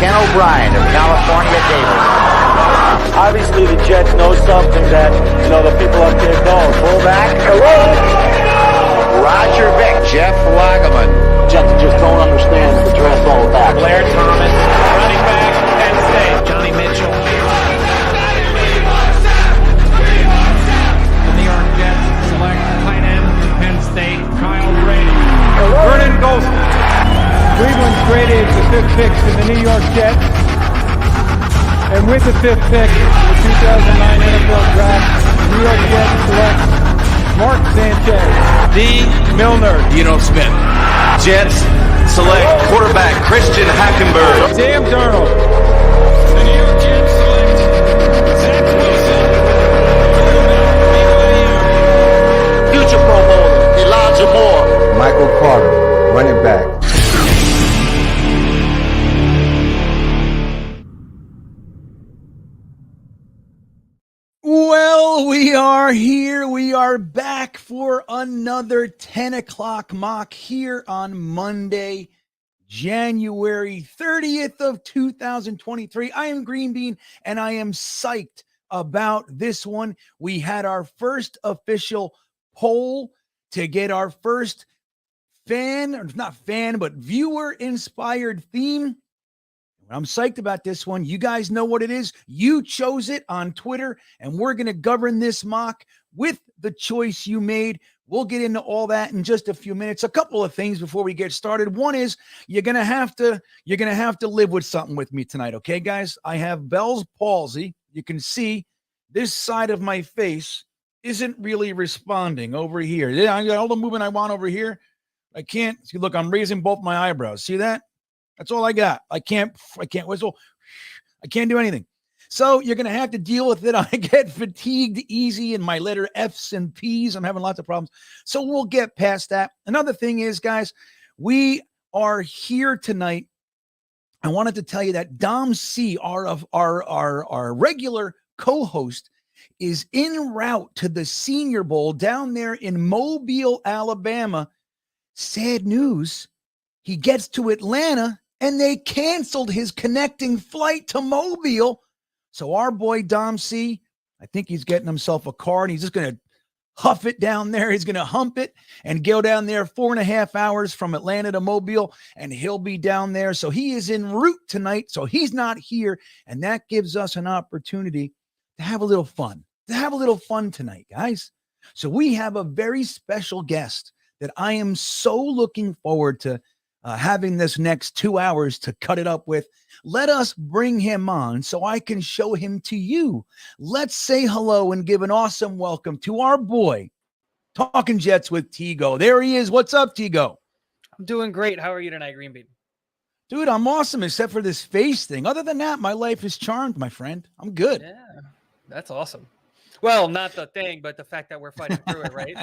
Ken O'Brien of California Davis. Obviously, the Jets know something that, the people up there don't. Fullback, hello. Roger Vick. Jeff Lageman. Jets just don't understand the draft all back. Blair Thomas, running back, Penn State. Johnny Mitchell. The New York Jets select tight end, Penn State, Kyle Brady. Vernon Golson. Cleveland traded the 5th pick to the New York Jets. And with the 5th pick, the 2009 NFL Draft, New York Jets select Mark Sanchez. D. Milner. Dino Smith. Jets select quarterback Christian Hackenberg. Sam Darnold. The New York Jets select Zach Wilson. Future Pro Bowler, Elijah Moore. Michael Carter, running back. Well, we are here. We are back for another 10 o'clock mock here on Monday, January 30th of 2023. I am GreenBean, and I am psyched about this one. We had our first official poll to get our first viewer-inspired theme. I'm psyched about this one. You guys know what it is. You chose it on Twitter, and we're going to govern this mock with the choice you made. We'll get into all that in just a few minutes. A couple of things before we get started. One is you're going to have to live with something with me tonight, okay, guys? I have Bell's palsy. You can see this side of my face isn't really responding over here. Yeah, I got all the movement I want over here. I can't. See, look, I'm raising both my eyebrows. See that? That's all I got. I can't whistle. I can't do anything. So you're going to have to deal with it. I get fatigued easy in my letter F's and P's. I'm having lots of problems. So we'll get past that. Another thing is, guys, we are here tonight. I wanted to tell you that Dom C, our regular co-host, is en route to the Senior Bowl down there in Mobile, Alabama. Sad news. He gets to Atlanta, and they canceled his connecting flight to Mobile. So our boy Dom C, I think he's getting himself a car, and he's just going to huff it down there. He's going to hump it and go down there 4.5 hours from Atlanta to Mobile, and he'll be down there. So he is en route tonight, so he's not here, and that gives us an opportunity to have a little fun, tonight, guys. So we have a very special guest that I am so looking forward to having this next 2 hours to cut it up with. Let us bring him on so I can show him to you. Let's say hello and give an awesome welcome to our boy, Talking Jets with Tego. There he is. What's up, Tego? I'm doing great. How are you tonight, GreenBean? Dude, I'm awesome, except for this face thing. Other than that, my life is charmed, my friend. I'm good. Yeah, that's awesome. Well, not the thing, but the fact that we're fighting through it, right?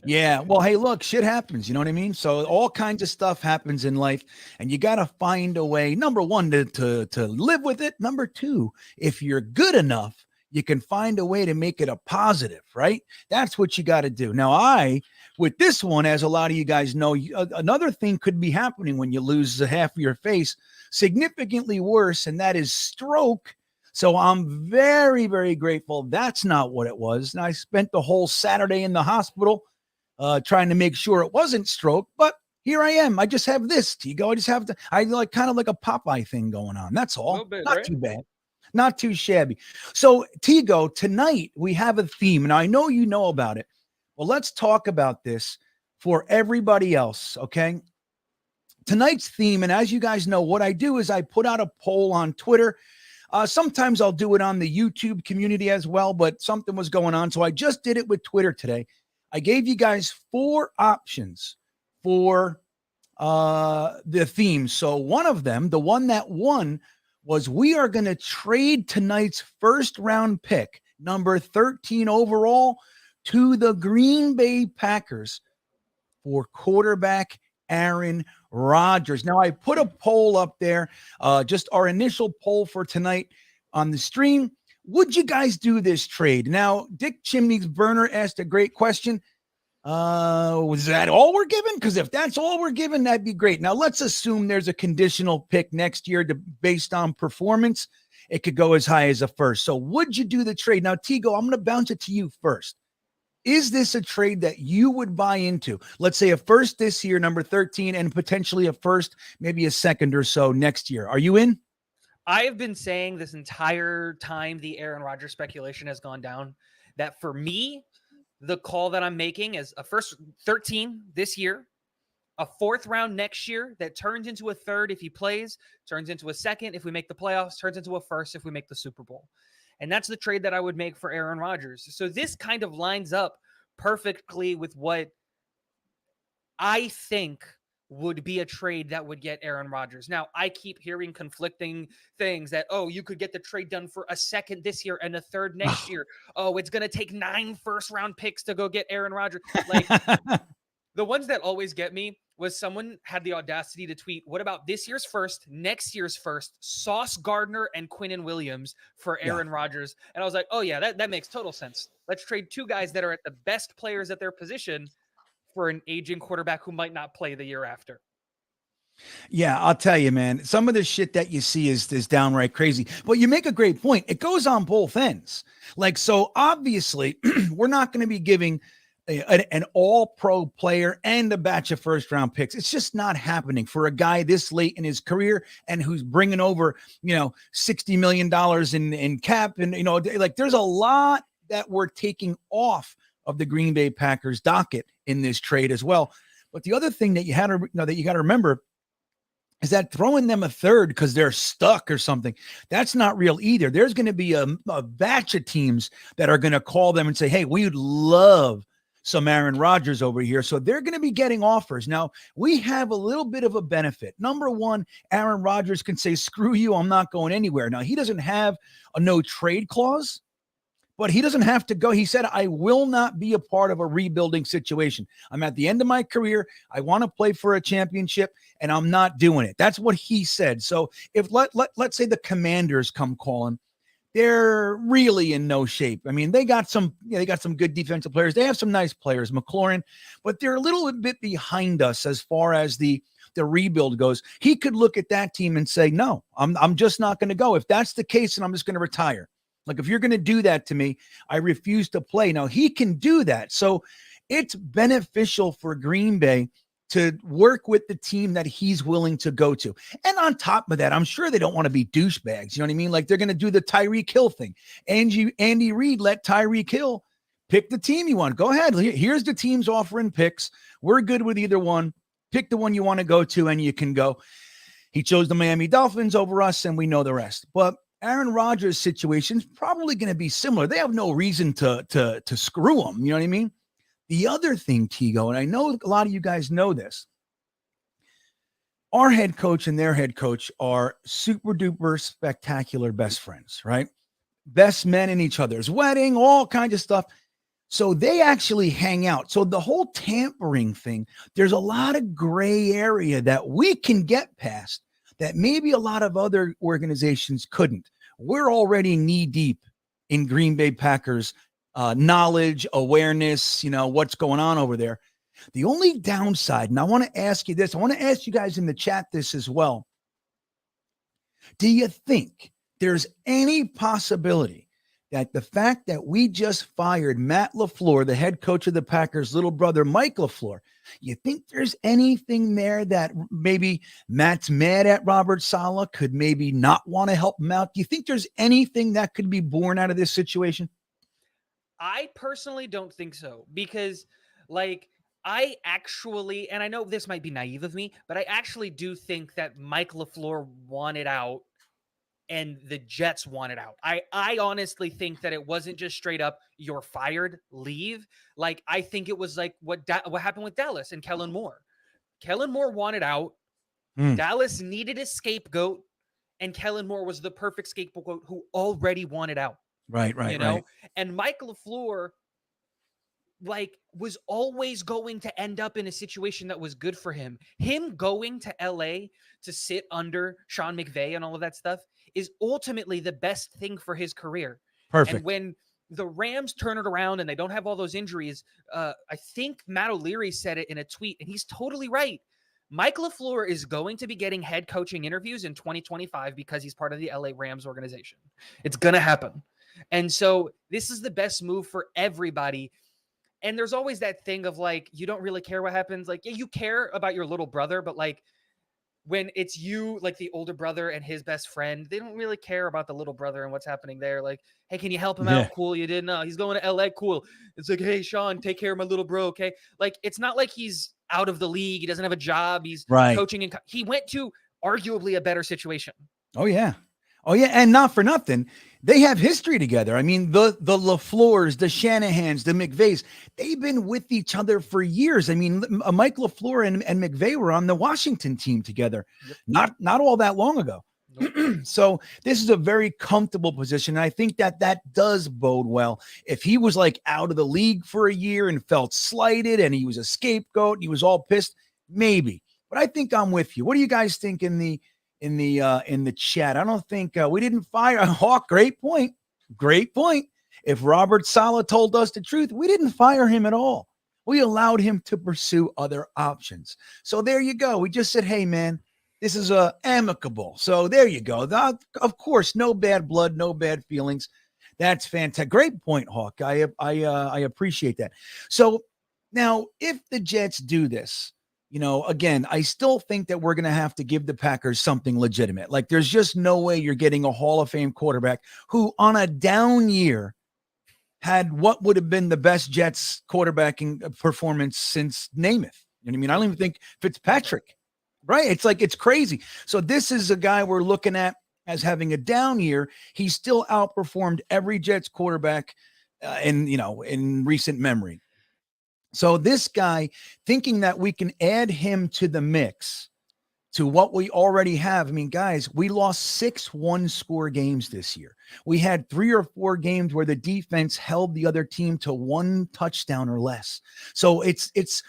Yeah. Well, hey, look, shit happens. You know what I mean? So all kinds of stuff happens in life, and you got to find a way, number one, to live with it. Number two, if you're good enough, you can find a way to make it a positive, right? That's what you got to do. Now, with this one, as a lot of you guys know, another thing could be happening when you lose half of your face, significantly worse, and that is stroke. So I'm very, very grateful that's not what it was. And I spent the whole Saturday in the hospital trying to make sure it wasn't stroke. But here I am. I just have this, Tego. I just have kind of like a Popeye thing going on. That's all. Bit, not right? Too bad. Not too shabby. So, Tego, tonight we have a theme, and I know you know about it. Well, let's talk about this for everybody else, okay? Tonight's theme, and as you guys know, what I do is I put out a poll on Twitter. Sometimes I'll do it on the YouTube community as well, but something was going on. So I just did it with Twitter today. I gave you guys 4 options for the theme. So one of them, the one that won, was we are going to trade tonight's first round pick, number 13 overall, to the Green Bay Packers for quarterback Aaron Rodgers. Now, I put a poll up there, just our initial poll for tonight on the stream. Would you guys do this trade? Now, Dick Chimney's Burner asked a great question. Was that all we're given? Because if that's all we're given, that'd be great. Now let's assume there's a conditional pick next year based on performance. It could go as high as a first. So would you do the trade? Now, Tigo, I'm going to bounce it to you first. Is this a trade that you would buy into? Let's say a first this year, number 13, and potentially a first, maybe a second or so next year. Are you in? I have been saying this entire time the Aaron Rodgers speculation has gone down, that for me, the call that I'm making is a first 13 this year, a fourth round next year that turns into a third if he plays, turns into a second if we make the playoffs, turns into a first if we make the Super Bowl. And that's the trade that I would make for Aaron Rodgers. So this kind of lines up perfectly with what I think would be a trade that would get Aaron Rodgers. Now, I keep hearing conflicting things that, oh, you could get the trade done for a second this year and a third next year. Oh, it's going to take 9 first-round picks to go get Aaron Rodgers. Like, the ones that always get me was someone had the audacity to tweet, what about this year's first, next year's first, Sauce Gardner and Quinnen Williams for Aaron Rodgers? And I was like, oh, yeah, that makes total sense. Let's trade 2 guys that are at the best players at their position for an aging quarterback who might not play the year after. Yeah, I'll tell you, man, some of the shit that you see is downright crazy. But you make a great point. It goes on both ends. Like, so obviously, we're not going to be giving an all-pro player and a batch of first-round picks. It's just not happening for a guy this late in his career and who's bringing over, $60 million in cap. And, like, there's a lot that we're taking off of the Green Bay Packers docket in this trade as well. But the other thing that you had to, that you got to remember is that throwing them a third because they're stuck or something, that's not real either. There's going to be a batch of teams that are going to call them and say, hey, we would love some Aaron Rodgers over here. So they're going to be getting offers. Now, we have a little bit of a benefit. Number one, Aaron Rodgers can say, screw you, I'm not going anywhere. Now, he doesn't have a no trade clause, but he doesn't have to go. He said, I will not be a part of a rebuilding situation. I'm at the end of my career. I want to play for a championship, and I'm not doing it. That's what he said. So if let's say the Commanders come calling, they're really in no shape. I mean, they got some good defensive players. They have some nice players, McLaurin, but they're a little bit behind us as far as the rebuild goes. He could look at that team and say, no, I'm just not going to go. If that's the case, then I'm just going to retire. Like, if you're going to do that to me, I refuse to play. Now, he can do that. So it's beneficial for Green Bay to work with the team that he's willing to go to. And on top of that, I'm sure they don't want to be douchebags. You know what I mean? Like, they're going to do the Tyreek Hill thing. Andy Reid let Tyreek Hill pick the team you want. Go ahead. Here's the teams offering picks. We're good with either one. Pick the one you want to go to, and you can go. He chose the Miami Dolphins over us, and we know the rest. But Aaron Rodgers' situation is probably going to be similar. They have no reason to screw him. You know what I mean? The other thing, Tigo, and I know a lot of you guys know this, our head coach and their head coach are super duper spectacular best friends, right? Best men in each other's wedding, all kinds of stuff. So they actually hang out. So the whole tampering thing, there's a lot of gray area that we can get past that maybe a lot of other organizations couldn't. We're already knee deep in Green Bay Packers knowledge, awareness, what's going on over there. The only downside, and I want to ask you this, I want to ask you guys in the chat this as well. Do you think there's any possibility that the fact that we just fired Matt LaFleur, the head coach of the Packers' little brother, Mike LaFleur, you think there's anything there that maybe Matt's mad at Robert Saleh, could maybe not want to help him out? Do you think there's anything that could be born out of this situation? I personally don't think so, because I actually, and I know this might be naive of me, but I actually do think that Mike LaFleur wanted out and the Jets wanted out. I honestly think that it wasn't just straight up, you're fired, leave. Like, I think it was like what happened with Dallas and Kellen Moore. Kellen Moore wanted out. Dallas needed a scapegoat, and Kellen Moore was the perfect scapegoat who already wanted out. Right. And Mike LaFleur, was always going to end up in a situation that was good for him. Him going to LA to sit under Sean McVay and all of that stuff is ultimately the best thing for his career. Perfect. And when the Rams turn it around and they don't have all those injuries, I think Matt O'Leary said it in a tweet, and he's totally right. Mike LaFleur is going to be getting head coaching interviews in 2025 because he's part of the LA Rams organization. It's going to happen. And so this is the best move for everybody. And there's always that thing of like, you don't really care what happens. Like, yeah, you care about your little brother, but like when it's you, like the older brother and his best friend, they don't really care about the little brother and what's happening there. Like, hey, can you help him out? Cool. You didn't know he's going to LA. Cool. It's like, hey, Sean, take care of my little bro. Okay. Like, it's not like he's out of the league. He doesn't have a job. He's coaching. And he went to arguably a better situation. Oh, yeah. Oh, yeah. And not for nothing, they have history together. I mean, the LaFleurs, the Shanahans, the McVays, they've been with each other for years. I mean, Mike LaFleur and McVay were on the Washington team together, not all that long ago. Nope. So this is a very comfortable position. And I think that does bode well. If he was like out of the league for a year and felt slighted and he was a scapegoat, he was all pissed, maybe. But I think I'm with you. What do you guys think in the chat? I don't think we didn't fire Hawk. Great point. If Robert Saleh told us the truth, we didn't fire him at all. We allowed him to pursue other options. So there you go. We just said, hey man, this is amicable. So there you go. Of course, no bad blood, no bad feelings. That's fantastic. Great point, Hawk. I appreciate that. So now if the Jets do this, again, I still think that we're going to have to give the Packers something legitimate. Like there's just no way you're getting a Hall of Fame quarterback who on a down year had what would have been the best Jets quarterbacking performance since Namath. You know what I mean? I don't even think Fitzpatrick, right? It's like, it's crazy. So this is a guy we're looking at as having a down year. He still outperformed every Jets quarterback in recent memory. So this guy, thinking that we can add him to the mix to what we already have. I mean, guys, we lost 6 one-score games this year. We had 3 or 4 games where the defense held the other team to 1 touchdown or less. So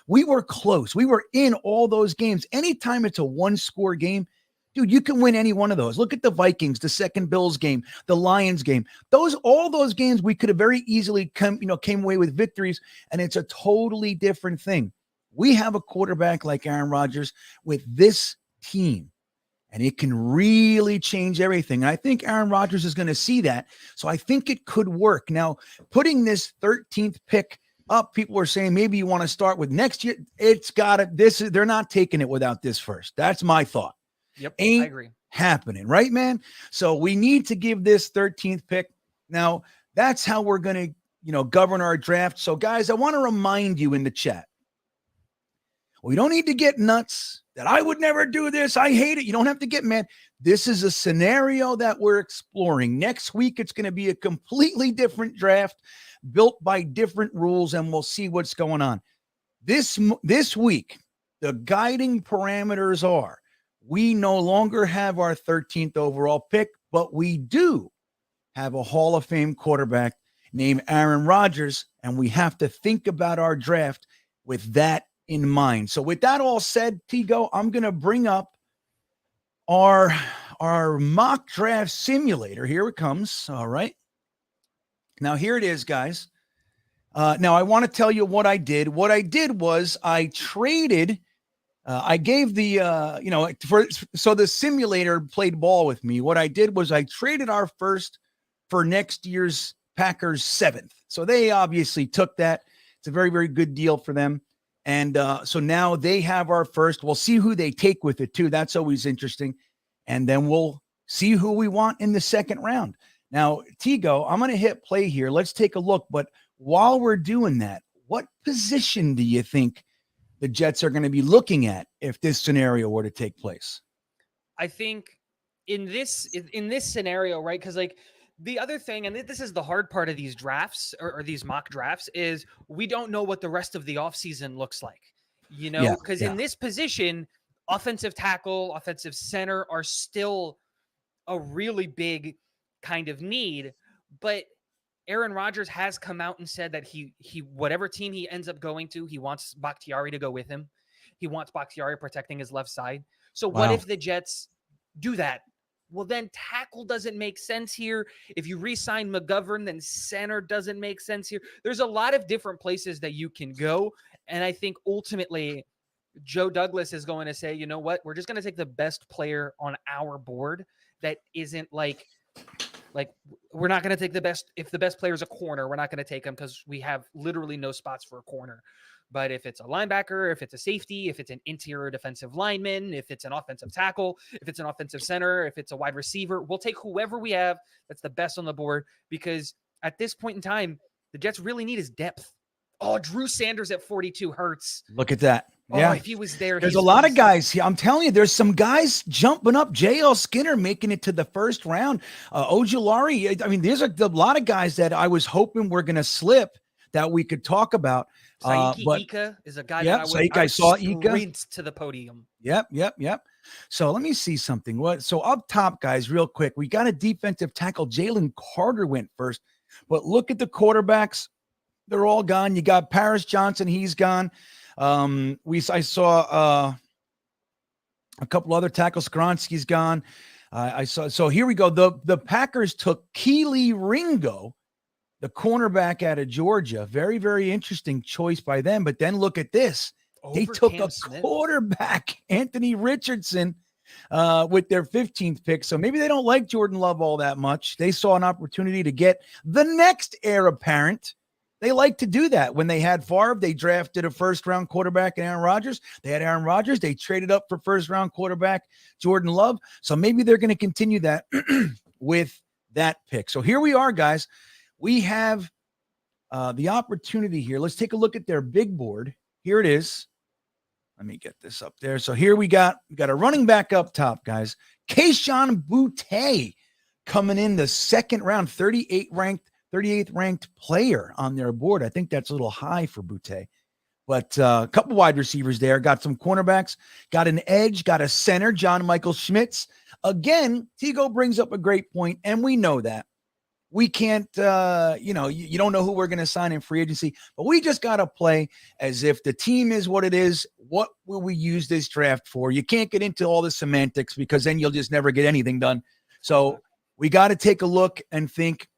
we were close. We were in all those games. Anytime it's a one-score game, dude, you can win any one of those. Look at the Vikings, the second Bills game, the Lions game. All those games we could have very easily came away with victories, and it's a totally different thing. We have a quarterback like Aaron Rodgers with this team, and it can really change everything. And I think Aaron Rodgers is going to see that. So I think it could work. Now, putting this 13th pick up, people are saying maybe you want to start with next year. They're not taking it without this first. That's my thought. Yep, I agree. Happening, right, man? So we need to give this 13th pick. Now, that's how we're going to, govern our draft. So, guys, I want to remind you in the chat, we don't need to get nuts that I would never do this. I hate it. You don't have to get mad. This is a scenario that we're exploring. Next week, it's going to be a completely different draft built by different rules, and we'll see what's going on. This week, the guiding parameters are we no longer have our 13th overall pick, but we do have a Hall of Fame quarterback named Aaron Rodgers, and we have to think about our draft with that in mind. So with that all said, Tigo, I'm going to bring up our mock draft simulator. Here it comes. All right. Now here it is, guys. Now I want to tell you what I did. What I did was I traded I gave the, so the simulator played ball with me. What I did was I traded our first for next year's Packers 7th. So they obviously took that. It's a very, very good deal for them. And so now they have our first. We'll see who they take with it too. That's always interesting. And then we'll see who we want in the second round. Now, Tigo, I'm going to hit play here. Let's take a look. But while we're doing that, what position do you think the Jets are going to be looking at if this scenario were to take place? I think in this scenario, right? Because like the other thing, and this is the hard part of these drafts or these mock drafts, is we don't know what the rest of the offseason looks like, because in this position, offensive tackle, offensive center are still a really big kind of need. But Aaron Rodgers has come out and said that he whatever team he ends up going to, he wants Bakhtiari to go with him. He wants Bakhtiari protecting his left side. So what if the Jets do that well, then tackle doesn't make sense here. If you re-sign McGovern, then center doesn't make sense here. There's a lot of different places that you can go. And I think ultimately Joe Douglas is going to say, you know what, we're just going to take the best player on our board that isn't like we're not going to take the best. If the best player is a corner, we're not going to take him because we have literally no spots for a corner. But if it's a linebacker, if it's a safety, if it's an interior defensive lineman, if it's an offensive tackle, if it's an offensive center, if it's a wide receiver, we'll take whoever we have that's the best on the board, because at this point in time, the Jets really need is depth. Oh, Drew Sanders at 42 hurts. Look at that. Oh, Yeah. if he was there, There's a lot of guys here. I'm telling you, there's some guys jumping up. J.L. Skinner making it to the first round. Ojulari. I mean, there's a lot of guys that I was hoping were going to slip that we could talk about. Saiki Ika is a guy that I saw sprint to the podium. Yep. So let me see something. So up top, guys, real quick, we got a defensive tackle. Jalen Carter went first, but look at the quarterbacks. They're all gone. You got Paris Johnson. He's gone. I saw a couple other tackles. Skronsky's gone. So here we go. The Packers took Keely Ringo, the cornerback out of Georgia. Very, very interesting choice by them. But then look at this. They took Cam a Smith. quarterback, Anthony Richardson, with their 15th pick. So maybe they don't like Jordan Love all that much. They saw an opportunity to get the next heir apparent. They like to do that. When they had Favre, they drafted a first-round quarterback in Aaron Rodgers. They had Aaron Rodgers. They traded up for first-round quarterback Jordan Love. So maybe they're going to continue that with that pick. So here we are, guys. We have the opportunity here. Let's take a look at their big board. Here it is. Let me get this up there. So here we got a running back up top, guys. Kayshon Boutte coming in the second round, 38th ranked player on their board. I think that's a little high for Boutte, but a couple wide receivers there. Got some cornerbacks, got an edge, got a center, John Michael Schmitz. Again, Tigo brings up a great point, and we know that. We can't, you don't know who we're going to sign in free agency, but we just got to play as if the team is what it is. What will we use this draft for? You can't get into all the semantics because then you'll just never get anything done. So we got to take a look and think,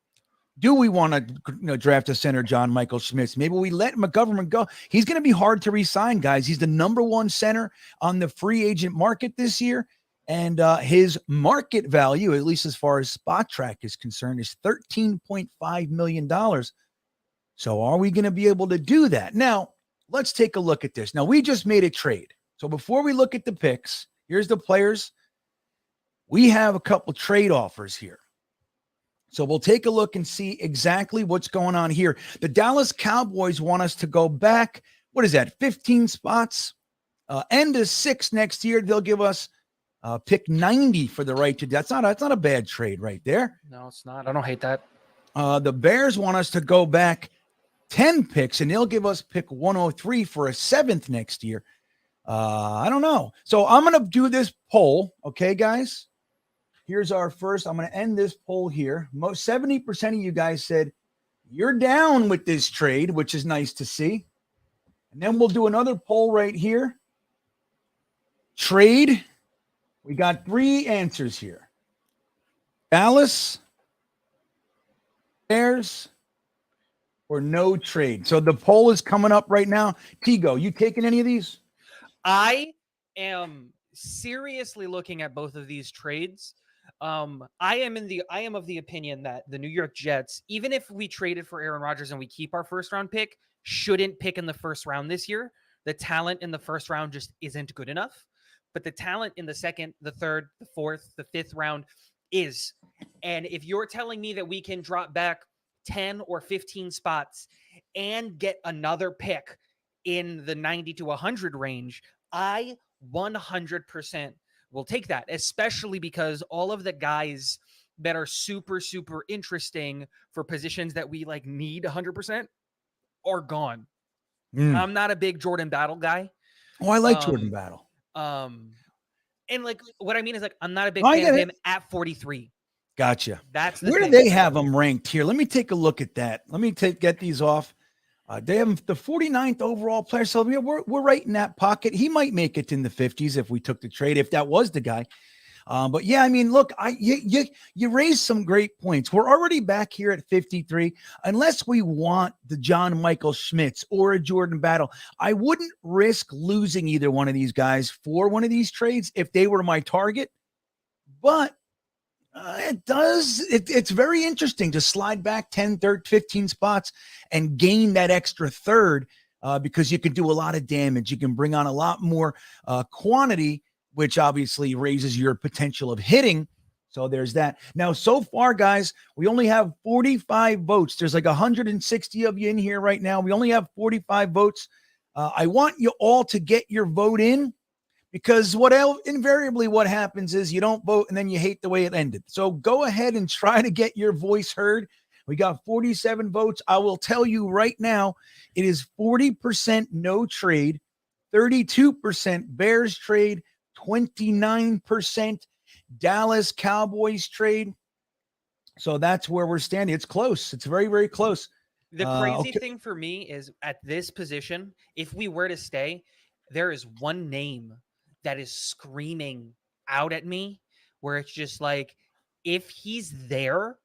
do we want to draft a center, John Michael Schmitz? Maybe we let McGovern go. He's going to be hard to re-sign, guys. He's the number one center on the free agent market this year. And his market value, at least as far as Spot Track is concerned, is $13.5 million. So are we going to be able to do that? Now, let's take a look at this. Now, we just made a trade. So before we look at the picks, here's the players. We have a couple trade offers here. So we'll take a look and see exactly what's going on here. The Dallas Cowboys want us to go back. What is that? 15 spots. End of 6 next year. They'll give us pick 90 for the right to. That's not a bad trade right there. No, it's not. I don't hate that. The Bears want us to go back 10 picks, and they'll give us pick 103 for a 7th next year. I don't know. So I'm going to do this poll. Okay, guys. Here's our first. I'm going to end this poll here. 70% of you guys said you're down with this trade, which is nice to see. And then we'll do another poll right here. Trade. We got 3 answers here. Dallas, Bears, or no trade. So the poll is coming up right now. Tigo, you taking any of these? I am seriously looking at both of these trades. I am of the opinion that the New York Jets, even if we traded for Aaron Rodgers and we keep our first round pick, shouldn't pick in the first round this year. The talent in the first round just isn't good enough. But the talent in the second, the third, the fourth, the 5th round is. And if you're telling me that we can drop back 10 or 15 spots and get another pick in the 90 to 100 range, I 100% will take that, especially because all of the guys that are super, super interesting for positions that we need 100% are gone. I'm not a big Jordan Battle guy. Oh, I like Jordan Battle. And what I mean is I'm not a big fan of him at 43. Gotcha. That's the where thing. do they have them ranked here? Let me take a look at that. Let me get these off. They have the 49th overall player. So we're right in that pocket. He might make it in the 50s if we took the trade, if that was the guy. But yeah, I mean, look, you raised some great points. We're already back here at 53. Unless we want the John Michael Schmitz or a Jordan Battle, I wouldn't risk losing either one of these guys for one of these trades if they were my target. But it's very interesting to slide back 10, 13, 15 spots and gain that extra third because you can do a lot of damage. You can bring on a lot more quantity, which obviously raises your potential of hitting. So there's that. Now, so far, guys, we only have 45 votes. There's like 160 of you in here right now. We only have 45 votes. I want you all to get your vote in, because invariably what happens is you don't vote and then you hate the way it ended. So go ahead and try to get your voice heard. We got 47 votes. I will tell you right now, it is 40% no trade, 32% Bears trade, 29% Dallas Cowboys trade. So that's where we're standing. It's close. It's very, very close. The crazy thing for me is at this position, if we were to stay, there is one name that is screaming out at me where it's just like, if he's there,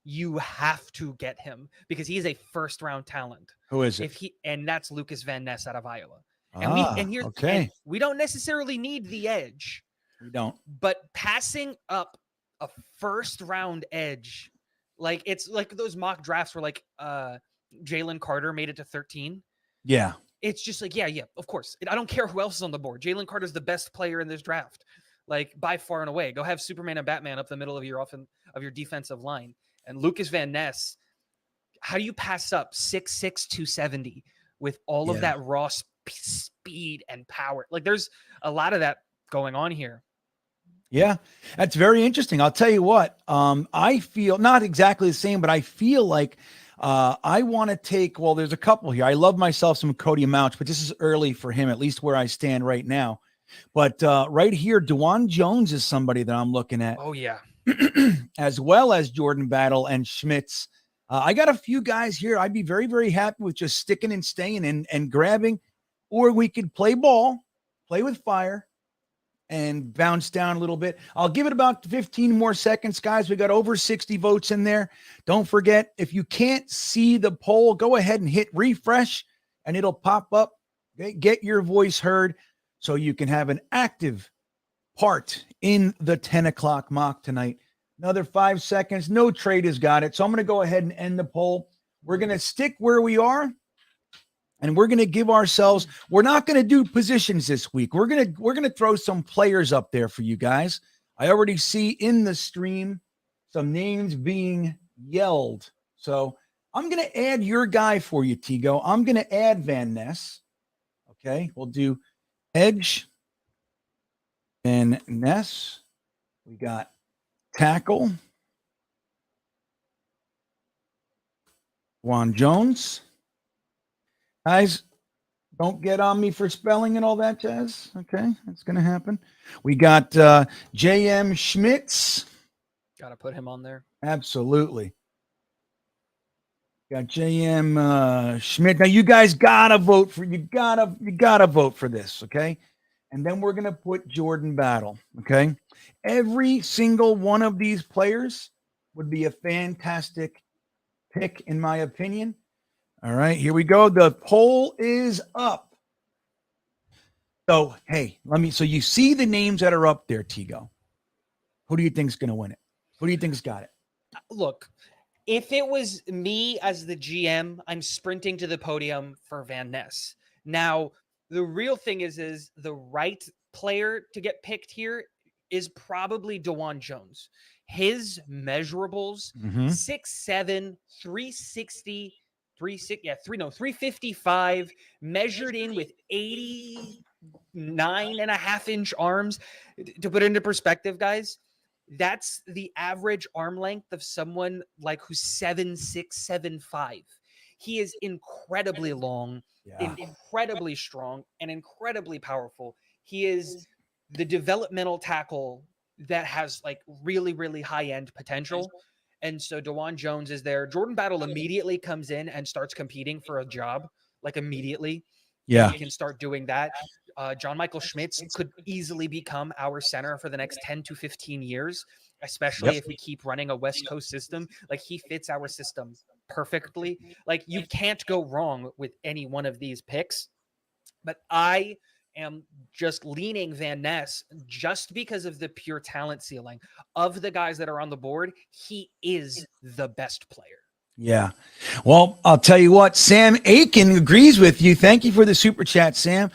you have to get him because he is a first round talent. Who is it? And that's Lucas Van Ness out of Iowa. And we don't necessarily need the edge. We don't. But passing up a first round edge, like it's like those mock drafts where like Jalen Carter made it to 13. Yeah. It's just like, yeah, of course. I don't care who else is on the board. Jalen Carter's the best player in this draft, like by far and away. Go have Superman and Batman up the middle of your defensive line. And Lucas Van Ness, how do you pass up 6'6", 270 with all of that raw speed and power? Like there's a lot of that going on here. Yeah, that's very interesting. I'll tell you what, I feel not exactly the same, but I feel like I want to take, well, there's a couple here. I love myself some Cody Mouch, but this is early for him, at least where I stand right now. But right here, DeJuan Jones is somebody that I'm looking at. Oh, yeah. As well as Jordan Battle and Schmitz. I got a few guys here. I'd be very, very happy with just sticking and staying and grabbing, or we could play ball, play with fire, and bounce down a little bit. I'll give it about 15 more seconds, guys. We got over 60 votes in there. Don't forget, if you can't see the poll, go ahead and hit refresh, and it'll pop up. Get your voice heard so you can have an active part in the 10 o'clock mock tonight. Another 5 seconds. No trade has got it. So I'm going to go ahead and end the poll. We're going to stick where we are. And we're going to give ourselves, we're not going to do positions this week. We're going to throw some players up there for you guys. I already see in the stream some names being yelled. So I'm going to add your guy for you, Tigo. I'm going to add Van Ness. Okay. We'll do edge, Van Ness. We got tackle, Juan Jones. Guys, don't get on me for spelling and all that jazz. Okay, that's going to happen. We got J.M. Schmitz. Got to put him on there. Absolutely. Got J.M. Schmidt. Now you guys gotta vote for you gotta vote for this, okay? And then we're gonna put Jordan Battle. Okay. Every single one of these players would be a fantastic pick, in my opinion. All right, here we go. The poll is up. So, hey, so you see the names that are up there, Tigo. Who do you think is going to win it? Who do you think's got it? Look, if it was me as the GM, I'm sprinting to the podium for Van Ness. Now, the real thing is the right player to get picked here is probably DeJuan Jones. His measurables, 6'7", 360, 355, measured in with 89.5-inch arms. To put it into perspective, guys, that's the average arm length of someone like who's 7'6", 7'5". He is incredibly long, incredibly strong, and incredibly powerful. He is the developmental tackle that has like really, really high-end potential. And so DeJuan Jones is there. Jordan Battle immediately comes in and starts competing for a job, like immediately. Yeah. He can start doing that. John Michael Schmitz could easily become our center for the next 10 to 15 years, especially if we keep running a West Coast system. Like, he fits our system perfectly. Like, you can't go wrong with any one of these picks. But I am just leaning Van Ness just because of the pure talent ceiling of the guys that are on the board. He is the best player. Yeah. Well, I'll tell you what, Sam Aiken agrees with you. Thank you for the super chat, Sam.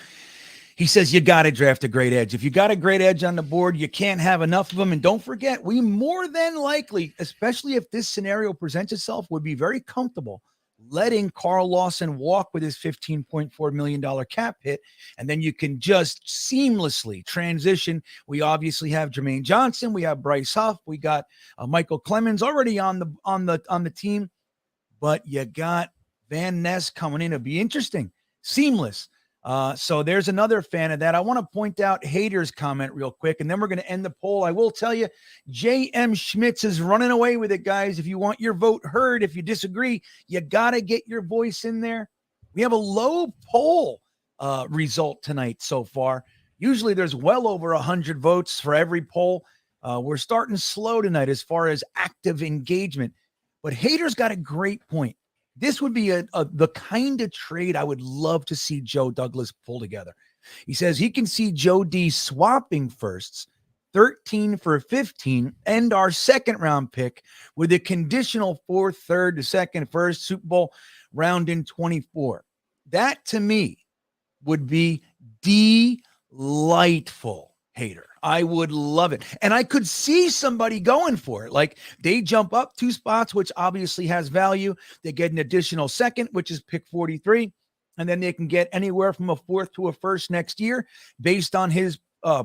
He says you got to draft a great edge. If you got a great edge on the board, you can't have enough of them. And don't forget, we more than likely, especially if this scenario presents itself, would be very comfortable letting Carl Lawson walk with his $15.4 million cap hit. And then you can just seamlessly transition. We obviously have Jermaine Johnson. We have Bryce Huff. We got Michael Clemens already on the team. But you got Van Ness coming in. It'll be interesting. Seamless. So there's another fan of that. I want to point out Hader's comment real quick, and then we're going to end the poll. I will tell you, J.M. Schmitz is running away with it, guys. If you want your vote heard, if you disagree, you got to get your voice in there. We have a low poll result tonight so far. Usually there's well over 100 votes for every poll. We're starting slow tonight as far as active engagement. But Hader's got a great point. This would be the kind of trade I would love to see Joe Douglas pull together. He says he can see Joe D swapping firsts, 13 for 15, and our second round pick with a conditional 4th, 3rd to 2nd, 1st Super Bowl round in 24. That to me would be delightful. Hader. I would love it. And I could see somebody going for it. Like, they jump up 2 spots, which obviously has value. They get an additional 2nd, which is pick 43. And then they can get anywhere from a 4th to a 1st next year based on his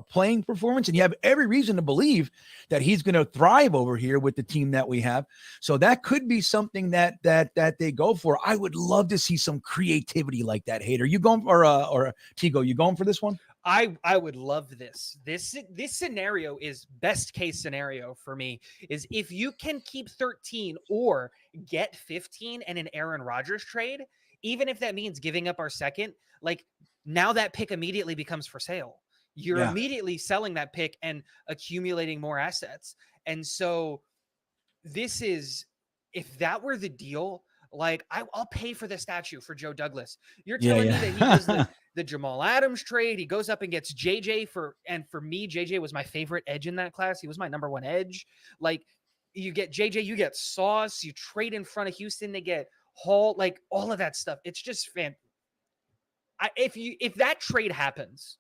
playing performance. And you have every reason to believe that he's going to thrive over here with the team that we have. So that could be something that they go for. I would love to see some creativity like that. Hader, you going for, or Tigo, you going for this one? I would love this. This scenario is best case scenario for me, is if you can keep 13 or get 15 and an Aaron Rodgers trade, even if that means giving up our 2nd, like, now that pick immediately becomes for sale. You're immediately selling that pick and accumulating more assets. And so this is, if that were the deal, like, I'll pay for the statue for Joe Douglas. You're telling me that he does the Jamal Adams trade. He goes up and gets JJ for me, JJ was my favorite edge in that class. He was my number 1 edge. Like, you get JJ, you get Sauce, you trade in front of Houston to get Hall, like, all of that stuff. It's just if that trade happens,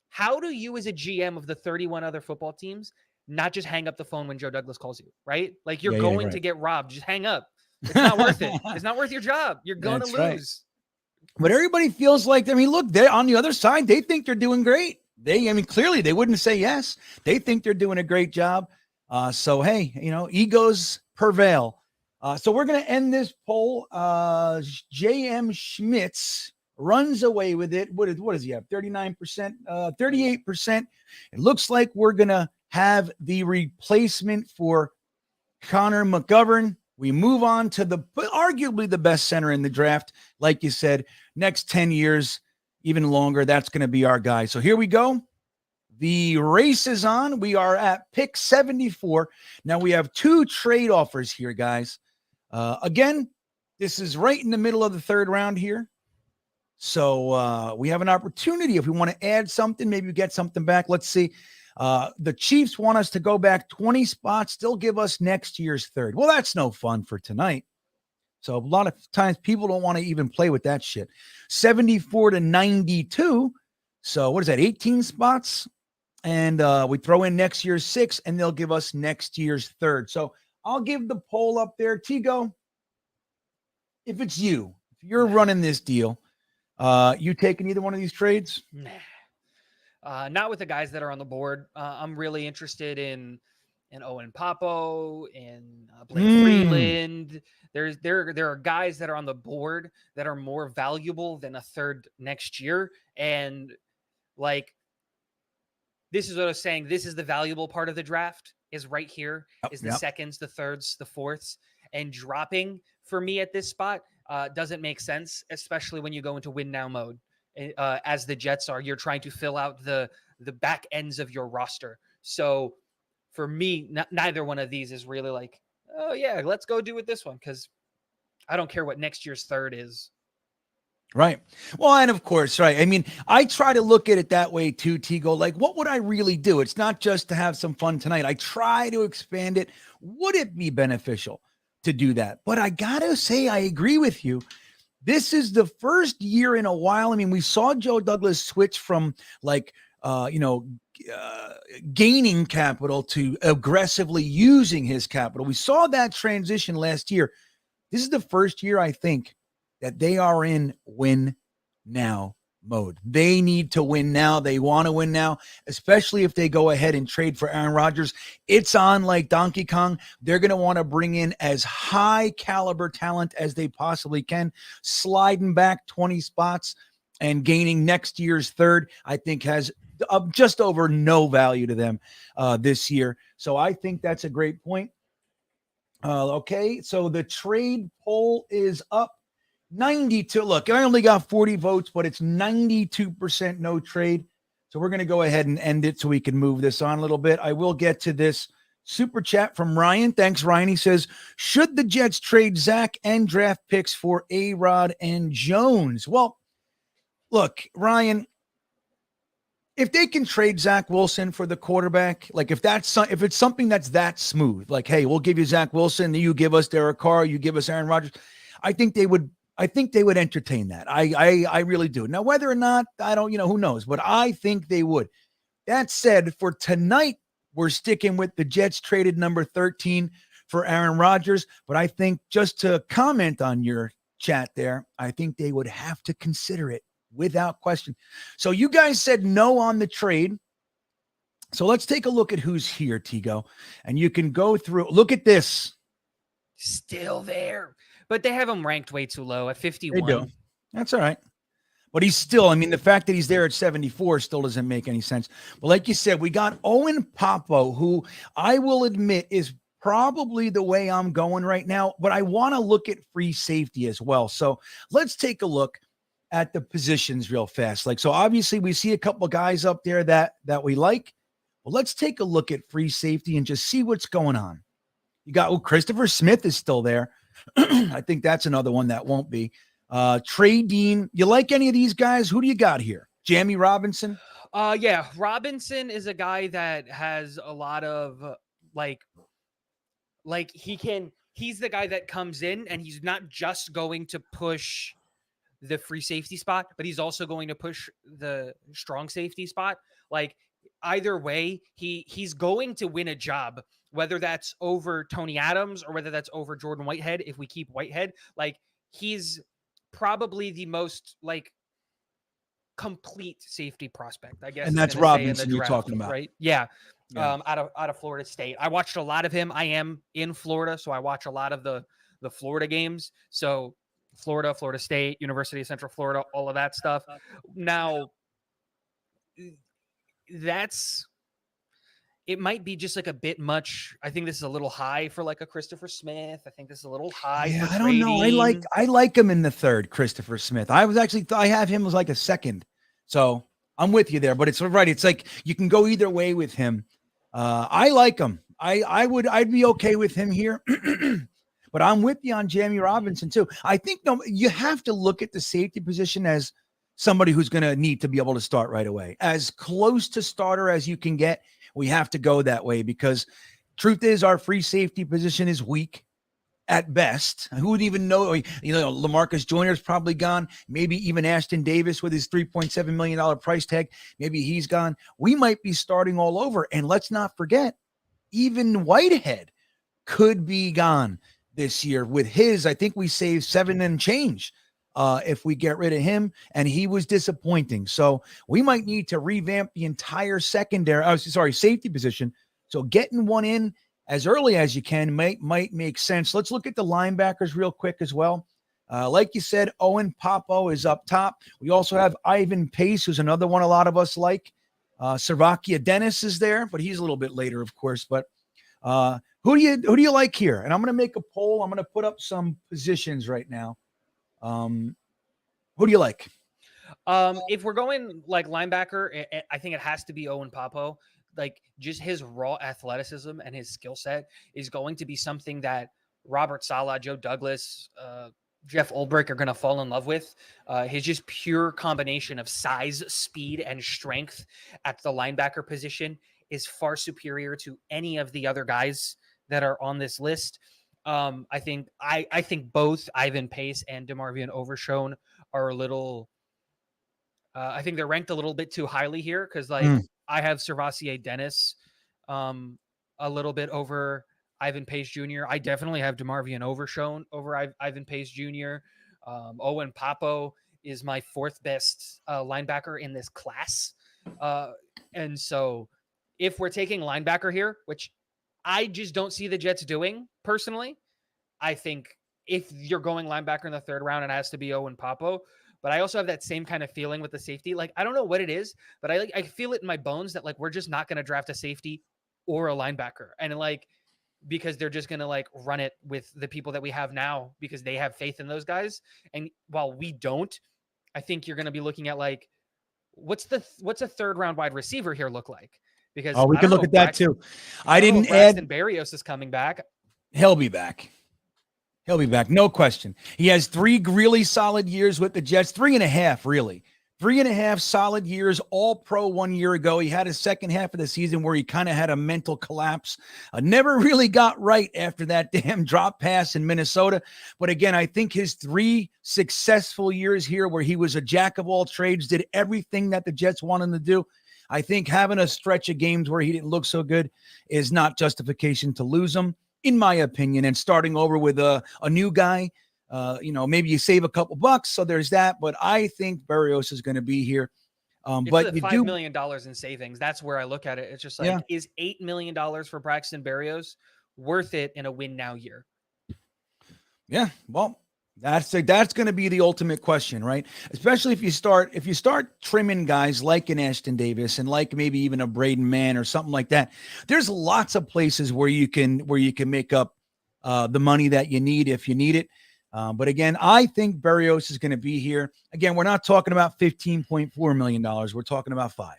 how do you as a GM of the 31 other football teams not just hang up the phone when Joe Douglas calls you, right? Like, you're going to get robbed. Just hang up. It's not worth it. It's not worth your job. You're going to lose. Right. But everybody feels like, I mean, look, they're on the other side. They think they're doing great. Clearly they wouldn't say yes. They think they're doing a great job. So, hey, egos prevail. So we're going to end this poll. J.M. Schmitz runs away with it. What does he have? 39%, 38%. It looks like we're going to have the replacement for Connor McGovern. We move on to arguably the best center in the draft. Like you said, next 10 years, even longer, that's going to be our guy. So here we go. The race is on. We are at pick 74. Now we have 2 trade offers here, guys. Again, this is right in the middle of the 3rd round here. So we have an opportunity. If we want to add something, maybe get something back. Let's see. The Chiefs want us to go back 20 spots, still give us next year's 3rd. Well, that's no fun for tonight. So a lot of times people don't want to even play with that shit. 74 to 92. So what is that? 18 spots. And we throw in next year's 6 and they'll give us next year's 3rd. So I'll give the poll up there. Tigo, if it's you, if you're running this deal, you taking either one of these trades? Nah. Not with the guys that are on the board. I'm really interested in Owen Papo, in Blake Freeland. There are guys that are on the board that are more valuable than a 3rd next year. And like, this is what I was saying. This is the valuable part of the draft, is right here, is the 2nds, the 3rds, the 4ths, and dropping for me at this spot doesn't make sense, especially when you go into win now mode. as the Jets are. You're trying to fill out the back ends of your roster. So for me, neither one of these is really like, oh yeah, let's go do with this one, because I don't care what next year's third is. Right. Well, and of course, right. I mean, I try to look at it that way too, Tigo. Like, what would I really do? It's not just to have some fun tonight. I try to expand it. Would it be beneficial to do that? But I gotta say, I agree with you. This is the first year in a while. I mean, we saw Joe Douglas switch from like, gaining capital to aggressively using his capital. We saw that transition last year. This is the first year, I think, that they are in win now mode. They need to win now. They want to win now, especially if they go ahead and trade for Aaron Rodgers. It's on like Donkey Kong. They're going to want to bring in as high caliber talent as they possibly can, sliding back 20 spots and gaining next year's third, I think has just over no value to them this year. So I think that's a great point. Okay, so the trade poll is up. 92. Look, I only got 40 votes, but it's 92% no trade. So we're going to go ahead and end it so we can move this on a little bit. I will get to this super chat from Ryan. Thanks, Ryan. He says, should the Jets trade Zach and draft picks for A-Rod and Jones? Well, look, Ryan, if they can trade Zach Wilson for the quarterback, like if it's something that's that smooth, like, hey, we'll give you Zach Wilson, you give us Derek Carr, you give us Aaron Rodgers, I think they would entertain that. I really do. Now, whether or not, I don't, who knows, but I think they would. That said, for tonight, we're sticking with the Jets traded number 13 for Aaron Rodgers. But I think, just to comment on your chat there, I think they would have to consider it without question. So you guys said no on the trade. So let's take a look at who's here, Tigo. And you can go through, look at this. Still there. But they have him ranked way too low at 51. They do. That's all right. But he's still, I mean, the fact that he's there at 74 still doesn't make any sense. But like you said, we got Owen Popo, who I will admit is probably the way I'm going right now, but I want to look at free safety as well. So let's take a look at the positions real fast. Like, so obviously we see a couple of guys up there that we like. Well, let's take a look at free safety and just see what's going on. You got, Christopher Smith is still there. I think that's another one that won't be. Trey Dean. You like any of these guys? Who do you got here? Jamie Robinson? Yeah. Robinson is a guy that has a lot of he's the guy that comes in and he's not just going to push the free safety spot, but he's also going to push the strong safety spot. Like, either way, he's going to win a job, whether that's over Tony Adams or whether that's over Jordan Whitehead. If we keep Whitehead, like, he's probably the most complete safety prospect, I guess. And that's Robinson you're talking about, right? Yeah. Out of Florida State. I watched a lot of him. I am in Florida, so I watch a lot of the Florida games. So Florida State, University of Central Florida, all of that stuff. Now, it might be just like a bit much. I think this is a little high for like a Christopher Smith. I think this is a little high. Yeah, for I don't know. I like him in the third, Christopher Smith. I have him as like a second. So I'm with you there, but it's right. It's like you can go either way with him. I like him. I'd be okay with him here. But I'm with you on Jamie Robinson too. I think you have to look at the safety position as somebody who's going to need to be able to start right away. As close to starter as you can get, we have to go that way, because truth is our free safety position is weak at best. Who would even know? LaMarcus Joyner's probably gone. Maybe even Ashton Davis with his $3.7 million price tag. Maybe he's gone. We might be starting all over. And let's not forget, even Whitehead could be gone this year with his, I think we saved 7 and change if we get rid of him, and he was disappointing. So we might need to revamp the entire safety position. So getting one in as early as you can might make sense. Let's look at the linebackers real quick as well. Like you said, Owen Popo is up top. We also have Ivan Pace, who's another one a lot of us like. Servakia Dennis is there, but he's a little bit later, of course. But who do you like here? And I'm going to make a poll. I'm going to put up some positions right now. Who do you like? If we're going like linebacker, I think it has to be Owen Papo. Like just his raw athleticism and his skill set is going to be something that Robert Saleh, Joe Douglas, Jeff Ulbrich are going to fall in love with. His just pure combination of size, speed, and strength at the linebacker position is far superior to any of the other guys that are on this list. I think both Ivan Pace and DeMarvion Overshone are a little. I think they're ranked a little bit too highly here because, like, I have Servassier Dennis a little bit over Ivan Pace Jr. I definitely have DeMarvion Overshone over Ivan Pace Jr. Owen Papo is my fourth best linebacker in this class. And so if we're taking linebacker here, which I just don't see the Jets doing personally, I think if you're going linebacker in the third round, it has to be Owen Papo. But I also have that same kind of feeling with the safety. Like, I don't know what it is, but I feel it in my bones that, like, we're just not going to draft a safety or a linebacker. And, like, because they're just going to, like, run it with the people that we have now because they have faith in those guys. And while we don't, I think you're going to be looking at, like, what's a third round wide receiver here look like? Because we can look at that too. I didn't add. Barrios is coming back. He'll be back. He'll be back. No question. He has 3 really solid years with the Jets. 3.5, really. 3.5 solid years, all pro 1 year ago. He had a second half of the season where he kind of had a mental collapse. Never really got right after that damn drop pass in Minnesota. But again, I think his 3 successful years here where he was a jack of all trades, did everything that the Jets wanted him to do. I think having a stretch of games where he didn't look so good is not justification to lose him, in my opinion. And starting over with a new guy, maybe you save a couple bucks. So there's that. But I think Barrios is going to be here. But the $5 million in savings. That's where I look at it. It's just like, is $8 million for Braxton Berrios worth it in a win now year? Yeah, well, that's going to be the ultimate question, right? Especially if you start trimming guys like an Ashton Davis and like maybe even a Braden Mann or something like that. There's lots of places where you can make up the money that you need if you need it. But again, I think Berrios is going to be here. Again, we're not talking about $15.4 million. We're talking about 5,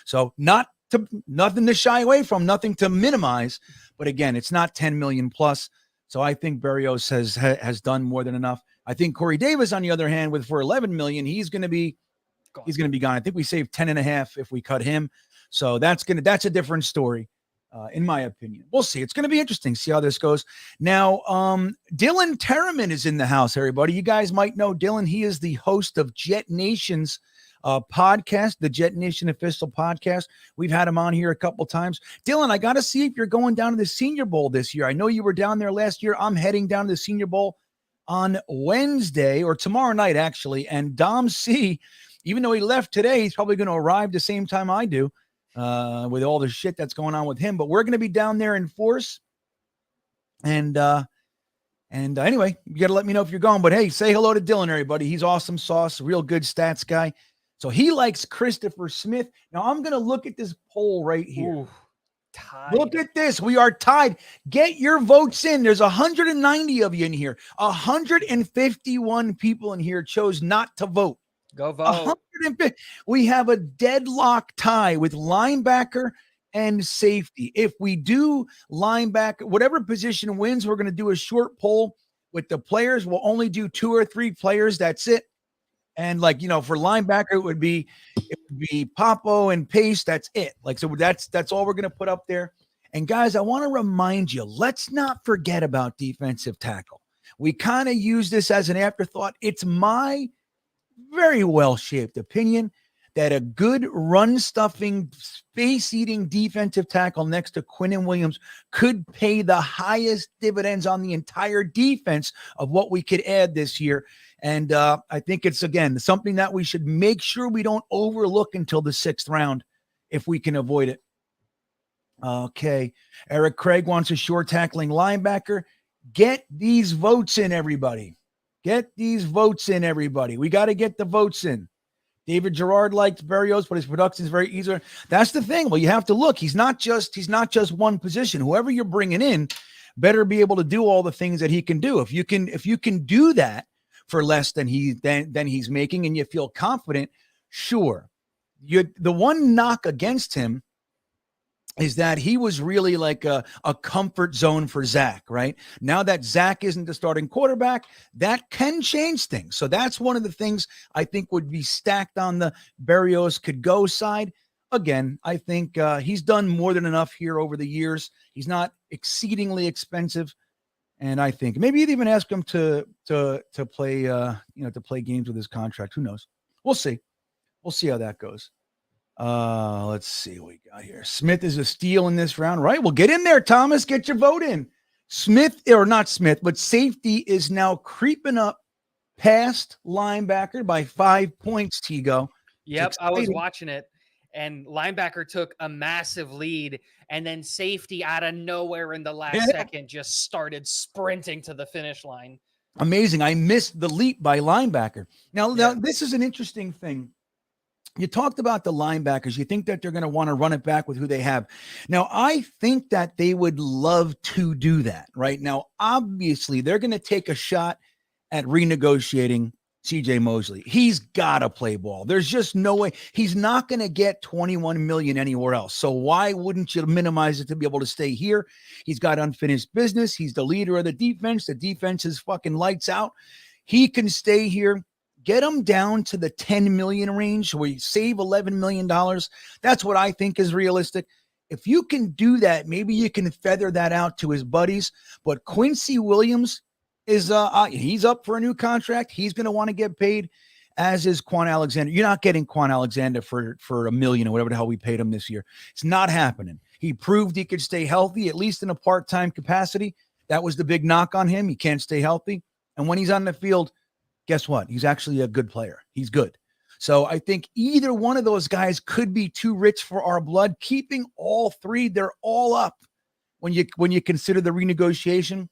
so nothing to shy away from, nothing to minimize. But again, it's not 10 million plus. So I think Berrios has done more than enough. I think Corey Davis, on the other hand, for 11 million, he's going to be gone. I think we saved 10.5 if we cut him. So that's a different story. In my opinion. We'll see. It's going to be interesting. See how this goes. Now, Dylan Terraman is in the house, everybody. You guys might know Dylan. He is the host of Jetnation's podcast, the Jetnation official podcast. We've had him on here a couple times. Dylan, I got to see if you're going down to the Senior Bowl this year. I know you were down there last year. I'm heading down to the Senior Bowl on Wednesday or tomorrow night, actually. And Dom C, even though he left today, he's probably going to arrive the same time I do. With all the shit that's going on with him, but we're going to be down there in force. And anyway, you got to let me know if you're going, but hey, say hello to Dylan, everybody. He's awesome sauce, real good stats guy. So he likes Christopher Smith. Now I'm going to look at this poll right here. Ooh, tied. Look at this. We are tied. Get your votes in. There's 190 of you in here. 151 people in here chose not to vote. Go vote. We have a deadlock tie with linebacker and safety. If we do linebacker, whatever position wins, we're going to do a short poll with the players. We'll only do 2 or 3 players. That's it. And for linebacker, it would be Papo and Pace. That's it. So that's all we're going to put up there. And guys, I want to remind you, let's not forget about defensive tackle. We kind of use this as an afterthought. It's my very well-shaped opinion that a good run-stuffing, space-eating defensive tackle next to Quinnen Williams could pay the highest dividends on the entire defense of what we could add this year. And I think it's, again, something that we should make sure we don't overlook until the 6th round if we can avoid it. Okay. Eric Craig wants a short tackling linebacker. Get these votes in, everybody. Get these votes in, everybody. We got to get the votes in. David Gerard likes Berrios, but his production is very easy. That's the thing. Well, you have to look. He's not just one position. Whoever you're bringing in better be able to do all the things that he can do. If you can do that for less than he's making, and you feel confident. Sure. The one knock against him is that he was really like a comfort zone for Zach, right? Now that Zach isn't the starting quarterback, that can change things. So that's one of the things I think would be stacked on the Berrios could go side. Again, I think he's done more than enough here over the years. He's not exceedingly expensive. And I think maybe you'd even ask him to play, to play games with his contract. Who knows? We'll see. We'll see how that goes. Let's see what we got here. Smith is a steal in this round, right? Well, get in there, Thomas. Get your vote in. Smith, or not Smith, but safety is now creeping up past linebacker by 5 points, Tigo. Yep, I was watching it, and linebacker took a massive lead, and then safety out of nowhere in the last second just started sprinting to the finish line. Amazing. I missed the leap by linebacker. Now this is an interesting thing. You talked about the linebackers. You think that they're going to want to run it back with who they have. Now, I think that they would love to do that right now. Obviously, they're going to take a shot at renegotiating CJ Mosley. He's got to play ball. There's just no way. He's not going to get $21 million anywhere else. So why wouldn't you minimize it to be able to stay here? He's got unfinished business. He's the leader of the defense. The defense is fucking lights out. He can stay here. Get him down to the 10 million range where you save $11 million. That's what I think is realistic. If you can do that, maybe you can feather that out to his buddies. But Quincy Williams is he's up for a new contract. He's going to want to get paid, as is Quan Alexander. You're not getting Quan Alexander for $1 million or whatever the hell we paid him this year. It's not happening. He proved he could stay healthy, at least in a part-time capacity. That was the big knock on him. He can't stay healthy. And when he's on the field, guess what? He's actually a good player. He's good. So I think either one of those guys could be too rich for our blood. Keeping all three, they're all up. When you consider the renegotiation,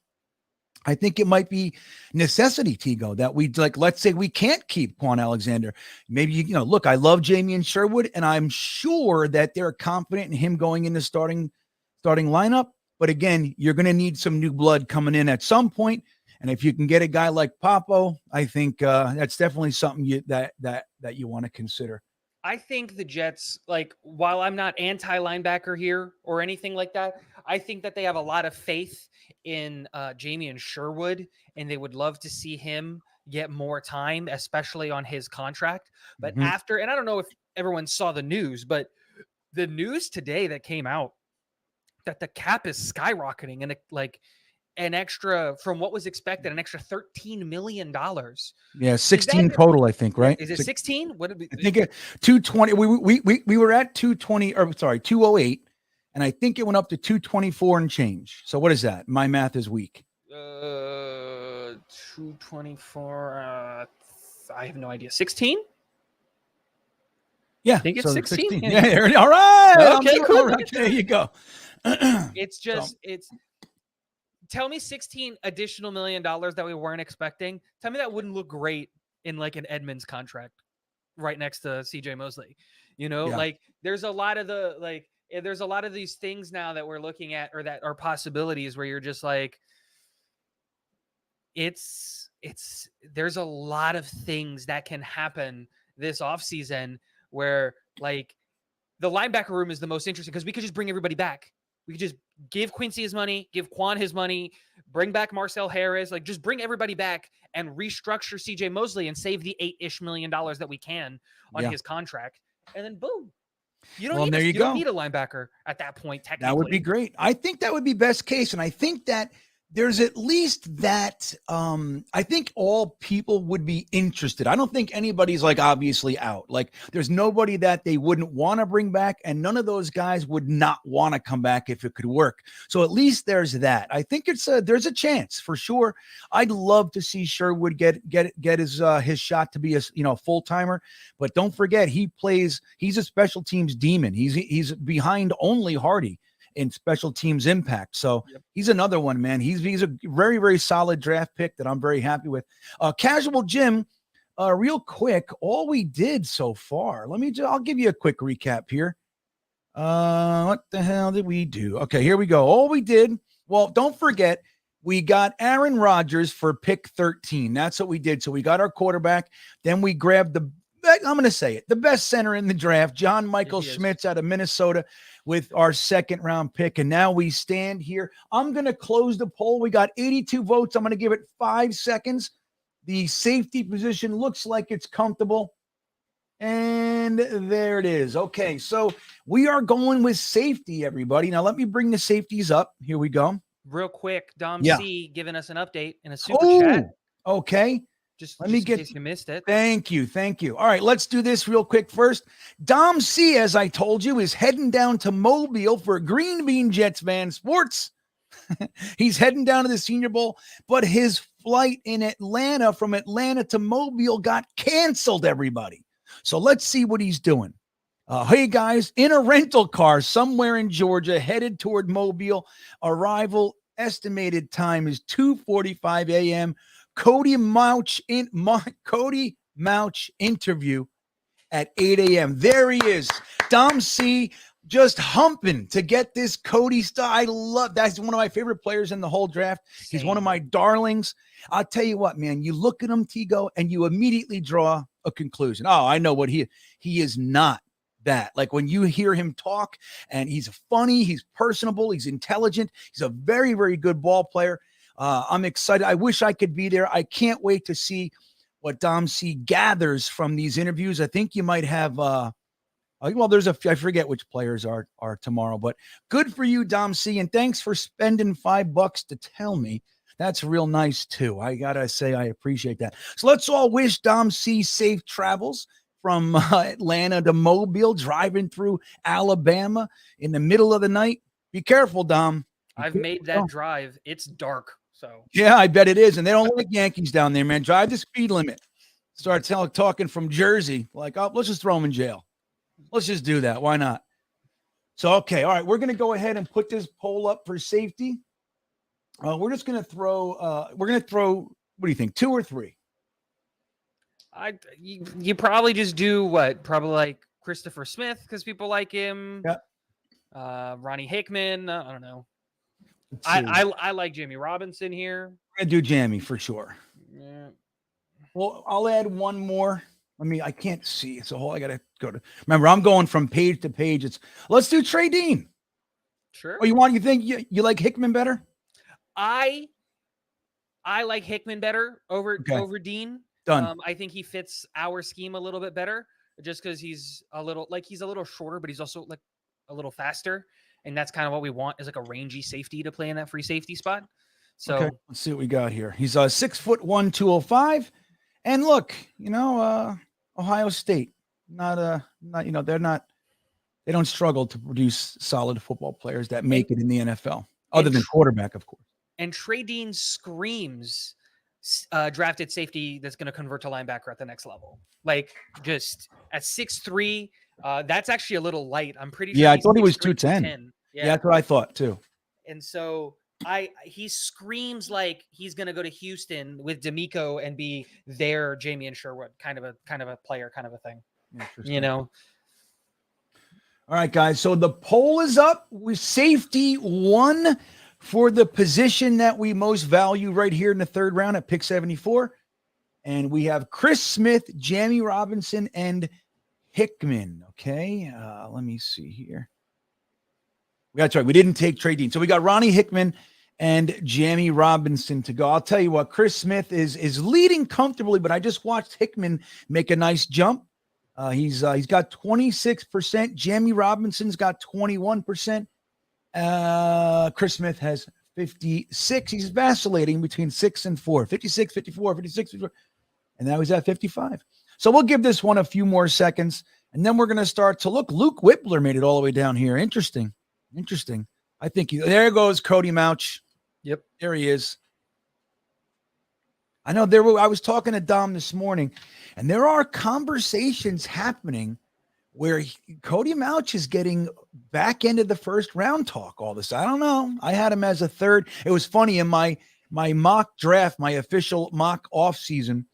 I think it might be necessity, Tigo, that we let's say we can't keep Quan Alexander. Maybe, look, I love Jamie Sherwood, and I'm sure that they're confident in him going in the starting lineup. But again, you're going to need some new blood coming in at some point. And if you can get a guy like Papo, I think that's definitely something that you want to consider. I think the Jets, while I'm not anti-linebacker here or anything like that, I think that they have a lot of faith in Jamie Sherwood, and they would love to see him get more time, especially on his contract. But after, and I don't know if everyone saw the news, but the news today that came out that the cap is skyrocketing, and an extra, from what was expected, an extra $13 million. Yeah, 16 total, I think, right? Is it 16? What did we, I think 220. We were at 220, or sorry, 208, and I think it went up to 224 and change. So what is that? My math is weak. 224. I have no idea. 16? Yeah, I think it's 16. Yeah, all right. Okay, cool. All right, there you go. It's just tell me 16 additional $1 million that we weren't expecting. Tell me that wouldn't look great in like an Edmonds contract right next to CJ Mosley. There's a lot of there's a lot of these things now that we're looking at, or that are possibilities, where you're just like, there's a lot of things that can happen this offseason where the linebacker room is the most interesting, because we could just bring everybody back. We could just give Quincy his money, give Quan his money, bring back Marcel Harris, just bring everybody back and restructure CJ Mosley and save the $8-ish million that we can on his contract. And then boom. You don't need a linebacker at that point, technically. That would be great. I think that would be best case. And I think that there's at least that. I think all people would be interested. I don't think anybody's obviously out. There's nobody that they wouldn't want to bring back, and none of those guys would not want to come back if it could work. So at least there's that. I think there's a chance for sure. I'd love to see Sherwood get his shot to be a full-timer, but don't forget he's a special teams demon. He's behind only Hardy in special teams impact. So he's another one, man. He's a very, very solid draft pick that I'm very happy with. Casual Jim, real quick, all we did so far, I'll give you a quick recap here. What the hell did we do? Okay, here we go. All we did, well, don't forget, we got Aaron Rodgers for pick 13. That's what we did. So we got our quarterback. Then we grabbed I'm going to say it, the best center in the draft, John Michael Schmitz out of Minnesota with our second round pick. And now we stand here. I'm going to close the poll. We got 82 votes. I'm going to give it 5 seconds. The safety position looks like it's comfortable. And there it is. Okay, so we are going with safety, everybody. Now let me bring the safeties up. Here we go. Real quick, Dom C giving us an update in a super chat. Okay. Just let me get in case you missed it. Thank you. All right, let's do this real quick first. Dom C, as I told you, is heading down to Mobile for GreenBean Jetsfan Sports. He's heading down to the Senior Bowl, but his flight in Atlanta from Atlanta to Mobile got canceled, everybody. So let's see what he's doing. Hey, guys, in a rental car somewhere in Georgia, headed toward Mobile. Arrival estimated time is 2:45 a.m. Cody Mouch interview at 8 a.m. There he is. Dom C just humping to get this Cody stuff. I love that's one of my favorite players in the whole draft. He's one of my darlings. I'll tell you what, man, you look at him, Tigo, and you immediately draw a conclusion. Oh, I know what he is not that. Like when you hear him talk, and he's funny, he's personable, he's intelligent, he's a very, very good ball player. I'm excited. I wish I could be there. I can't wait to see what Dom C gathers from these interviews. I think you might have there's I forget which players are tomorrow, but good for you, Dom C, and thanks for spending $5 to tell me. That's real nice too. I gotta say I appreciate that. So let's all wish Dom C safe travels from Atlanta to Mobile, driving through Alabama in the middle of the night. Be careful, Dom. I've made that drive. It's dark. So yeah, I bet it is. And they don't like Yankees down there, man. Drive the speed limit. Start talking from Jersey. Like, oh, let's just throw them in jail. Let's just do that. Why not? So, okay. All right. We're going to go ahead and put this poll up for safety. We're just going to throw, what do you think? 2 or 3? You probably just do what? Probably like Christopher Smith because people like him. Yeah. Ronnie Hickman. I don't know. I like Jamie Robinson here. We're going to do Jamie for sure. Yeah. Well, I'll add one more. I can't see. It's a whole, I got to go to, remember, I'm going from page to page. Let's do Trey Dean. Sure. Oh, you think you like Hickman better? I like Hickman better over Dean. Done. I think he fits our scheme a little bit better just because he's a little shorter, but he's also like a little faster. And that's kind of what we want is like a rangy safety to play in that free safety spot. So okay, let's see what we got here. He's 6'1", 205. And look, Ohio State, they don't struggle to produce solid football players that make it in the NFL, other than quarterback, of course. And Trey Dean screams drafted safety that's going to convert to linebacker at the next level. Like just at 6'3", that's actually a little light. I'm pretty sure. Yeah, I thought he was 210. Yeah, that's what I thought too. And so he screams like he's going to go to Houston with D'Amico and be their Jamie and Sherwood kind of a player, kind of a thing. All right, guys. So the poll is up with safety 1 for the position that we most value right here in the 3rd round at pick 74. And we have Chris Smith, Jamie Robinson, and Hickman. Okay. Let me see here. That's right. We didn't take Trey Dean. So we got Ronnie Hickman and Jamie Robinson to go. I'll tell you what, Chris Smith is leading comfortably, but I just watched Hickman make a nice jump. He's got 26%. Jamie Robinson's got 21%. Chris Smith has 56. He's vacillating between 6 and 4, 56, 54, 56, 54. And now he's at 55. So we'll give this one a few more seconds, and then we're going to start to look. Luke Whippler made it all the way down here. Interesting. I think there goes Cody Mouch. Yep. There he is. I know I was talking to Dom this morning, and there are conversations happening where Cody Mouch is getting back into the 1st round talk all this. I don't know. I had him as a 3rd. It was funny in my mock draft, my official mock off season.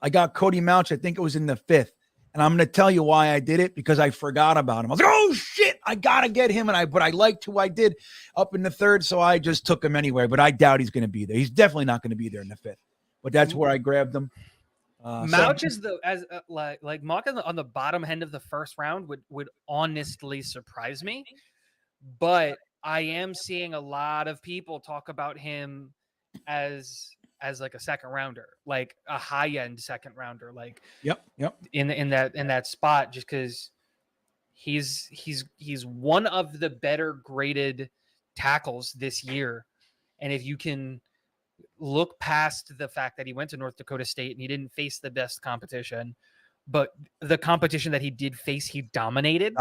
I got Cody Mouch. I think it was in the 5th. And I'm going to tell you why I did it, because I forgot about him. I was like, oh shit, I gotta get him, but I liked who I did up in the third, so I just took him anyway. But I doubt he's going to be there. He's definitely not going to be there in the fifth. But that's where I grabbed him. Mouch is like Mock on the bottom end of the first round would honestly surprise me, but I am seeing a lot of people talk about him as like a second rounder, like a high end second rounder, like yep in that spot, just because he's one of the better graded tackles this year, and if you can look past the fact that he went to North Dakota State and he didn't face the best competition, but the competition that he did face, he dominated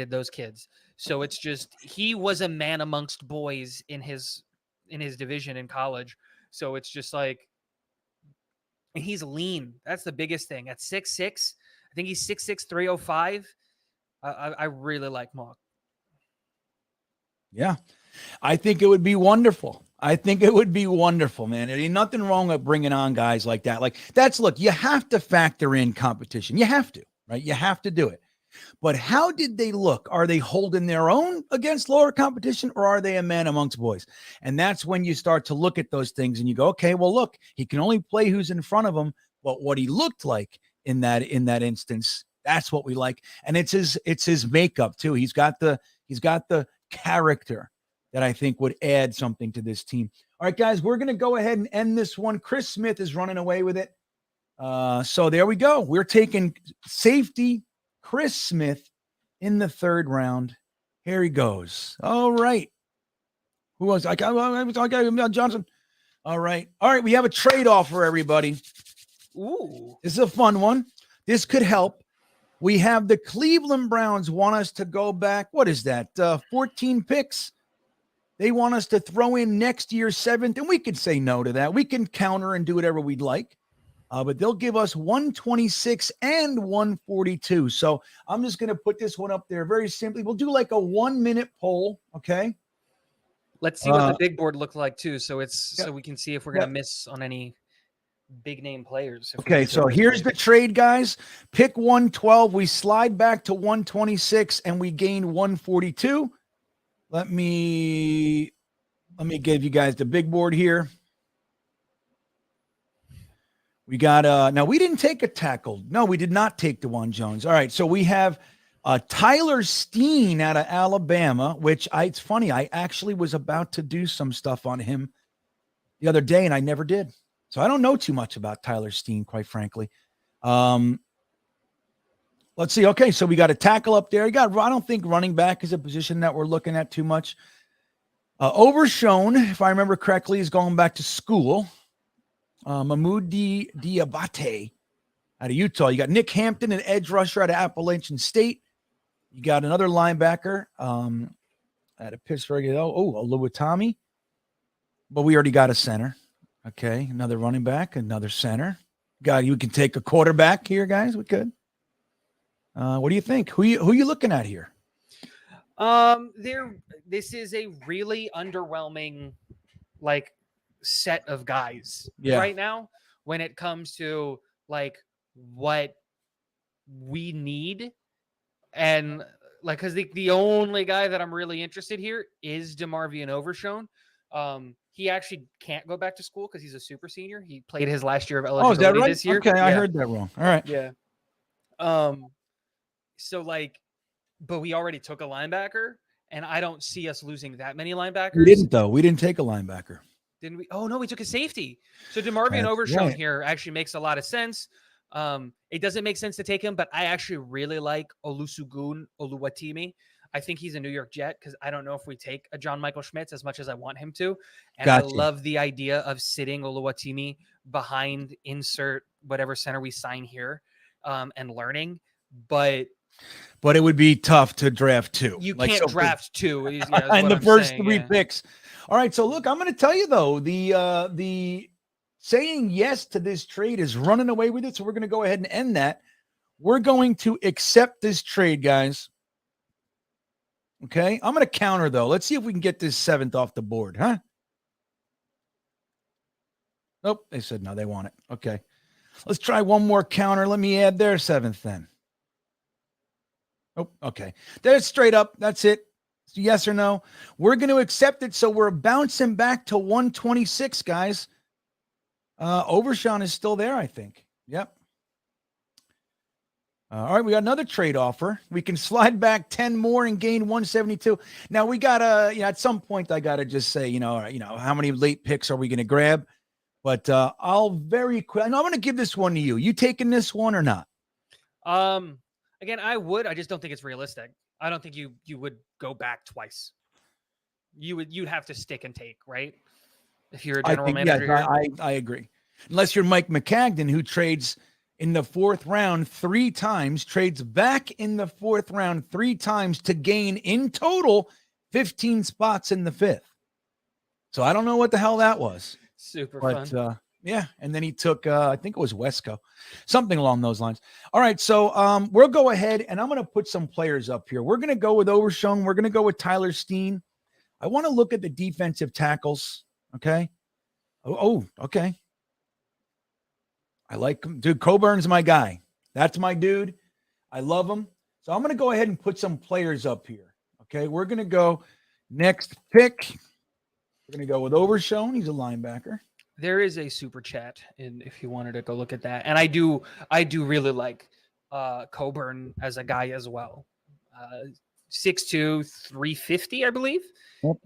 those kids. So it's just, he was a man amongst boys in his division in college. So it's just like, and he's lean. That's the biggest thing. At 6'6", I think he's 6'6", 305. I really like Mock. Yeah. I think it would be wonderful. I think it would be wonderful, man. There ain't nothing wrong with bringing on guys like that. Like look, you have to factor in competition. You have to, right? You have to do it. But how did they look? Are they holding their own against lower competition, or are they a man amongst boys? And that's when you start to look at those things and you go, okay, well, look, he can only play who's in front of him, but what he looked like in that instance, that's what we like. And it's his makeup too. He's got the character that I think would add something to this team. All right, guys, we're going to go ahead and end this one. Chris Smith is running away with it. So there we go. We're taking safety Chris Smith in the third round. Here he goes. All right. Who was I? Johnson. All right. We have a trade-off for everybody. Ooh. This is a fun one. This could help. We have the Cleveland Browns want us to go back. What is that? 14 picks. They want us to throw in next year's 7th, and we could say no to that. We can counter and do whatever we'd like. But they'll give us 126 and 142. So I'm just going to put this one up there very simply. We'll do like a 1-minute poll, okay? Let's see what the big board looked like too. So so we can see if we're going to miss on any big name players. Okay, so here's the trade, guys. Pick 112. We slide back to 126 and we gain 142. Let me give you guys the big board here. We got now we didn't take a tackle. No, we did not take DeJuan Jones. All right, so we have Tyler Steen out of Alabama, which it's funny, I actually was about to do some stuff on him the other day and I never did. So I don't know too much about Tyler Steen, quite frankly. Let's see. Okay, so we got a tackle up there. I don't think running back is a position that we're looking at too much. Overshown, if I remember correctly, is going back to school. Mahmoud Diabate out of Utah. You got Nick Hampton, an edge rusher out of Appalachian State. You got another linebacker out of Pittsburgh. Oluwatimi. But we already got a center. Okay, another running back, another center. You can take a quarterback here, guys. We could. What do you think? Who you looking at here? This is a really underwhelming, like, set of guys right now when it comes to like what we need, and like, because the only guy that I'm really interested here is DeMarvion Overshown. He actually can't go back to school because he's a super senior. He played his last year of eligibility is that right? this year. Okay, I heard that wrong. All right. Yeah. So like, but we already took a linebacker, and I don't see us losing that many linebackers. We didn't, though. We didn't take a linebacker. Didn't we? Oh no, we took a safety. So DeMarvion Overshown here actually makes a lot of sense. It doesn't make sense to take him, but I actually really like Olusegun Oluwatimi. I think he's a New York Jet because I don't know if we take a John Michael Schmitz as much as I want him to. And I love the idea of sitting Oluwatimi behind insert whatever center we sign here, and learning. But it would be tough to draft two. You can't draft two in the first three picks. All right, so look, I'm going to tell you though, the saying yes to this trade is running away with it. So we're going to go ahead and end that. We're going to accept this trade, guys. Okay, I'm going to counter though. Let's see if we can get this 7th off the board, huh? Nope, they said no, they want it. Okay, let's try one more counter. Let me add their 7th then. Oh, okay. That's straight up. That's it. Yes or no? We're going to accept it. So we're bouncing back to 126, guys. Overshawn is still there, I think. Yep. All right, we got another trade offer. We can slide back 10 more and gain 172. Now we gotta, at some point I gotta just say, how many late picks are we gonna grab? But I'll very quick. I'm gonna give this one to you. You taking this one or not? Again, I would. I just don't think it's realistic. I don't think you would go back twice. You'd have to stick and take, right? If you're a general manager. Yes, I agree. Unless you're Mike McCagnon, who trades in the fourth round 3 times, trades back in the fourth round 3 times to gain in total 15 spots in the fifth. So I don't know what the hell that was. Super fun. Yeah. And then he took, I think it was Wesco, something along those lines. All right. So we'll go ahead and I'm going to put some players up here. We're going to go with Overshown. We're going to go with Tyler Steen. I want to look at the defensive tackles. Okay. Oh, okay. I like him. Dude, Coburn's my guy. That's my dude. I love him. So I'm going to go ahead and put some players up here. Okay. We're going to go next pick. We're going to go with Overshown. He's a linebacker. There is a super chat, and if you wanted to go look at that, and I do really like Coburn as a guy as well. 6'2", 350, I believe. Yep.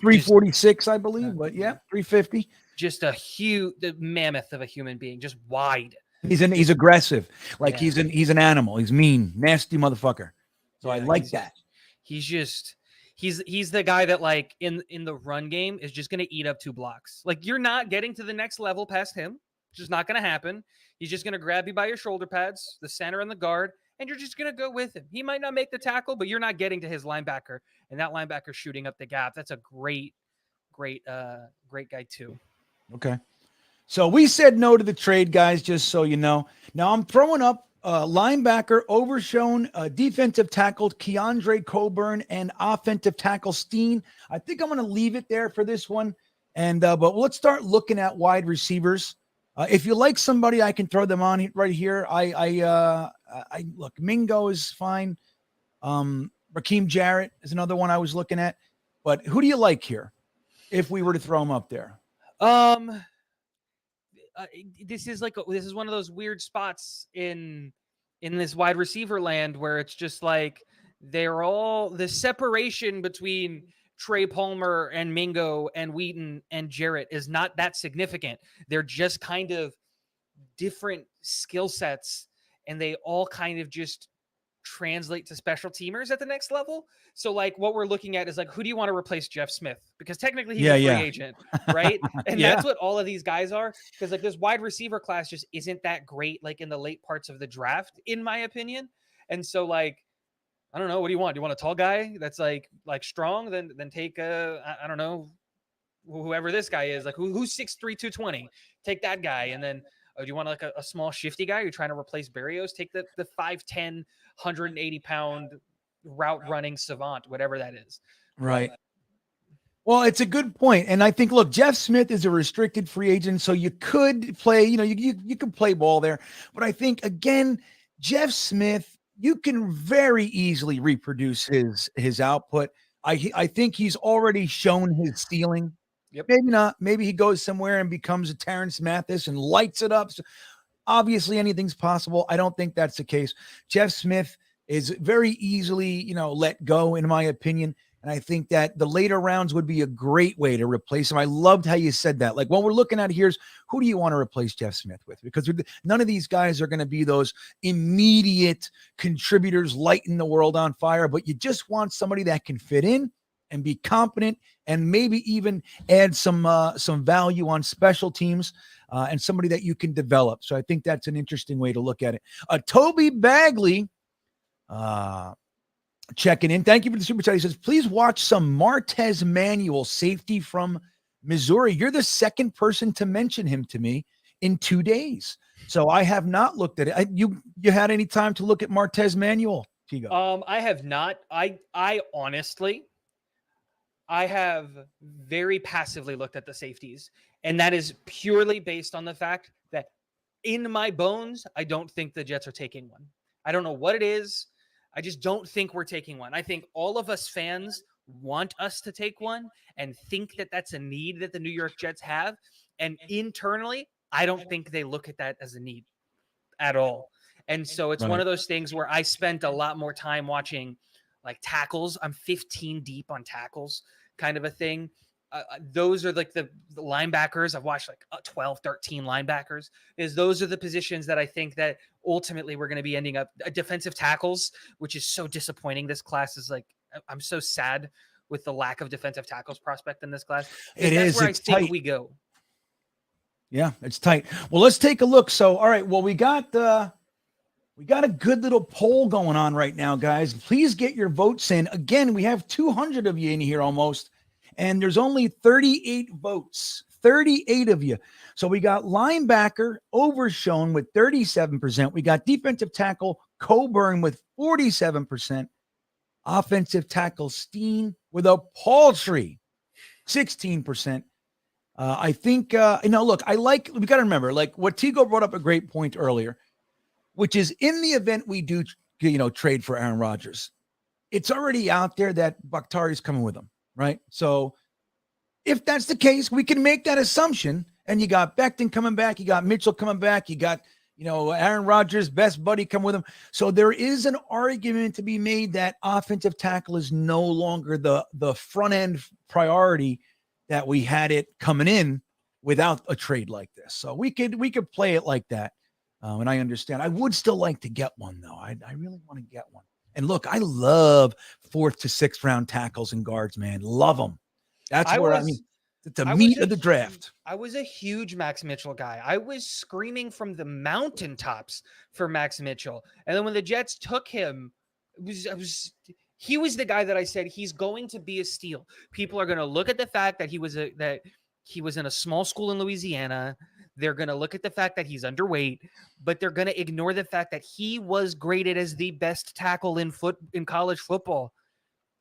346, I believe, but yeah, 350. Just the mammoth of a human being, just wide. He's aggressive, like he's an animal. He's mean, nasty motherfucker. So I like that. He's the guy that, like, in the run game is just going to eat up 2 blocks. Like, you're not getting to the next level past him. It's just not going to happen. He's just going to grab you by your shoulder pads, the center and the guard, and you're just going to go with him. He might not make the tackle, but you're not getting to his linebacker, and that linebacker shooting up the gap. That's a great guy too. Okay. So we said no to the trade, guys, just so you know. Now I'm throwing up linebacker Overshown, defensive tackle Keandre Coburn, and offensive tackle Steen. I think I'm going to leave it there for this one. And but let's start looking at wide receivers. If you like somebody, I can throw them on right here. I look, Mingo is fine. Raheem Jarrett is another one I was looking at. But who do you like here if we were to throw them up there? This is one of those weird spots in this wide receiver land where it's just like they're all the separation between Trey Palmer and Mingo and Wheaton and Jarrett is not that significant. They're just kind of different skill sets, and they all kind of just translate to special teamers at the next level. So, like, what we're looking at is, like, who do you want to replace Jeff Smith? Because technically he's a free agent, right? And that's what all of these guys are. Because, like, this wide receiver class just isn't that great, like, in the late parts of the draft, in my opinion. And so, like, I don't know. What do you want? Do you want a tall guy that's like strong? Then take I don't know, whoever this guy is. Like, who's 6'3", 220? Take that guy. And then do you want like a small shifty guy? You're trying to replace Berrios? Take the 5'10", 180-pound route running savant, whatever that is. Right. Well, it's a good point. And I think, look, Jeff Smith is a restricted free agent, so you could play, you could play ball there. But I think, again, Jeff Smith, you can very easily reproduce his output. I think he's already shown his ceiling. Yep. Maybe not. Maybe he goes somewhere and becomes a Terrence Mathis and lights it up. So obviously, anything's possible. I don't think that's the case. Jeff Smith is very easily, let go, in my opinion. And I think that the later rounds would be a great way to replace him. I loved how you said that. Like, what we're looking at here is, who do you want to replace Jeff Smith with? Because none of these guys are going to be those immediate contributors lighting the world on fire, but you just want somebody that can fit in and be competent and maybe even add some value on special teams and somebody that you can develop. So I think that's an interesting way to look at it. Toby Bagley, checking in. Thank you for the super chat. He says, please watch some Martez Manuel, safety from Missouri. You're the second person to mention him to me in 2 days. So I have not looked at it. You had any time to look at Martez Manuel, Tigo? I have not. I honestly, I have very passively looked at the safeties, and that is purely based on the fact that in my bones, I don't think the Jets are taking one. I don't know what it is. I just don't think we're taking one. I think all of us fans want us to take one and think that that's a need that the New York Jets have. And internally, I don't think they look at that as a need at all. And so it's one of those things where I spent a lot more time watching like tackles. I'm 15 deep on tackles, kind of a thing. Those are like the linebackers. I've watched like 12, 13 linebackers. Those are the positions that I think that ultimately we're going to be ending up defensive tackles, which is so disappointing. This class is like, I'm so sad with the lack of defensive tackles prospect in this class. That's where I think we go. Yeah, it's tight. Well, let's take a look. So, all right. Well, we got a good little poll going on right now, guys. Please get your votes in. Again, we have 200 of you in here almost, and there's only 38 votes. 38 of you. So we got linebacker overshown with 37%. We got defensive tackle Coburn with 47%. Offensive tackle Steen with a paltry 16%. I think, look, we got to remember, like what Tigo brought up a great point earlier, which is in the event we do, trade for Aaron Rodgers, it's already out there that Bakhtari's coming with him, right? So if that's the case, we can make that assumption. And you got Becton coming back, you got Mitchell coming back, you got, Aaron Rodgers' best buddy come with him. So there is an argument to be made that offensive tackle is no longer the front end priority that we had it coming in without a trade like this. So we could play it like that. And I understand. I would still like to get one though. I really want to get one. And look, I love 4th to 6th round tackles and guards, man. Love them. That's the meat of the draft. I was a huge Max Mitchell guy. I was screaming from the mountaintops for Max Mitchell. And then when the Jets took him, he was the guy that I said he's going to be a steal. People are going to look at the fact that he was in a small school in Louisiana. They're going to look at the fact that he's underweight, but they're going to ignore the fact that he was graded as the best tackle in college football.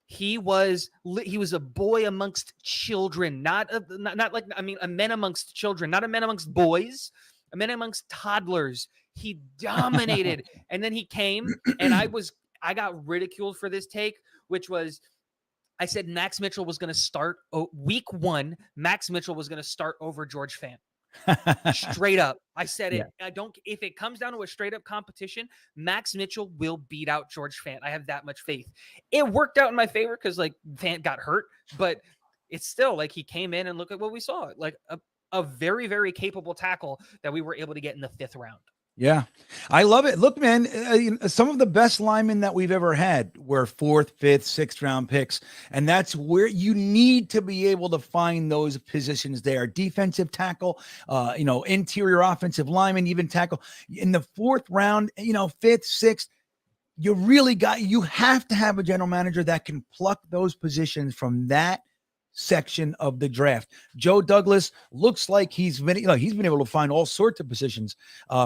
He was a boy amongst children, a man amongst children, not a man amongst boys, a man amongst toddlers. He dominated. And then he came and I got ridiculed for this take, which was, I said Max Mitchell was going to start week 1. Max Mitchell was going to start over George Fant. Straight up. I said it. If it comes down to a straight up competition, Max Mitchell will beat out George Fant. I have that much faith. It worked out in my favor because like Fant got hurt, but it's still like he came in and look at what we saw. Like a very, very capable tackle that we were able to get in the 5th round. Yeah, I love it. Look, man, some of the best linemen that we've ever had were 4th, 5th, 6th round picks. And that's where you need to be able to find those positions there. Defensive tackle, interior offensive lineman, even tackle in the 4th round, 5th, 6th. You have to have a general manager that can pluck those positions from that section of the draft. Joe Douglas looks like he's been able to find all sorts of positions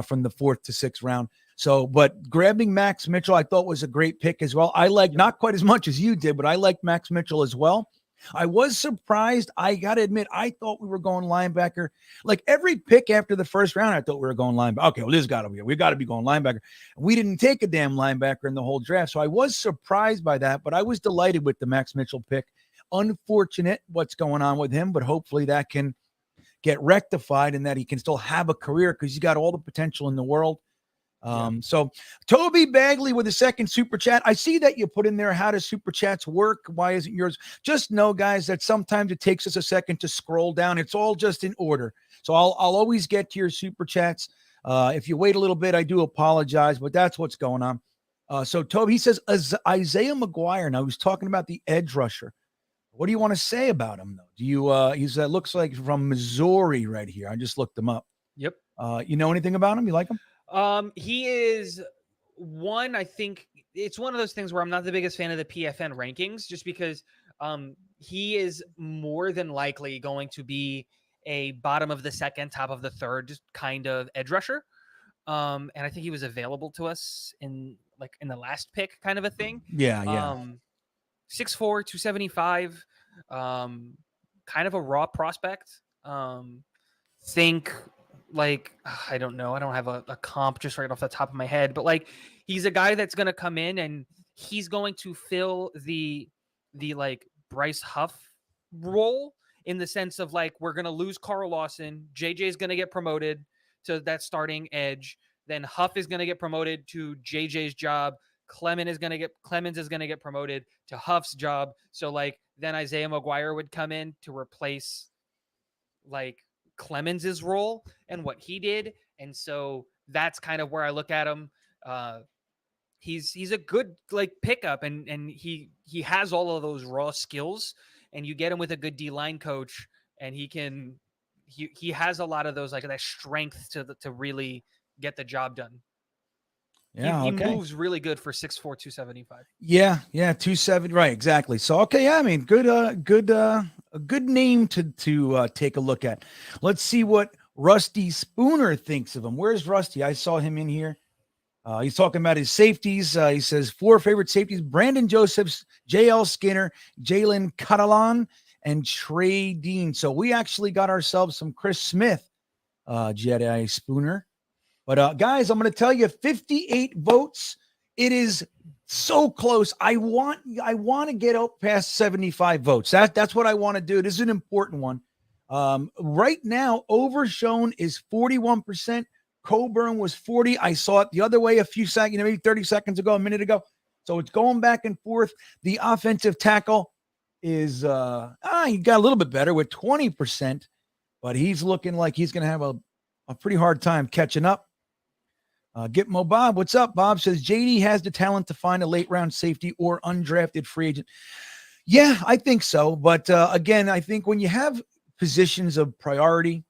from the 4th to 6th round. So, but grabbing Max Mitchell, I thought was a great pick as well. I like not quite as much as you did, but I liked Max Mitchell as well. I was surprised. I got to admit, I thought we were going linebacker. Like every pick after the 1st round, I thought we were going linebacker. Okay, well, we got to be going linebacker. We didn't take a damn linebacker in the whole draft. So I was surprised by that, but I was delighted with the Max Mitchell pick. Unfortunate what's going on with him, but hopefully that can get rectified and that he can still have a career because he's got all the potential in the world. So Toby Bagley with a 2nd super chat. I see that you put in there, how does super chats work? Why isn't yours? Just know, guys, that sometimes it takes us a second to scroll down. It's all just in order. So I'll always get to your super chats. If you wait a little bit, I do apologize, but that's what's going on. So Toby, he says, Isaiah McGuire. Now he's talking about the edge rusher. What do you want to say about him, though? Do you? He's looks like from Missouri right here. I just looked him up. Yep. You know anything about him? You like him? He is one. I think it's one of those things where I'm not the biggest fan of the PFN rankings, just because he is more than likely going to be a bottom of the 2nd, top of the 3rd, just kind of edge rusher. And I think he was available to us in the last pick, kind of a thing. Yeah. 6'4", 275, kind of a raw prospect. Think like, I don't know. I don't have a comp just right off the top of my head, but like he's a guy that's going to come in and he's going to fill the like Bryce Huff role in the sense of like, we're going to lose Carl Lawson. JJ is going to get promoted to that starting edge. Then Huff is going to get promoted to JJ's job. Clemens is going to get promoted to Huff's job. So like then Isaiah McGuire would come in to replace like Clemens's role and what he did. And so that's kind of where I look at him. He's a good like pickup, and he has all of those raw skills, and you get him with a good D-line coach, and he has a lot of those, like that strength to really get the job done. Yeah, he okay. moves really good for 6'4", 275. Yeah, 270, right, exactly. So okay, yeah, I mean, a good name to take a look at. Let's see what Rusty Spooner thinks of him. Where's Rusty? I saw him in here. He's talking about his safeties. He says 4 favorite safeties: Brandon Josephs, J.L. Skinner, Jalen Catalan, and Trey Dean. So we actually got ourselves some Chris Smith, Jedi Spooner. But guys, I'm going to tell you, 58 votes. It is so close. I want to get up past 75 votes. That's what I want to do. This is an important one. Right now, Overshown is 41%. Coburn was 40. I saw it the other way a few seconds, maybe 30 seconds ago, a minute ago. So it's going back and forth. The offensive tackle is he got a little bit better with 20%, but he's looking like he's going to have a pretty hard time catching up. Gitmo Bob, what's up? Bob says JD has the talent to find a late round safety or undrafted free agent. Yeah, I think so. But again, I think when you have positions of priority,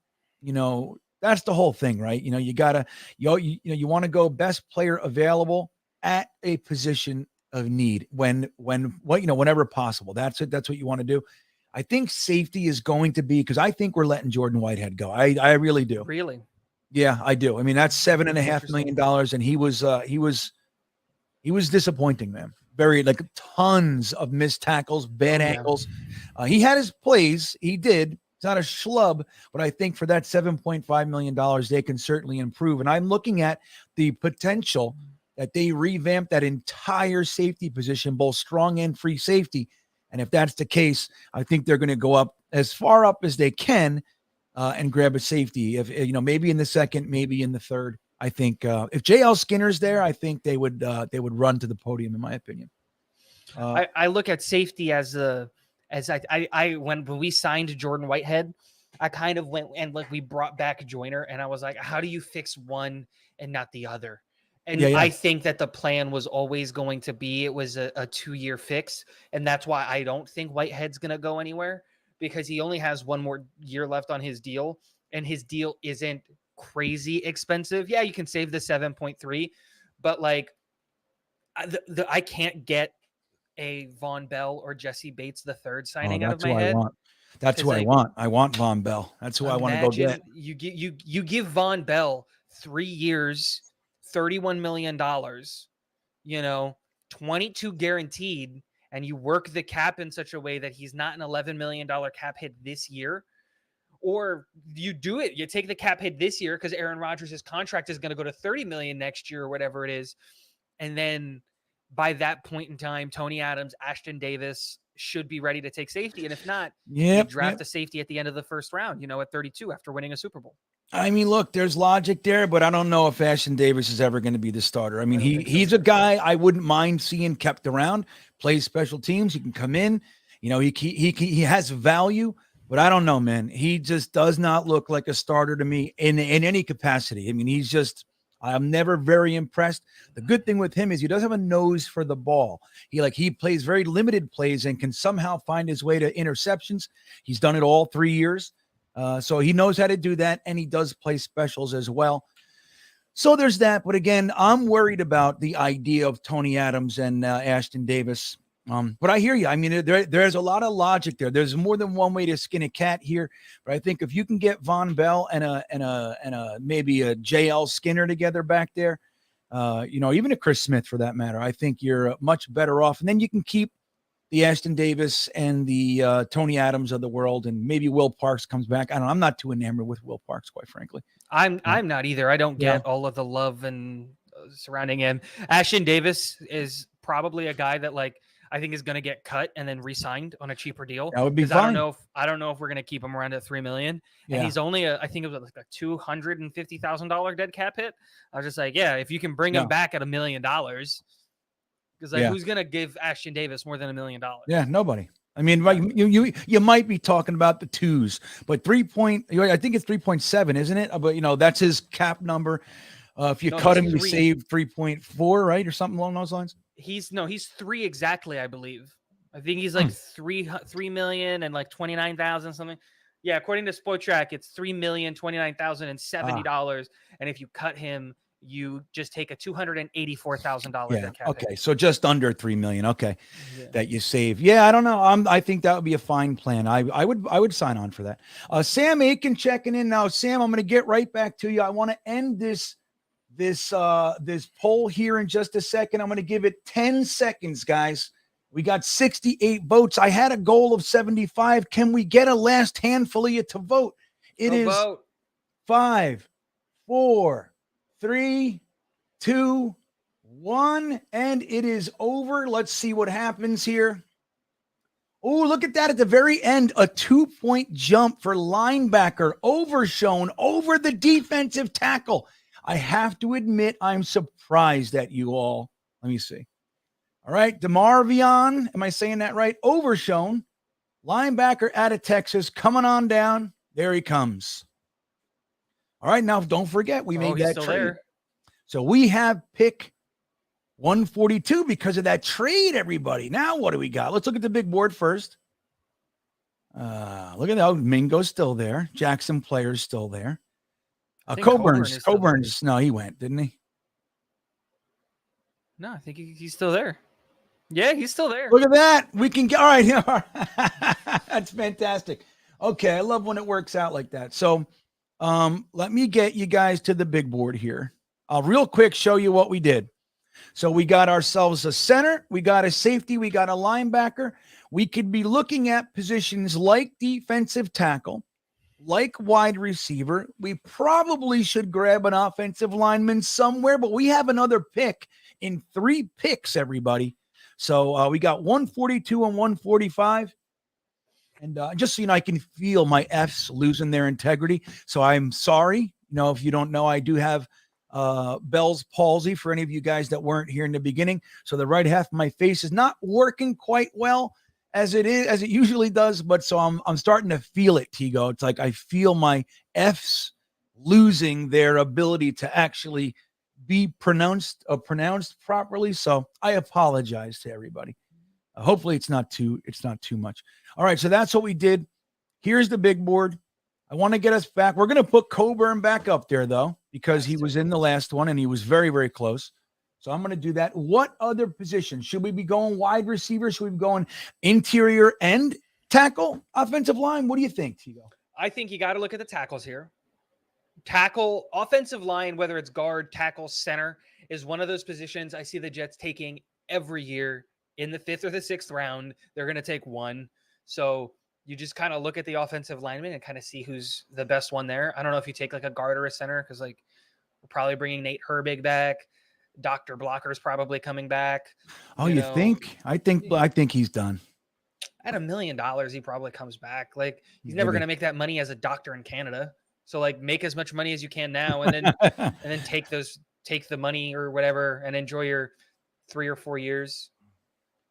that's the whole thing, right? You gotta, you want to go best player available at a position of need whenever possible. That's it. That's what you want to do. I think safety is going to be, because I think we're letting Jordan Whitehead go. I really do. Really? Yeah, I do. I mean, that's $7.5 million, and he was disappointing, man. Very, like, tons of missed tackles, bad ankles. He had his plays. He did. It's not a schlub, but I think for that $7.5 million, they can certainly improve. And I'm looking at the potential that they revamp that entire safety position, both strong and free safety. And if that's the case, I think they're going to go up as far up as they can and grab a safety. If maybe in the second, maybe in the third. I think if JL Skinner's there, I think they would run to the podium, in my opinion. I look at safety as when we signed Jordan Whitehead, I kind of went and we brought back Joyner, and I was like, how do you fix one and not the other? And I think that the plan was always going to be, it was a 2-year fix. And that's why I don't think Whitehead's going to go anywhere, because he only has 1 more year left on his deal, and his deal isn't crazy expensive. Yeah, you can save the 7.3, but like I can't get a Von Bell or Jesse Bates the third signing out of my head. That's who I want. I want Von Bell. That's who I want to go get. You give Von Bell 3 years, $31 million, 22 guaranteed, and you work the cap in such a way that he's not an $11 million cap hit this year. Or you do it, you take the cap hit this year because Aaron Rodgers' contract is going to go to $30 million next year or whatever it is. And then by that point in time, Tony Adams, Ashton Davis should be ready to take safety. And if not, you draft a safety at the end of the first round, at 32 after winning a Super Bowl. I mean, look, there's logic there, but I don't know if Ashton Davis is ever going to be the starter. I mean, he's a guy I wouldn't mind seeing kept around, plays special teams. He can come in, he has value, but I don't know, man. He just does not look like a starter to me in any capacity. I mean, I'm never very impressed. The good thing with him is he does have a nose for the ball. He plays very limited plays and can somehow find his way to interceptions. He's done it all 3 years. So he knows how to do that, and he does play specials as well. So there's that. But again, I'm worried about the idea of Tony Adams and Ashton Davis. But I hear you. I mean, there's a lot of logic there. There's more than one way to skin a cat here. But I think if you can get Von Bell and maybe a JL Skinner together back there, even a Chris Smith for that matter, I think you're much better off. And then you can keep the Ashton Davis and the Tony Adams of the world, and maybe Will Parks comes back. I don't know. I'm not too enamored with Will Parks, quite frankly. I'm not either. I don't get all of the love and surrounding him. Ashton Davis is probably a guy that like I think is going to get cut and then re-signed on a cheaper deal. That would be 'Cause fine. I don't know if we're going to keep him around at $3 million. Yeah. And he's only I think it was like a $250,000 dead cap hit. I was just like, yeah, if you can bring him back at $1 million, because like who's going to give Ashton Davis more than $1 million? Yeah, nobody. I mean, like you might be talking about the twos, but I think it's 3.7, isn't it? But that's his cap number. If you cut him, you save 3.4, right, or something along those lines. He's 3 exactly, I believe. I think he's like 3 million and like 29,000 something. Yeah, according to Sport Track, it's $3,029,070. And if you cut him, you just take a $284,000 dead cap. Okay, so just under 3 million. Okay, that you save. Yeah, I don't know. I think that would be a fine plan. I would sign on for that. Sam Aiken checking in now. Sam, I'm going to get right back to you. I want to end this poll here in just a second. I'm going to give it 10 seconds, guys. We got 68 votes. I had a goal of 75. Can we get a last handful of you to vote? It is vote. 5, 4, 3, 2, 1, and it is over. Let's see what happens here. Oh, look at that at the very end. A 2-point jump for linebacker, overshown over the defensive tackle. I have to admit, I'm surprised at you all. Let me see. All right, DeMarvion, am I saying that right? Overshown, linebacker out of Texas, coming on down. There he comes. All right, now don't forget, we made that trade. There. So we have pick 142 because of that trade, everybody. Now what do we got? Let's look at the big board first. Look at that. Mingo's still there. Jackson Player's still there. Coburn's, no, he went, didn't he? No, I think he's still there. Yeah, he's still there. Look at that. We can get, all right. That's fantastic. Okay, I love when it works out like that. So let me get you guys to the big board here. I'll real quick show you what we did. So we got ourselves a center, we got a safety, we got a linebacker. We could be looking at positions like defensive tackle, like wide receiver. We probably should grab an offensive lineman somewhere, but we have another pick in 3 picks, everybody. So we got 142 and 145. And just so you know, I can feel my Fs losing their integrity. So I'm sorry. If you don't know, I do have Bell's palsy for any of you guys that weren't here in the beginning. So the right half of my face is not working quite well as it usually does. But so I'm starting to feel it, Tigo. It's like I feel my Fs losing their ability to actually be pronounced properly. So I apologize to everybody. Hopefully it's not too much. All right. So that's what we did. Here's the big board. I want to get us back. We're going to put Coburn back up there though, because he was in the last one and he was very, very close. So I'm going to do that. What other position should we be going? Wide receiver? Should we be going interior and tackle, offensive line? What do you think, Tigo? I think you got to look at the tackles here. Tackle, offensive line, whether it's guard, tackle, center, is one of those positions I see the Jets taking every year in the 5th or the 6th round. They're going to take one. So you just kind of look at the offensive lineman and kind of see who's the best one there. I don't know if you take like a guard or a center, because like we're probably bringing Nate Herbig back. Dr. Blocker's probably coming back. Oh, you think? I think he's done. At $1 million, he probably comes back. Like he's never going to make that money as a doctor in Canada. So like make as much money as you can now, and then take the money or whatever and enjoy your 3 or 4 years.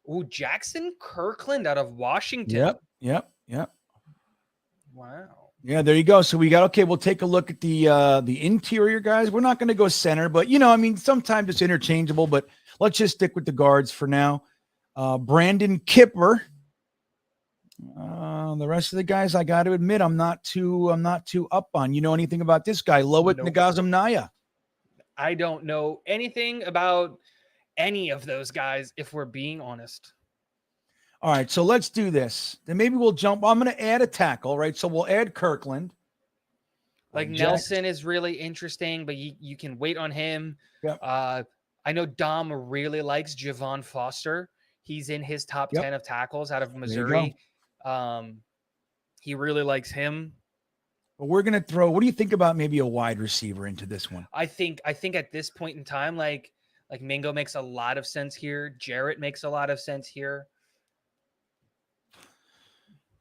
Ooh, Jackson Kirkland out of Washington. Yep. Wow. Yeah, there you go. So we'll take a look at the interior guys. We're not going to go center, but sometimes it's interchangeable, but let's just stick with the guards for now. Brandon Kipper. The rest of the guys, I got to admit, I'm not too up on. You know anything about this guy, Lowit Nagazamnaya? I don't know anything about any of those guys, if we're being honest. All right, so let's do this. Then maybe we'll jump. I'm going to add a tackle, right? So we'll add Kirkland. Like Nelson is really interesting, but you can wait on him. Yep. I know Dom really likes Javon Foster. He's in his top 10 of tackles out of Missouri. He really likes him. But we're going to throw, what do you think about maybe a wide receiver into this one? I think at this point in time, like Like Mingo makes a lot of sense here. Jarrett makes a lot of sense here.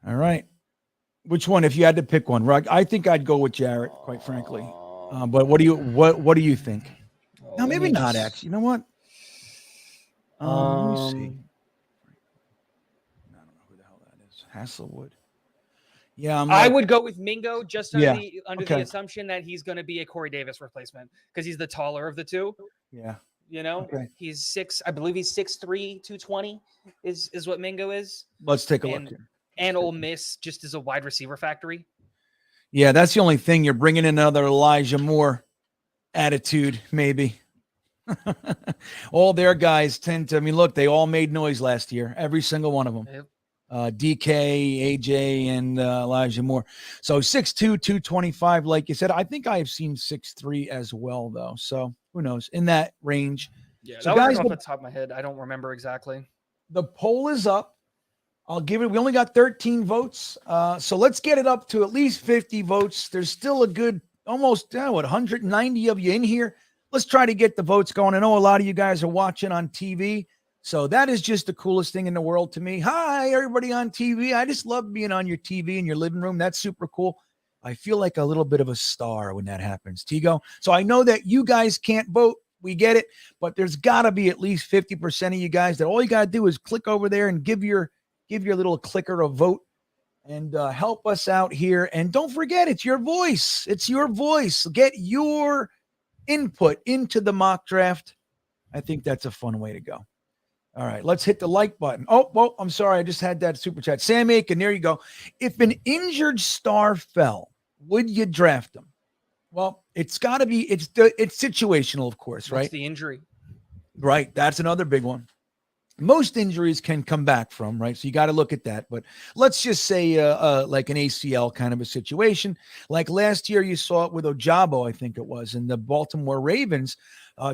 All right. Which one, if you had to pick one? I think I'd go with Jarrett, quite frankly. But what do you think? No, maybe not. Actually, you know what? Let me see. I don't know who the hell that is. Hasselwood. Yeah, I would go with Mingo just under Yeah, the assumption that he's going to be a Corey Davis replacement because he's the taller of the two. Yeah. You know, Okay. he's 6. I believe he's 6'3", 220 is what Mingo is. Let's take a look here. And Ole Miss just is a wide receiver factory. Yeah, that's the only thing. You're bringing in another Elijah Moore attitude, maybe. All their guys tend to, I mean, look, they all made noise last year, every single one of them. Yep. DK, AJ, and Elijah Moore. So 6'2", 225, like you said. I think I have seen 6'3" as well, though. So who knows? In that range. Yeah, so that guys, was off the top of my head. I don't remember exactly. The poll is up. I'll give it. We only got 13 votes. So let's get it up to at least 50 votes. There's still a good almost 190 of you in here. Let's try to get the votes going. I know a lot of you guys are watching on TV. So that is just the coolest thing in the world to me. Hi, everybody on TV. I just love being on your TV in your living room. That's super cool. I feel like a little bit of a star when that happens, Tigo. So I know that you guys can't vote. We get it. But there's got to be at least 50% of you guys that all you got to do is click over there and give your little clicker a vote and help us out here. And don't forget, it's your voice. It's your voice. Get your input into the mock draft. I think that's a fun way to go. All right, let's hit the like button. Oh, well, I'm sorry. I just had that super chat. Sam Aiken, there you go. If an injured star fell, would you draft him? Well, it's got to be, it's situational, of course, right? What's the injury? Right. That's another big one. Most injuries can come back from, right? So you got to look at that. But let's just say like an ACL kind of a situation. Like last year, you saw it with Ojabo, I think it was, and the Baltimore Ravens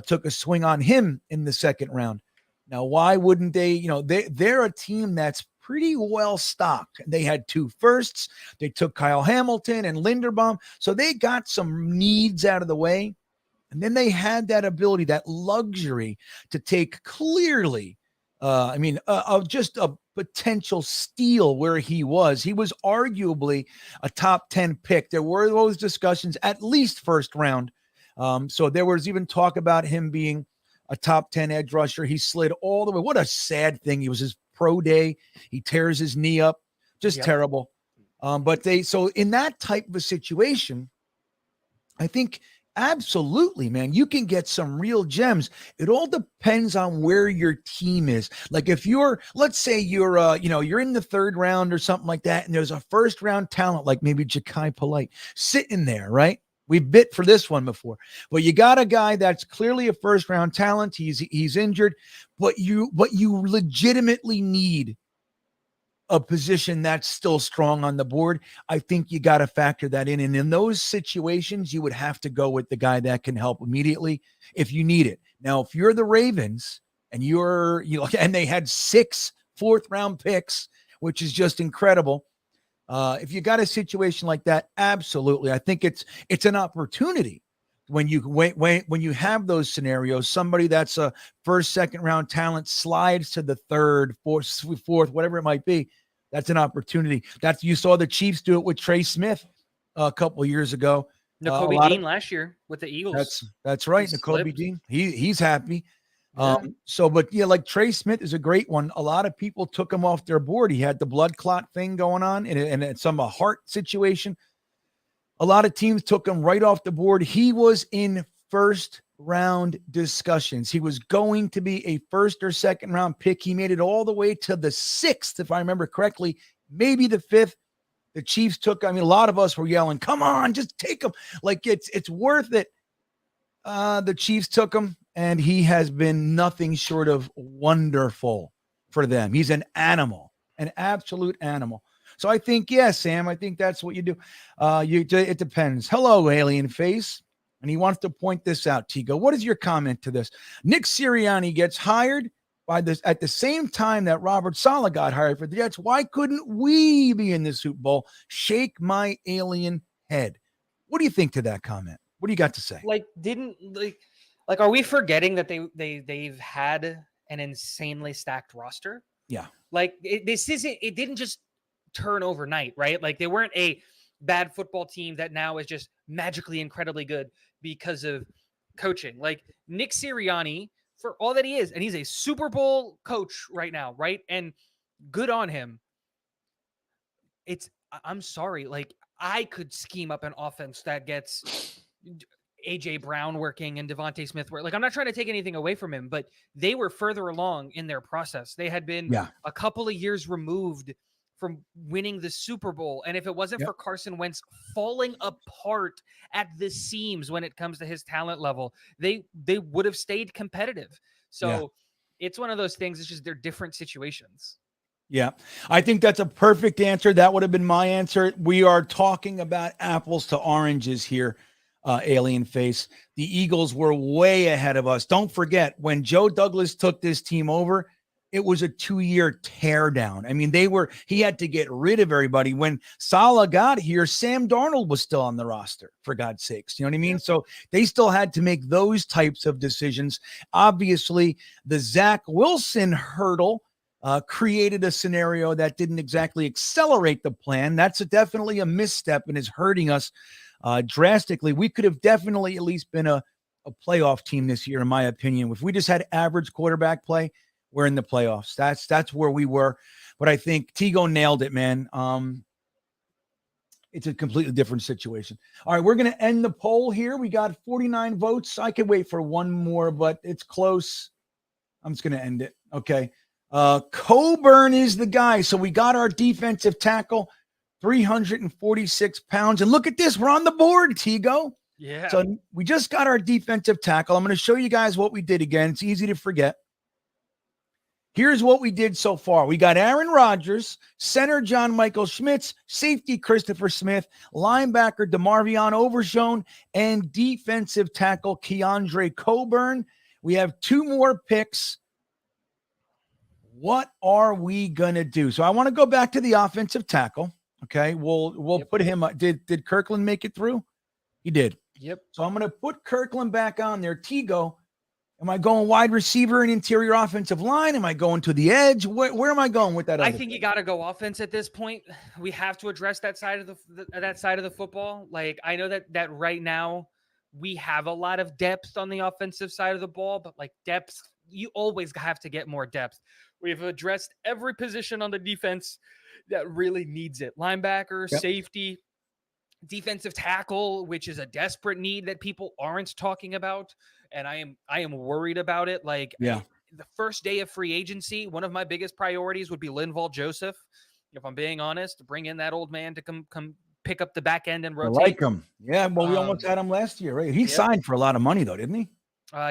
took a swing on him in the second round. Now, why wouldn't they? You know, they're a team that's pretty well stocked. They had 2 firsts. They took Kyle Hamilton and Linderbaum. So they got some needs out of the way. And then they had that ability, that luxury to take clearly, just a potential steal where he was. He was arguably a top 10 pick. There were those discussions, at least first round. So there was even talk about him being a top 10 edge rusher. He slid all the way. What a sad thing. He was his pro day. He tears his knee up. Just terrible. So in that type of a situation, I think absolutely, man, you can get some real gems. It all depends on where your team is. Like if let's say you're in the 3rd round or something like that, and there's a first round talent like maybe Ja'Kai Polite sitting there, right? We've bit for this one before, but you got a guy that's clearly a first round talent. He's injured, but you legitimately need a position that's still strong on the board. I think you got to factor that in. And in those situations, you would have to go with the guy that can help immediately if you need it. Now, if you're the Ravens and and they had 6 4th round picks, which is just incredible. If you got a situation like that, absolutely. I think it's an opportunity when you have those scenarios. Somebody that's a 1st, 2nd round talent slides to the 3rd, 4th, whatever it might be. That's an opportunity. You saw the Chiefs do it with Trey Smith a couple of years ago. Nakobe Dean last year with the Eagles. That's right. Nakobe Dean. He's happy. Like Trey Smith is a great one. A lot of people took him off their board. He had the blood clot thing going on and it's some heart situation. A lot of teams took him right off the board. He was in 1st round discussions. He was going to be a 1st or 2nd round pick. He made it all the way to the 6th, if I remember correctly, maybe the 5th. The Chiefs took, a lot of us were yelling, come on, just take him. Like it's worth it. The Chiefs took him. And he has been nothing short of wonderful for them. He's an animal, an absolute animal. So I think, Sam, I think that's what you do. It depends. Hello, Alien Face. And he wants to point this out, Tigo. What is your comment to this? Nick Sirianni gets hired at the same time that Robert Saleh got hired for the Jets. Why couldn't we be in the Super Bowl? Shake my alien head. What do you think to that comment? What do you got to say? Like, are we forgetting that they've had an insanely stacked roster? Yeah. Like, it didn't just turn overnight, right? Like, they weren't a bad football team that now is just magically incredibly good because of coaching. Like, Nick Sirianni, for all that he is, and he's a Super Bowl coach right now, right? And good on him. I'm sorry, like, I could scheme up an offense that gets AJ Brown working and Devontae Smith working. Like, I'm not trying to take anything away from him, but they were further along in their process. They had been a couple of years removed from winning the Super Bowl. And if it wasn't for Carson Wentz falling apart at the seams when it comes to his talent level, they would have stayed competitive. So it's one of those things. It's just they're different situations. Yeah, I think that's a perfect answer. That would have been my answer. We are talking about apples to oranges here, Alien Face. The Eagles were way ahead of us. Don't forget, when Joe Douglas took this team over, it was a 2-year teardown. I mean, he had to get rid of everybody. When Saleh got here, Sam Darnold was still on the roster, for God's sakes. You know what I mean? So they still had to make those types of decisions. Obviously, the Zach Wilson hurdle created a scenario that didn't exactly accelerate the plan. That's definitely a misstep and is hurting us drastically. We could have definitely at least been a playoff team this year, in my opinion. If we just had average quarterback play, we're in the playoffs. That's where we were. But I think Tigo nailed it, man. It's a completely different situation. All right, we're going to end the poll here. We got 49 votes. I could wait for one more, but it's close. I'm just going to end it. Okay. Coburn is the guy. So we got our defensive tackle, 346 pounds. And look at this. We're on the board, Tigo. Yeah. So we just got our defensive tackle. I'm going to show you guys what we did again. It's easy to forget. Here's what we did so far. We got Aaron Rodgers, center John Michael Schmitz, safety Christopher Smith, linebacker DeMarvion Overshown, and defensive tackle Keandre Coburn. We have 2 more picks. What are we going to do? So I want to go back to the offensive tackle. Okay, we'll put him up. Did Kirkland make it through? He did. Yep. So I'm going to put Kirkland back on there. Tigo, am I going wide receiver and interior offensive line? Am I going to the edge? Where am I going with that? I think you got to go offense at this point. We have to address that side of the football. Like, I know that right now we have a lot of depth on the offensive side of the ball, but like depth, you always have to get more depth. We've addressed every position on the defense that really needs it. Linebacker, safety, defensive tackle, which is a desperate need that people aren't talking about. And I am worried about it. Like, the first day of free agency, one of my biggest priorities would be Linval Joseph. If I'm being honest, to bring in that old man to come pick up the back end and rotate. I like him. Yeah, well, we almost had him last year, right? He signed for a lot of money, though, didn't he?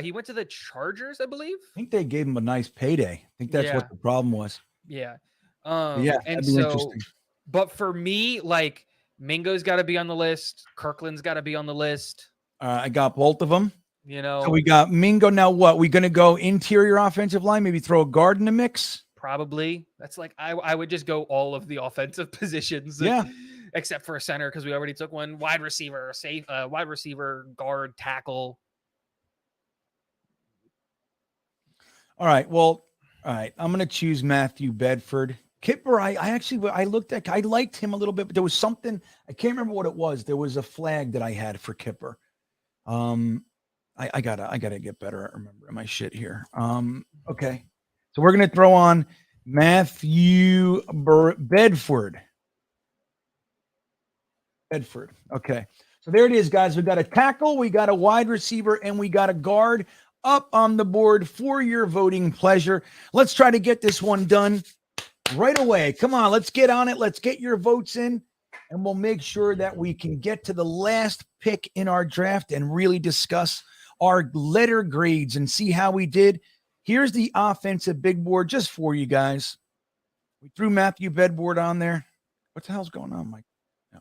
He went to the Chargers, I believe. I think they gave him a nice payday. I think that's what the problem was. Yeah. And so, but for me, like, Mingo's got to be on the list. Kirkland's got to be on the list. I got both of them. You know, so we got Mingo. Now what? We going to go interior offensive line? Maybe throw a guard in the mix? Probably. That's like I would just go all of the offensive positions. Except for a center, because we already took one. Wide receiver, wide receiver, guard, tackle. All right. Well, all right. I'm going to choose Matthew Bedford. Kipper, I liked him a little bit, but there was something, I can't remember what it was. There was a flag that I had for Kipper. I gotta get better at remembering my shit here. Okay. So we're going to throw on Matthew Bedford. Okay. So there it is, guys. We got a tackle, we got a wide receiver, and we got a guard up on the board for your voting pleasure. Let's try to get this one done right away. Come on, let's get on it. Let's get your votes in, and we'll make sure that we can get to the last pick in our draft and really discuss our letter grades and see how we did. Here's the offensive big board just for you guys. We threw Matthew Bedford on there. What the hell's going on, Mike?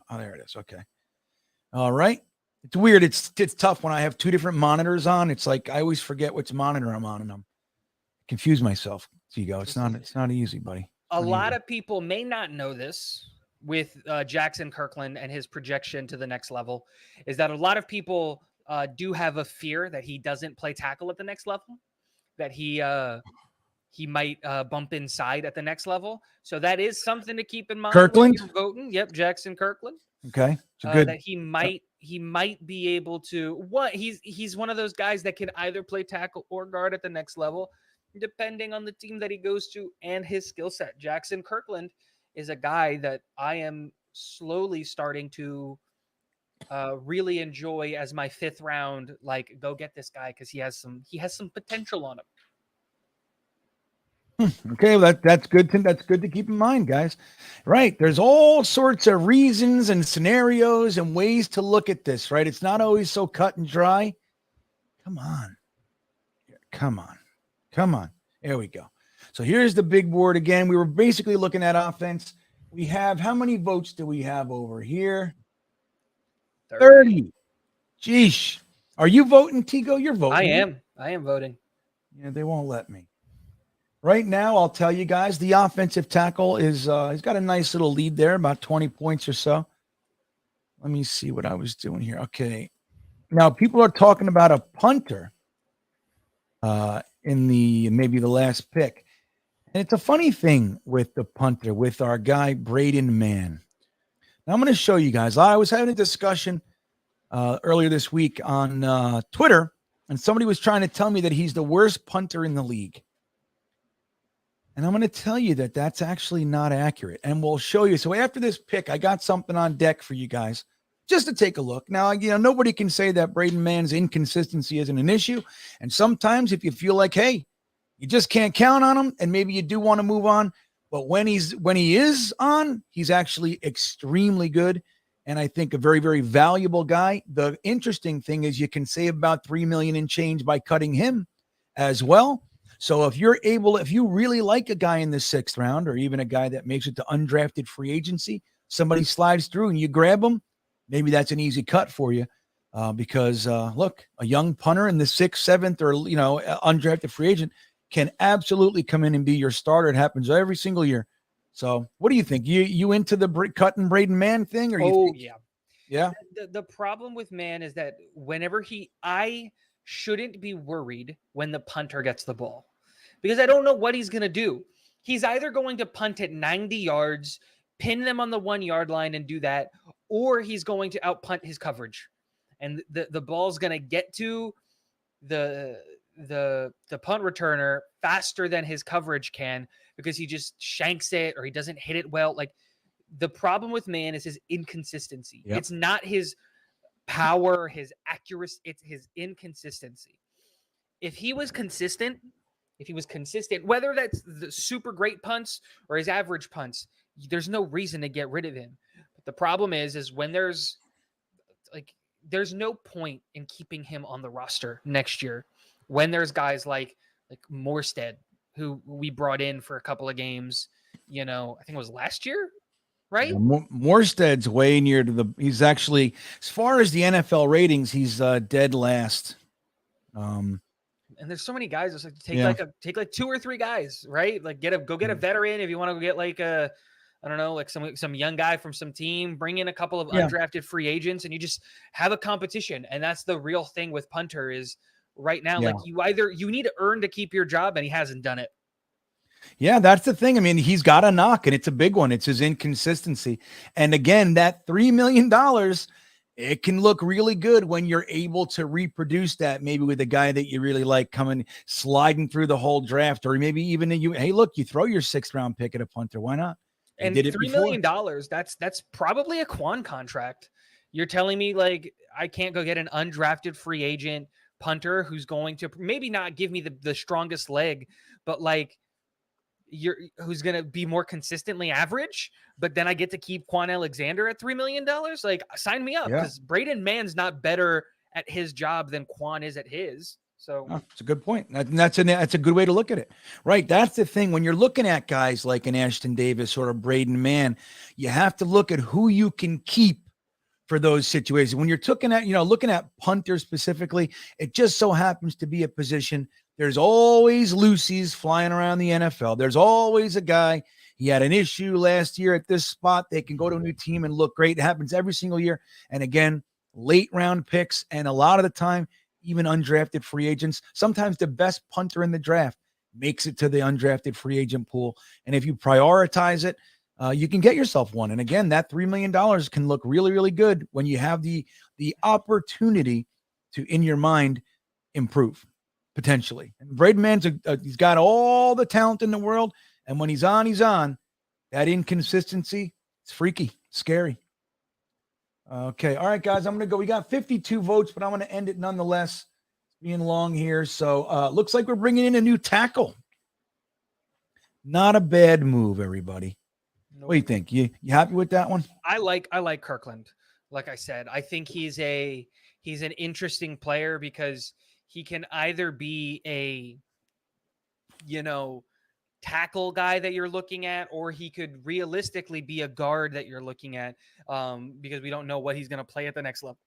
Oh, there it is. Okay. All right. It's weird. It's tough when I have 2 different monitors on. It's like I always forget which monitor I'm on, and I'm confuse myself. So you go. It's not easy, buddy. A lot of people may not know this with Jackson Kirkland and his projection to the next level, is that a lot of people do have a fear that he doesn't play tackle at the next level, that he might bump inside at the next level. So that is something to keep in mind. Kirkland? When you're voting. Yep, Jackson Kirkland. Okay. It's a good. That he might be able to. He's one of those guys that can either play tackle or guard at the next level, depending on the team that he goes to and his skill set. Jackson Kirkland is a guy that I am slowly starting to really enjoy as my 5th round. Like, go get this guy because he has some potential on him. Okay, that's good to keep in mind, guys. Right. There's all sorts of reasons and scenarios and ways to look at this, right? It's not always so cut and dry. Come on. There we go. So here's the big board again. We were basically looking at offense. We have, how many votes do we have over here? 30. Jeesh. Are you voting, Tigo? You're voting. I am voting. Yeah, they won't let me. Right now, I'll tell you guys, the offensive tackle is he's got a nice little lead there, about 20 points or so. Let me see what I was doing here. Okay. Now, people are talking about a punter in maybe the last pick. And it's a funny thing with the punter, with our guy, Braden Mann. Now, I'm going to show you guys. I was having a discussion earlier this week on Twitter, and somebody was trying to tell me that he's the worst punter in the league. And I'm going to tell you that that's actually not accurate. And we'll show you. So after this pick, I got something on deck for you guys just to take a look. Now, nobody can say that Braden Mann's inconsistency isn't an issue. And sometimes if you feel like, hey, you just can't count on him and maybe you do want to move on. But when he is on, he's actually extremely good. And I think a very, very valuable guy. The interesting thing is you can save about $3 million and change by cutting him as well. So if you really like a guy in the 6th round, or even a guy that makes it to undrafted free agency, somebody slides through and you grab him, maybe that's an easy cut for you. Because look, a young punter in the 6th, 7th, or undrafted free agent can absolutely come in and be your starter. It happens every single year. So what do you think? You into the cutting Braden Mann thing? Or yeah. The problem with Mann is that whenever I shouldn't be worried when the punter gets the ball, because I don't know what he's going to do. He's either going to punt at 90 yards, pin them on the 1 yard line and do that, or he's going to out punt his coverage. And the ball's going to get to the punt returner faster than his coverage can, because he just shanks it or he doesn't hit it well. Like, the problem with Mann is his inconsistency. Yep. It's not his power, his accuracy, it's his inconsistency. If he was consistent, whether that's the super great punts or his average punts, there's no reason to get rid of him. But the problem is when there's no point in keeping him on the roster next year when there's guys like Morstead, who we brought in for a couple of games, I think it was last year, right? Yeah, Morstead's way near to he's actually, as far as the NFL ratings, he's dead last. And there's so many guys. It's like take like 2 or 3 guys, right? Like go get a veteran if you want to go get like some young guy from some team. Bring in a couple of undrafted free agents, and you just have a competition. And that's the real thing with punter is right now. Like you need to earn to keep your job, and he hasn't done it. Yeah, that's the thing. I mean, he's got a knock, and it's a big one. It's his inconsistency. And again, that $3 million. It can look really good when you're able to reproduce that, maybe with a guy that you really like coming, sliding through the whole draft, or maybe even you throw your 6th round pick at a punter. Why not? And $3 million, that's probably a Quan contract. You're telling me like I can't go get an undrafted free agent punter who's going to maybe not give me the strongest leg, but like who's going to be more consistently average, but then I get to keep Quan Alexander at $3 million. Like, sign me up, because Braden Mann's not better at his job than Quan is at his. So it's a good point. That's a good way to look at it. Right. That's the thing. When you're looking at guys like an Ashton Davis or a Braden Mann, you have to look at who you can keep for those situations. When you're looking at punters specifically, it just so happens to be a position. There's always Lucy's flying around the NFL. There's always a guy. He had an issue last year at this spot. They can go to a new team and look great. It happens every single year. And again, late round picks, and a lot of the time, even undrafted free agents. Sometimes the best punter in the draft makes it to the undrafted free agent pool. And if you prioritize it, you can get yourself one. And again, that $3 million can look really, really good when you have the opportunity to, in your mind, improve potentially. And Braden Mann's he's got all the talent in the world. And when he's on, he's on. That inconsistency, it's freaky, scary. Okay. All right, guys, I'm going to go. We got 52 votes, but I'm going to end it nonetheless. It's being long here. So looks like we're bringing in a new tackle. Not a bad move, everybody. Nope. What do you think? You happy with that one? I like Kirkland. Like I said, I think he's an interesting player because he can either be a, tackle guy that you're looking at, or he could realistically be a guard that you're looking at, because we don't know what he's going to play at the next level.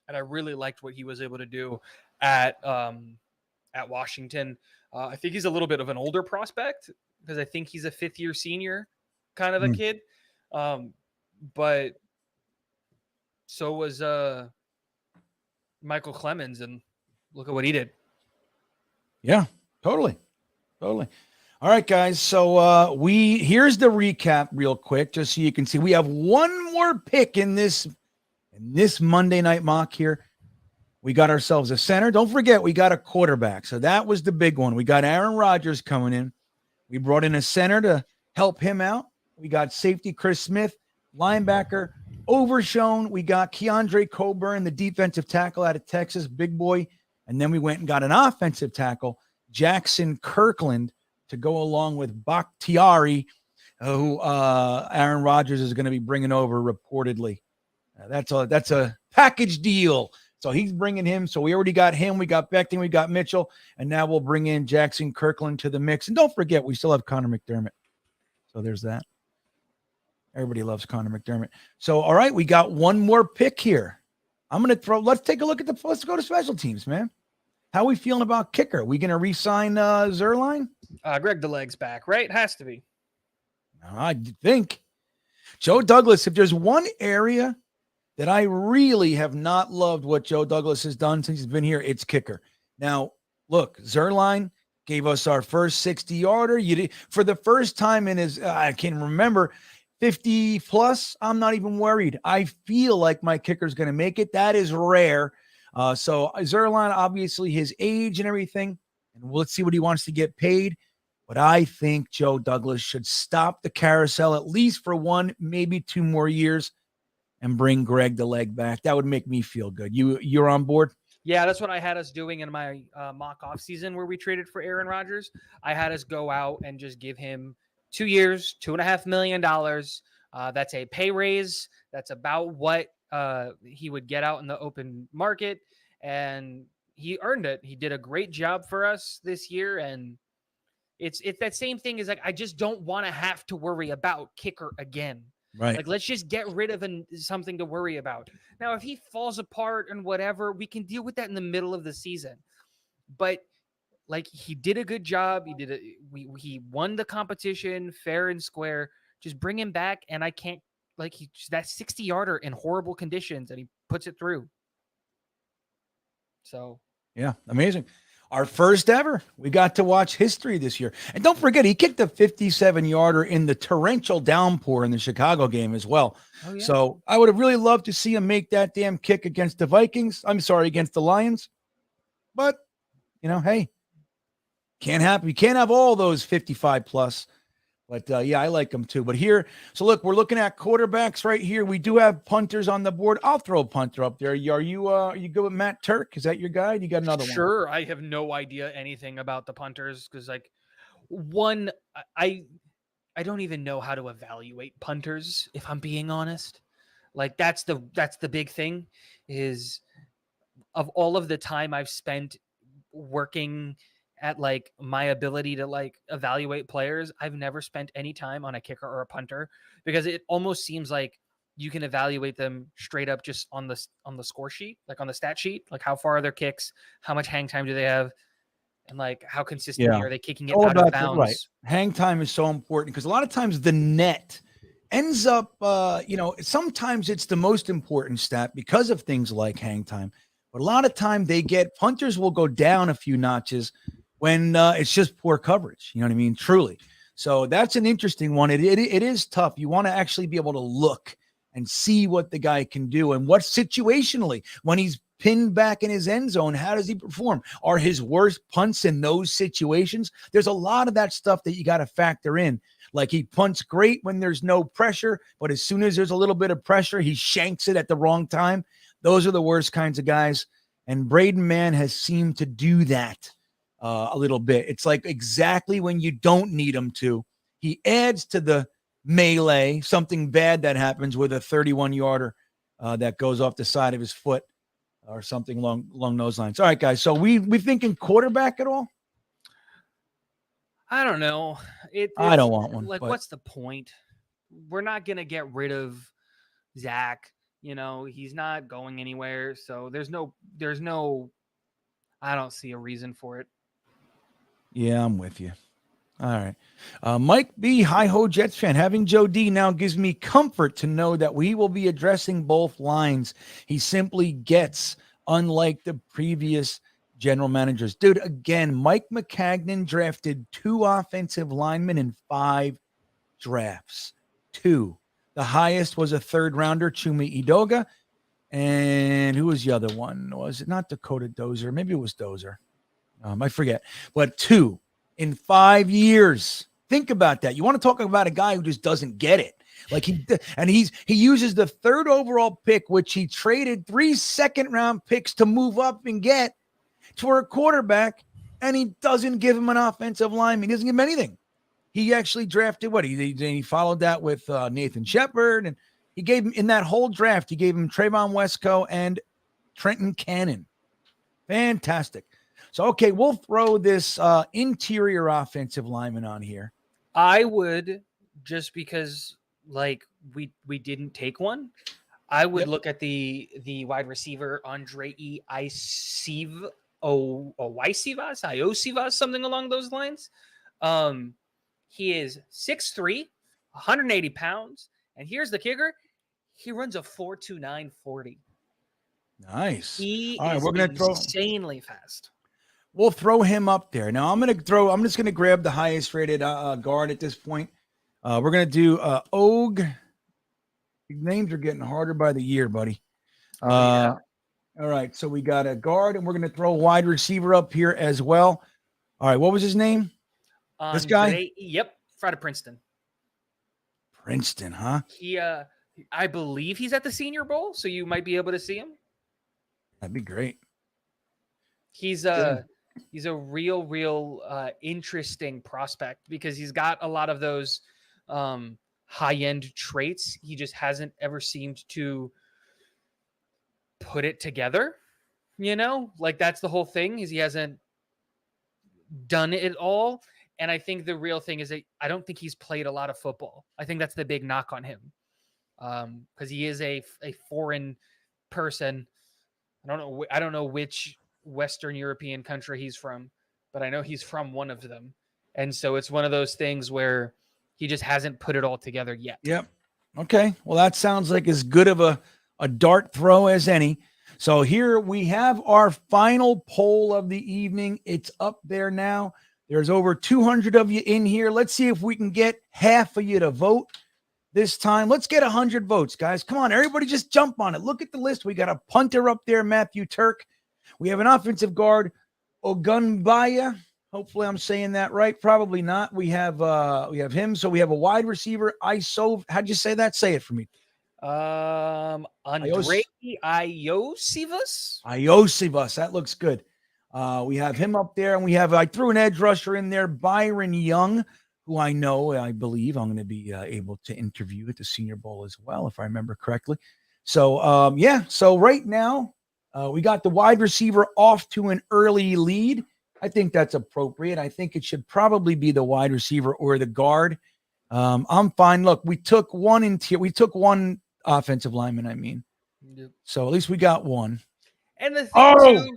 And I really liked what he was able to do at Washington. I think he's a little bit of an older prospect because I think he's a 5th-year senior kind of a kid. But so was Michael Clemens, and look at what he did. Yeah, totally. All right, guys. So here's the recap real quick, just so you can see. We have one more pick in this Monday night mock here. We got ourselves a center. Don't forget, we got a quarterback. So that was the big one. We got Aaron Rodgers coming in. We brought in a center to help him out. We got safety Chris Smith, linebacker Overshown. We got Keandre Coburn, the defensive tackle out of Texas, big boy. And then we went and got an offensive tackle, Jackson Kirkland, to go along with Bakhtiari, who Aaron Rodgers is going to be bringing over reportedly. That's a package deal. So he's bringing him. So we already got him. We got Becton. We got Mitchell. And now we'll bring in Jackson Kirkland to the mix. And don't forget, we still have Connor McDermott. So there's that. Everybody loves Connor McDermott. So, all right, we got one more pick here. Let's take a look at let's go to special teams, man. How are we feeling about kicker? We going to re-sign Zuerlein? Greg DeLeg's back, right? Has to be. I think. Joe Douglas, if there's one area that I really have not loved what Joe Douglas has done since he's been here, it's kicker. Now, look, Zuerlein gave us our first 60-yarder. For the first time in his, I can remember, 50 plus, I'm not even worried. I feel like my kicker's going to make it. That is rare. So Zuerlein, obviously his age and everything, and let's see what he wants to get paid. But I think Joe Douglas should stop the carousel at least for 1, maybe 2 more years and bring Greg DeLeg back. That would make me feel good. You're on board? Yeah, that's what I had us doing in my mock off season where we traded for Aaron Rodgers. I had us go out and just give him 2 years, $2.5 million. That's a pay raise. That's about what he would get out in the open market, and he earned it. He did a great job for us this year, and it's that same thing is like, I just don't want to have to worry about kicker again. Right. Like, let's just get rid of something to worry about. Now, if he falls apart and whatever, we can deal with that in the middle of the season. But like, he did a good job. He won the competition fair and square. Just bring him back, and I can't, like, that 60-yarder in horrible conditions, and he puts it through. So, yeah, amazing. Our first ever. We got to watch history this year. And don't forget, he kicked a 57-yarder in the torrential downpour in the Chicago game as well. Oh, yeah. So I would have really loved to see him make that damn kick against the against the Lions. But, hey, can't happen. You can't have all those 55 plus. But, yeah, I like them too. But here, so look, we're looking at quarterbacks right here. We do have punters on the board. I'll throw a punter up there. Are you good with Matt Turk? Is that your guy? You got another one? Sure. I have no idea anything about the punters because, like, I don't even know how to evaluate punters, if I'm being honest. Like, that's the big thing is, of all of the time I've spent working at, like, my ability to, like, evaluate players, I've never spent any time on a kicker or a punter because it almost seems like you can evaluate them straight up just on the score sheet, like on the stat sheet, like how far are their kicks, how much hang time do they have, and like how consistently are they kicking it out of bounds. Right. Hang time is so important because a lot of times the net ends up, sometimes it's the most important stat because of things like hang time. But a lot of time punters will go down a few notches when it's just poor coverage. You know what I mean? Truly. So that's an interesting one. It is tough. You want to actually be able to look and see what the guy can do and what situationally, when he's pinned back in his end zone, how does he perform? Are his worst punts in those situations? There's a lot of that stuff that you got to factor in. Like he punts great when there's no pressure, but as soon as there's a little bit of pressure, he shanks it at the wrong time. Those are the worst kinds of guys. And Braden Mann has seemed to do that a little bit. It's like exactly when you don't need him to, he adds to the melee, something bad that happens with a 31-yarder that goes off the side of his foot or something along those lines. All right, guys. So we thinking quarterback at all? I don't know. I don't want one. Like, what's the point? We're not going to get rid of Zach. He's not going anywhere. So there's no, I don't see a reason for it. Yeah, I'm with you. All right. Mike B. Hi-ho Jets fan. Having Joe D now gives me comfort to know that we will be addressing both lines. He simply gets, unlike the previous general managers. Dude, again, Mike McCagnon drafted 2 offensive linemen in 5 drafts. 2. The highest was a 3rd rounder, Chuma Edoga. And who was the other one? Was it not Dakota Dozer? Maybe it was Dozer. I forget. But 2 in 5 years. Think about that. You want to talk about a guy who just doesn't get it. Like he uses the 3rd overall pick, which he traded 3 second-round picks to move up and get for a quarterback, and he doesn't give him an offensive lineman. He doesn't give him anything. He actually drafted what? He followed that with Nathan Shepard, and he gave him in that whole draft. He gave him Trayvon Wesco and Trenton Cannon. Fantastic. So, okay, we'll throw this interior offensive lineman on here. I would, just because we didn't take one, I would look at the wide receiver Andre Iosivas, something along those lines. He is 6'3", 180 pounds, and here's the kicker: he runs a 4.29 40. Nice. He All right, is we're gonna insanely fast. We'll throw him up there. Now I'm just going to grab the highest rated guard at this point. We're going to do Og. Names are getting harder by the year, buddy. All right. So we got a guard, and we're going to throw a wide receiver up here as well. All right. What was his name? This guy? Yep. Out of Princeton. Princeton, huh? He, I believe he's at the Senior Bowl, so you might be able to see him. That'd be great. He's a real interesting prospect because he's got a lot of those high-end traits. He just hasn't ever seemed to put it together. Like that's the whole thing, is he hasn't done it all. And I think the real thing is that I don't think he's played a lot of football. I think that's the big knock on him, because he is a foreign person. I don't know which Western European country he's from, but I know he's from one of them. And so it's one of those things where he just hasn't put it all together yet. Yep. Okay. Well, that sounds like as good of a dart throw as any. So here we have our final poll of the evening. It's up there now. There's over 200 of you in here. Let's see if we can get half of you to vote this time. Let's get 100 votes, guys. Come on, everybody just jump on it. Look at the list. We got a punter up there, Matthew Turk. We have an offensive guard, Ogunbaya. Hopefully I'm saying that right. Probably not. We have him. So we have a wide receiver, how'd you say that? Say it for me. Andre Iosivas. Iosivas. That looks good. We have him up there, and I threw an edge rusher in there, Byron Young, who I believe I'm going to be able to interview at the Senior Bowl as well, if I remember correctly. So, so right now we got the wide receiver off to an early lead. I think that's appropriate. I think it should probably be the wide receiver or the guard. I'm fine. Look, we took one offensive lineman, I mean. Yep. So at least we got one. And the thing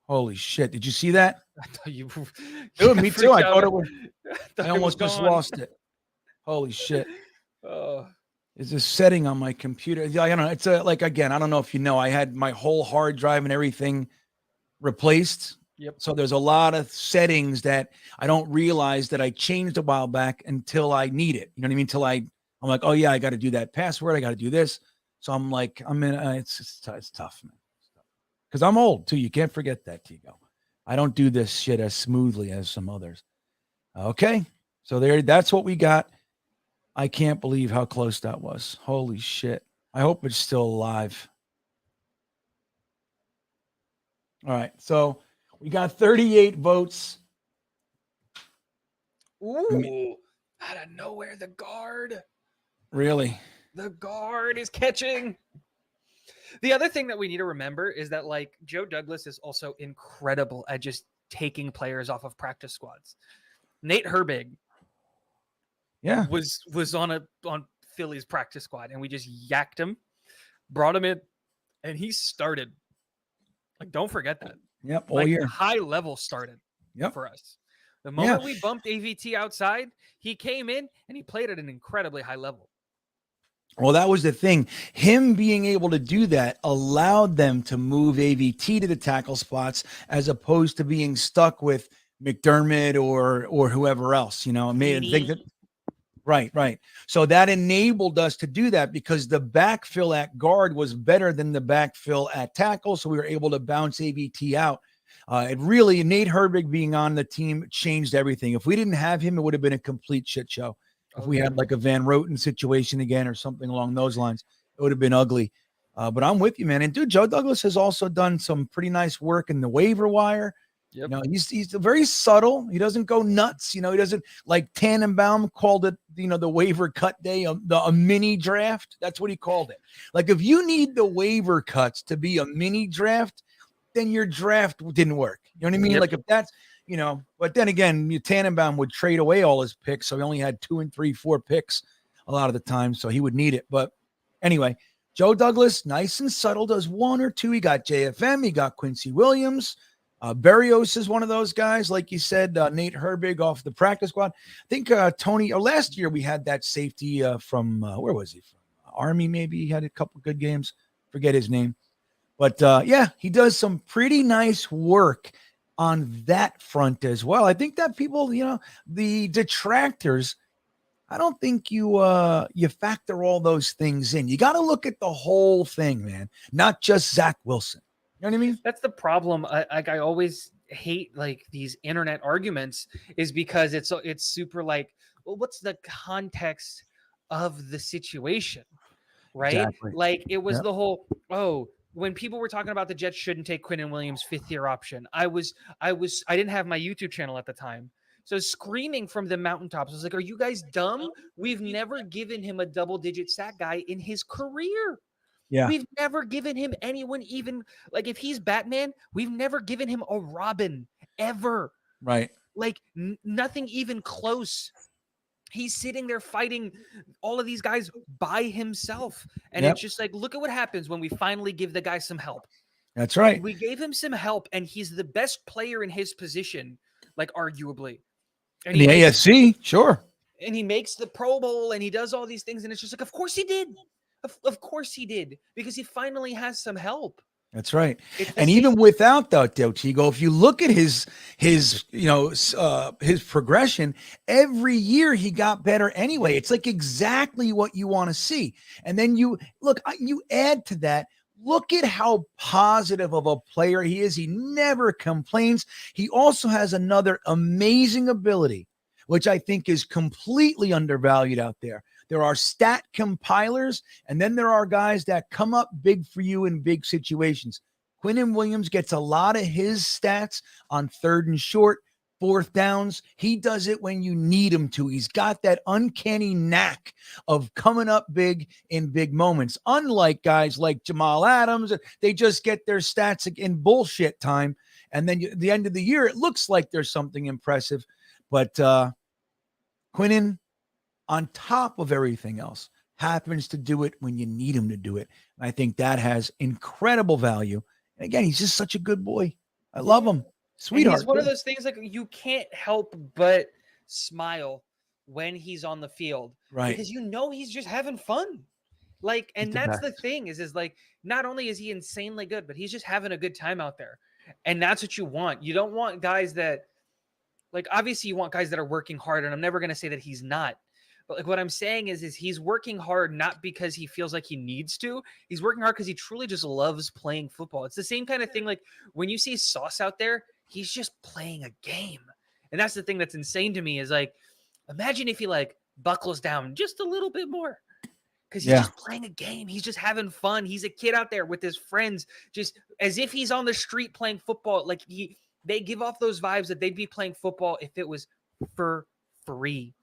Holy shit. Did you see that? I thought you Dude, me too. I thought it was. I I almost just lost it. Holy shit. Oh, Is this setting on my computer? I don't know. It's like, again, I don't know if you know, I had my whole hard drive and everything replaced. Yep. So there's a lot of settings that I don't realize that I changed a while back until I need it. You know what I mean? I'm like, oh yeah, I got to do that password. I got to do this. So I'm like, it's tough, man. Because I'm old too. You can't forget that, Tigo. I don't do this shit as smoothly as some others. Okay. So that's what we got. I can't believe how close that was. Holy shit. I hope it's still alive. All right. So we got 38 votes. ooh! Out of nowhere, the guard. Really? The guard is catching. The other thing that we need to remember is that like Joe Douglas is also incredible at just taking players off of practice squads. Nate Herbig was on Philly's practice squad, and we just yacked him, brought him in, and he started. Like, don't forget that. Yep. All Like year. high level started for us. The moment we bumped AVT outside, he came in and he played at an incredibly high level. Well, that was the thing. Him being able to do that allowed them to move AVT to the tackle spots as opposed to being stuck with McDermott or whoever else, you know, it made him think that. Right. So that enabled us to do that because the backfill at guard was better than the backfill at tackle. So we were able to bounce AVT out. It really, Nate Herbig being on the team changed everything. If we didn't have him, it would have been a complete shit show. If we had like a Van Roten situation again or something along those lines, it would have been ugly. But I'm with you, man. And dude, Joe Douglas has also done some pretty nice work in the waiver wire. Yep. You know, he's very subtle. He doesn't go nuts. You know, he doesn't like Tannenbaum called it, you know, the waiver cut day, a mini draft. That's what he called it. Like if you need the waiver cuts to be a mini draft, then your draft didn't work. You know what I mean? Yep. Like if that's, you know, but then again, Tannenbaum would trade away all his picks. So he only had 2 and 3, 4 picks a lot of the time. So he would need it. But anyway, Joe Douglas, nice and subtle, does 1 or 2. He got JFM. He got Quincy Williams. Berrios is one of those guys. Like you said, Nate Herbig off the practice squad. I think Tony, or last year we had that safety from, where was he from? Army, maybe. He had a couple good games. Forget his name. But yeah, he does some pretty nice work on that front as well. I think that people, you know, the detractors, I don't think you factor all those things in. You got to look at the whole thing, man, not just Zach Wilson. You know what I mean? That's the problem. I always hate like these internet arguments is because it's super like, well, what's the context of the situation, right? Exactly. Like it was the whole, when people were talking about the Jets shouldn't take Quinnen Williams 5th-year option, I didn't have my YouTube channel at the time. So screaming from the mountaintops, I was like, are you guys dumb? We've never given him a double-digit sack guy in his career. Yeah. We've never given him anyone even, like if he's Batman, we've never given him a Robin ever. Right. Like nothing even close. He's sitting there fighting all of these guys by himself. And it's just like, look at what happens when we finally give the guy some help. That's right. We gave him some help and he's the best player in his position, like arguably. And in the AFC, sure. And he makes the Pro Bowl and he does all these things. And it's just like, of course he did. Of course he did, because he finally has some help. That's right. And even without that, Tigo, if you look at his progression, every year he got better anyway. It's like exactly what you want to see. And then you add to that, look at how positive of a player he is. He never complains. He also has another amazing ability, which I think is completely undervalued out there. There are stat compilers, and then there are guys that come up big for you in big situations. Quinnen Williams gets a lot of his stats on 3rd and short, 4th downs. He does it when you need him to. He's got that uncanny knack of coming up big in big moments. Unlike guys like Jamal Adams, they just get their stats in bullshit time. And then at the end of the year, it looks like there's something impressive. But Quinnen, on top of everything else, happens to do it when you need him to do it. And I think that has incredible value. And again, he's just such a good boy. I love him. Sweetheart. And he's one of those things like you can't help but smile when he's on the field. Right. Because he's just having fun. Like, and that's the thing is like, not only is he insanely good, but he's just having a good time out there. And that's what you want. You don't want guys that, like, obviously you want guys that are working hard, and I'm never going to say that he's not. But like what I'm saying is he's working hard not because he feels like he needs to. He's working hard because he truly just loves playing football. It's the same kind of thing. Like when you see Sauce out there, he's just playing a game. And that's the thing that's insane to me is like, imagine if he like buckles down just a little bit more. Because he's just playing a game. He's just having fun. He's a kid out there with his friends, just as if he's on the street playing football. Like they give off those vibes that they'd be playing football if it was for free.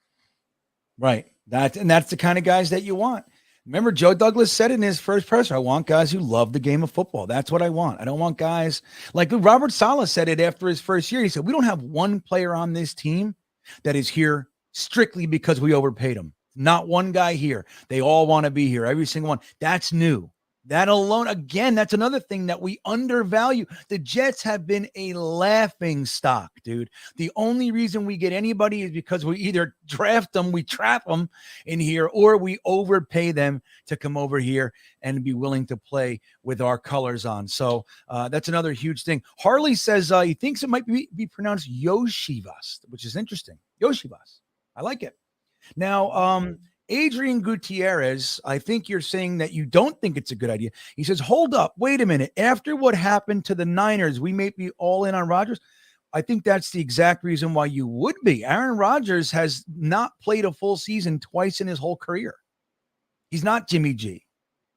Right. That's the kind of guys that you want. Remember, Joe Douglas said in his first presser, I want guys who love the game of football. That's what I want. I don't want guys like Robert Saleh said it after his first year. He said, we don't have one player on this team that is here strictly because we overpaid him. Not one guy here. They all want to be here. Every single one. That's new. That alone, again, that's another thing that we undervalue. The Jets have been a laughing stock, dude. The only reason we get anybody is because we either draft them, we trap them in here, or we overpay them to come over here and be willing to play with our colors on. So that's another huge thing. Harley says he thinks it might be pronounced Yoshivas, which is interesting. Yoshivas. I like it. Now, Adrian Gutierrez, I think you're saying that you don't think it's a good idea. He says, hold up, wait a minute. After what happened to the Niners, we may be all in on Rodgers. I think that's the exact reason why you would be. Aaron Rodgers has not played a full season twice in his whole career. He's not Jimmy G.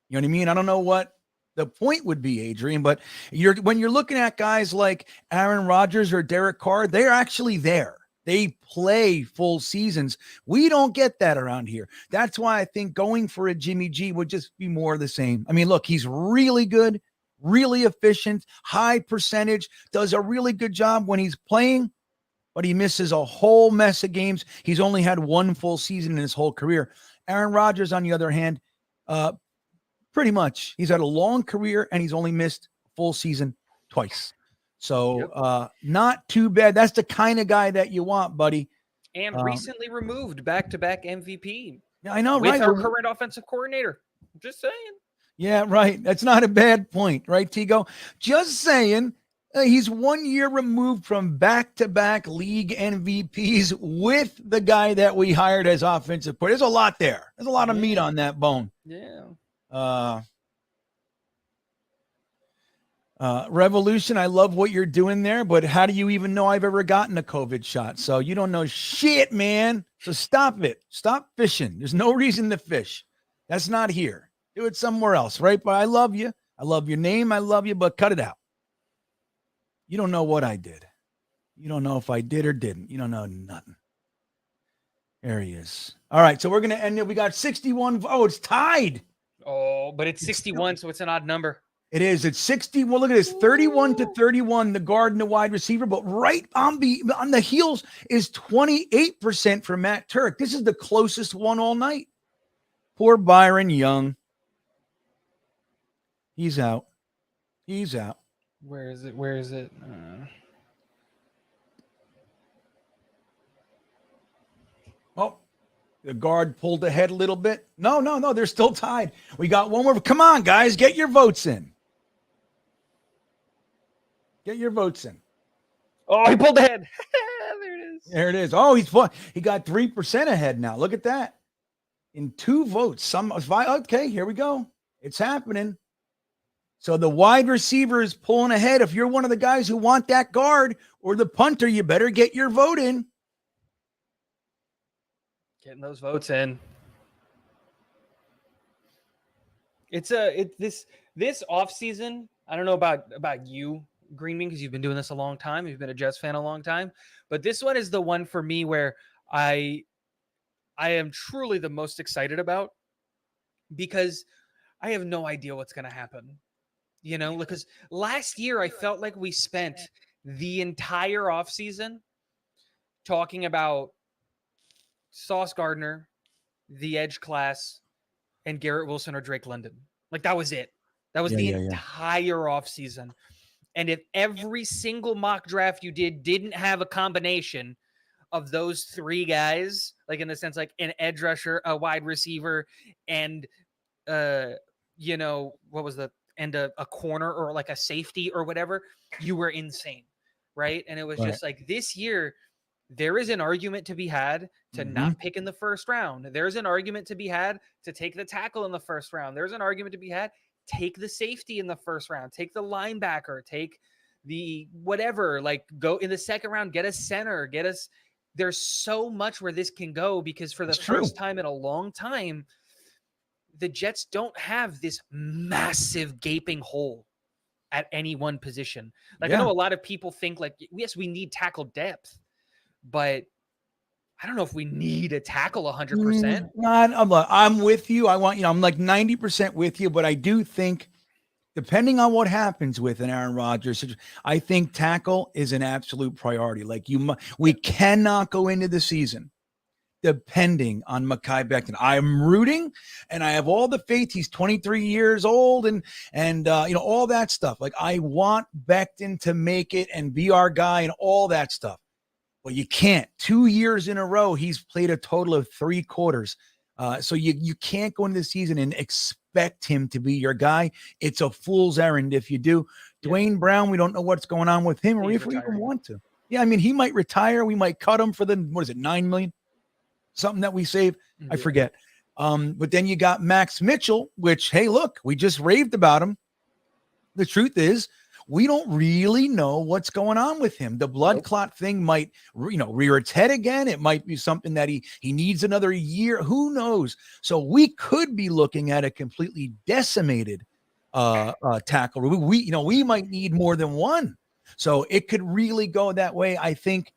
You know what I mean? I don't know what the point would be, Adrian, but when you're looking at guys like Aaron Rodgers or Derek Carr, they're actually there. They play full seasons. We don't get that around here. That's why I think going for a Jimmy G would just be more of the same. I mean, look, he's really good, really efficient, high percentage, does a really good job when he's playing, but he misses a whole mess of games. He's only had one full season in his whole career. Aaron Rodgers, on the other hand, pretty much, he's had a long career and he's only missed a full season twice. So not too bad. That's the kind of guy that you want, buddy. And recently removed back-to-back MVP. Yeah, I know, with right? Our current offensive coordinator. Just saying. Yeah, right. That's not a bad point, right, Tigo? Just saying. He's 1 year removed from back-to-back league MVPs with the guy that we hired as offensive player. There's a lot there. There's a lot of meat on that bone. Yeah. Revolution, I love what you're doing there, but how do you even know I've ever gotten a COVID shot? So you don't know shit, man. So stop it. Stop fishing. There's no reason to fish. That's not here. Do it somewhere else, right? But I love you. I love your name. I love you, but cut it out. You don't know what I did. You don't know if I did or didn't. You don't know nothing. There he is. All right, so we're going to end it. We got 61. Oh, it's tied. Oh, but it's 61, so it's an odd number. It is. It's 60. Well, look at this. 31-31, the guard and the wide receiver. But right on the heels is 28% for Matt Turk. This is the closest one all night. Poor Byron Young. He's out. He's out. Where is it? Oh, the guard pulled ahead a little bit. No. They're still tied. We got one more. Come on, guys. Get your votes in. Get your votes in. Oh, he pulled ahead. There it is. Oh, he got 3% ahead now. Look at that. In 2 votes. Okay, here we go. It's happening. So the wide receiver is pulling ahead. If you're one of the guys who want that guard or the punter, you better get your vote in. Getting those votes in. It's this offseason. I don't know about you, GreenBean, because you've been doing this a long time. You've been a Jets fan a long time. But this one is the one for me where I am truly the most excited about, because I have no idea what's going to happen. You know, because last year I felt like we spent the entire offseason talking about Sauce Gardner, the edge class, and Garrett Wilson or Drake London. Like, that was it. That was the entire offseason. And if every single mock draft you didn't have a combination of those three guys, like in the sense like an edge rusher, a wide receiver, and you know, what was the and a corner or like a safety or whatever, you were insane, right? And it was just like this year, there is an argument to be had to not pick in the first round. There's an argument to be had to take the tackle in the first round. There's an argument to be had, take the safety in the first round, take the linebacker, take the whatever, like go in the second round, get a center, get us. There's so much where this can go because for the first time in a long time, the Jets don't have this massive gaping hole at any one position. Like I know a lot of people think like, yes, we need tackle depth, but I don't know if we need a tackle 100%. I'm with you. I'm like 90% with you, but I do think depending on what happens with an Aaron Rodgers, I think tackle is an absolute priority. Like we cannot go into the season depending on Mekhi Becton. I'm rooting and I have all the faith. He's 23 years old and all that stuff. Like I want Becton to make it and be our guy and all that stuff. But you can't. 2 years in a row, he's played a total of 3 quarters. So you can't go into the season and expect him to be your guy. It's a fool's errand if you do. Dwayne Brown, we don't know what's going on with him or if we even want to. Yeah, I mean, he might retire. We might cut him for the, $9 million? Something that we save. I forget. But then you got Max Mitchell, which, hey, look, we just raved about him. The truth is, we don't really know what's going on with him. The blood clot thing might, rear its head again. It might be something that he needs another year. Who knows? So we could be looking at a completely decimated tackle. We might need more than one. So it could really go that way. I think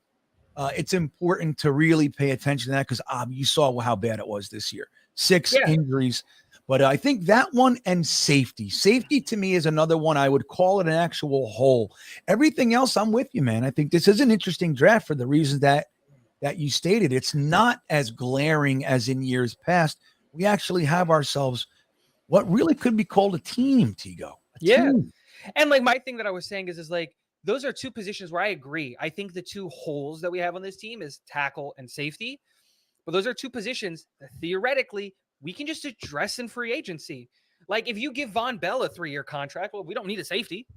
it's important to really pay attention to that because you saw how bad it was this year. 6 injuries. But I think that one and safety. Safety to me is another one. I would call it an actual hole. Everything else, I'm with you, man. I think this is an interesting draft for the reasons that you stated. It's not as glaring as in years past. We actually have ourselves what really could be called a team, Tigo. Team. And like my thing that I was saying is like, those are two positions where I agree. I think the two holes that we have on this team is tackle and safety. But those are two positions that theoretically we can just address in free agency. Like if you give Von Bell a 3-year contract, well, we don't need a safety.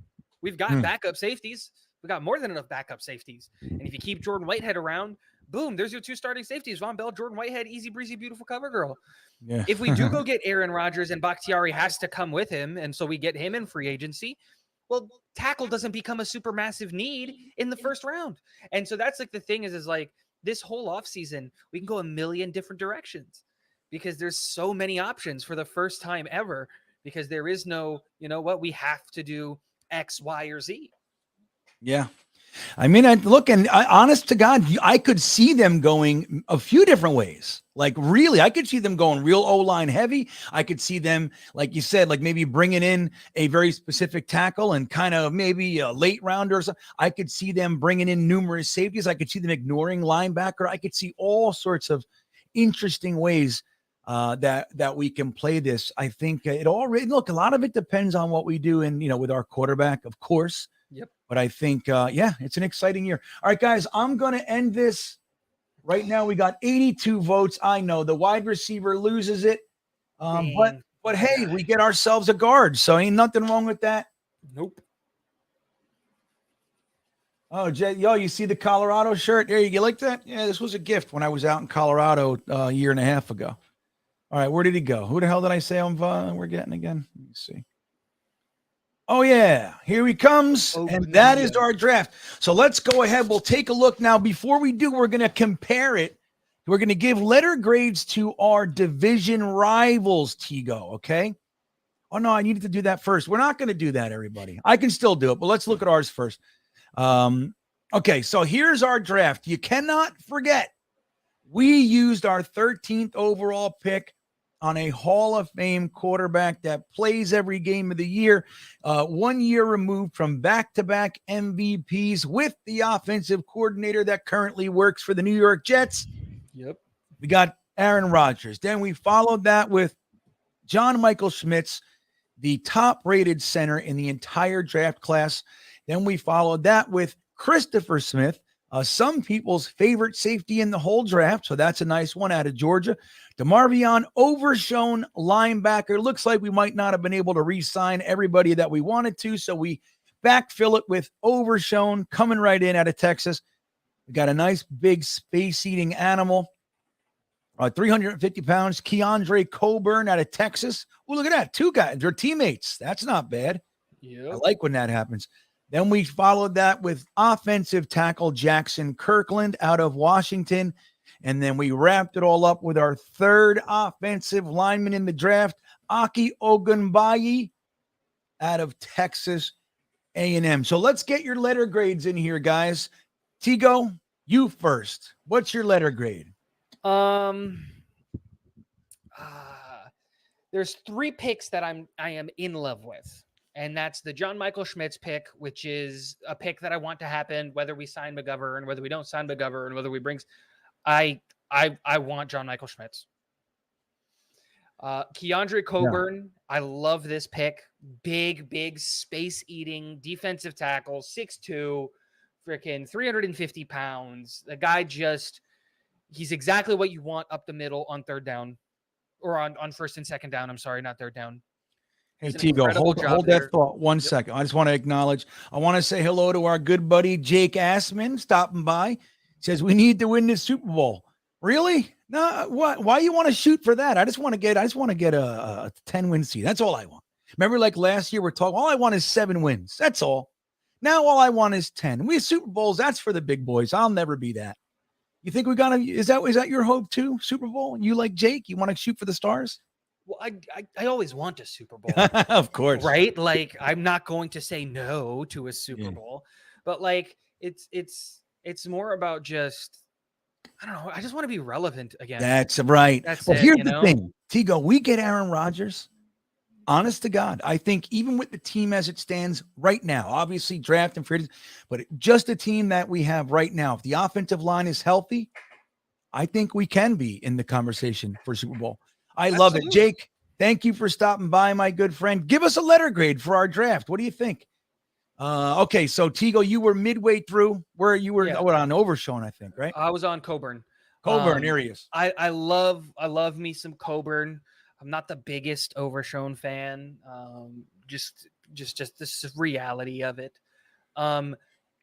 We've got backup safeties. We got more than enough backup safeties. And if you keep Jordan Whitehead around, boom, there's your 2 starting safeties. Von Bell, Jordan Whitehead, easy breezy, beautiful cover girl. Yeah. If we do go get Aaron Rodgers and Bakhtiari has to come with him, and so we get him in free agency, well, tackle doesn't become a super massive need in the first round. And so that's like the thing is like this whole offseason, we can go a million different directions because there's so many options for the first time ever because there is no, we have to do X, Y, or Z. Yeah. I mean, honest to God, I could see them going a few different ways. Like really, I could see them going real O-line heavy. I could see them, like you said, like maybe bringing in a very specific tackle and kind of maybe a late rounder or something. I could see them bringing in numerous safeties. I could see them ignoring linebacker. I could see all sorts of interesting ways that we can play this. I think a lot of it depends on what we do and, with our quarterback, of course. Yep. But I think, it's an exciting year. All right, guys, I'm going to end this right now. We got 82 votes. I know the wide receiver loses it. But hey, we get ourselves a guard. So ain't nothing wrong with that. Nope. Oh, you see the Colorado shirt? There, you like that? Yeah, this was a gift when I was out in Colorado a year and a half ago. All right, where did he go? Who the hell did I say we're getting again? Let me see. Oh, yeah, here he comes, and that is our draft. So let's go ahead. We'll take a look now. Before we do, we're going to compare it. We're going to give letter grades to our division rivals, Tigo, okay? Oh, no, I needed to do that first. We're not going to do that, everybody. I can still do it, but let's look at ours first. Okay, so here's our draft. You cannot forget, we used our 13th overall pick on a Hall of Fame quarterback that plays every game of the year, 1 year removed from back-to-back MVPs with the offensive coordinator that currently works for the New York Jets. Yep. We got Aaron Rodgers. Then we followed that with John Michael Schmitz, the top-rated center in the entire draft class. Then we followed that with Christopher Smith, Some people's favorite safety in the whole draft. So that's a nice one out of Georgia. DeMarvion Overshown linebacker. Looks like we might not have been able to re-sign everybody that we wanted to. So we backfill it with Overshown coming right in out of Texas. We got a nice big space-eating animal. 350 pounds, Keandre Coburn out of Texas. Oh, look at that. 2 guys. They're teammates. That's not bad. Yep. I like when that happens. Then we followed that with offensive tackle Jackson Kirkland out of Washington. And then we wrapped it all up with our 3rd offensive lineman in the draft, Aki Ogunbayi out of Texas A&M. So let's get your letter grades in here, guys. Tigo, you first. What's your letter grade? There's 3 picks that I am in love with. And that's the John Michael Schmitz pick, which is a pick that I want to happen, whether we sign McGovern, whether we don't sign McGovern, whether we bring. I want John Michael Schmitz. Keandre Coburn, I love this pick. Big space-eating defensive tackle, 6'2", freaking 350 pounds. The guy he's exactly what you want up the middle on 3rd down, or on 1st and 2nd down. I'm sorry, not 3rd down. Hey, Tigo, hold that thought 1 second. I just want to acknowledge, I want to say hello to our good buddy, Jake Assman, stopping by. He says, we need to win this Super Bowl. Really? No, what? Why you want to shoot for that? I just want to get a 10-win seed. That's all I want. Remember, like last year, we're talking, all I want is 7 wins. That's all. Now, all I want is 10. We have Super Bowls. That's for the big boys. I'll never be that. You think we got to, is that your hope too? Super Bowl? You like Jake? You want to shoot for the stars? Well, I always want a Super Bowl. Of course. Right? Like, I'm not going to say no to a Super Bowl, but like, it's more about just, I don't know. I just want to be relevant again. That's right. Well, here's the thing, Tigo, we get Aaron Rodgers. Honest to God, I think even with the team as it stands right now, obviously draft and free, but just the team that we have right now, if the offensive line is healthy, I think we can be in the conversation for Super Bowl. I love it. Jake, thank you for stopping by, my good friend. Give us a letter grade for our draft. What do you think? Okay, so Tigo, you were midway through where you were on Overshown, I think, right? I was on Coburn. Here he is. I love me some Coburn. I'm not the biggest Overshown fan. Just this reality of it. And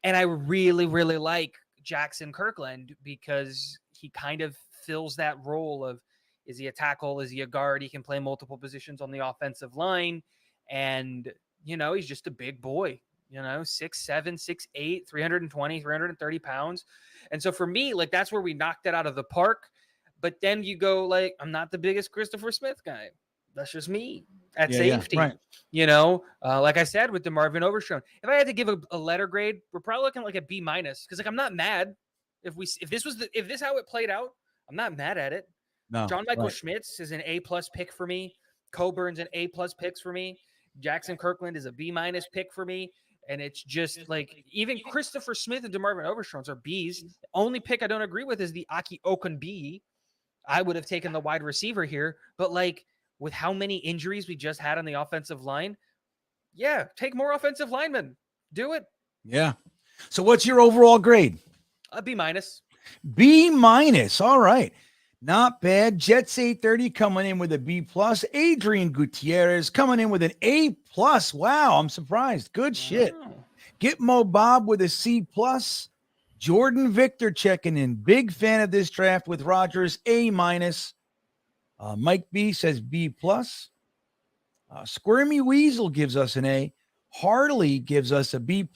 I really like Jackson Kirkland because he kind of fills that role of, is he a tackle? Is he a guard? He can play multiple positions on the offensive line. And, he's just a big boy, 6'7", 6'8", 320, 330 pounds. And so for me, like, that's where we knocked it out of the park. But then you go, like, I'm not the biggest Christopher Smith guy. That's just me at safety. Yeah, right. Like I said, with DeMarvion Overshown, if I had to give a letter grade, we're probably looking like a B-. Because, like, I'm not mad. If this how it played out, I'm not mad at it. No, John Michael Schmitz is an A+ pick for me. Coburn's an A+ picks for me. Jackson Kirkland is a B- pick for me. And it's just like, even Christopher Smith and DeMarvion Overshown are Bs. The only pick I don't agree with is the Aki Okunbiyi. I would have taken the wide receiver here, but like, with how many injuries we just had on the offensive line, take more offensive linemen. Do it. Yeah. So what's your overall grade? A B-. B-. All right. Not bad. Jets 830 coming in with a B+. Adrian Gutierrez coming in with an A+. Wow, I'm surprised. Good shit. Gitmo Bob with a C+. Jordan Victor checking in. Big fan of this draft with Rodgers, A-. Mike B says B+. Squirmy Weasel gives us an A. Harley gives us a B+.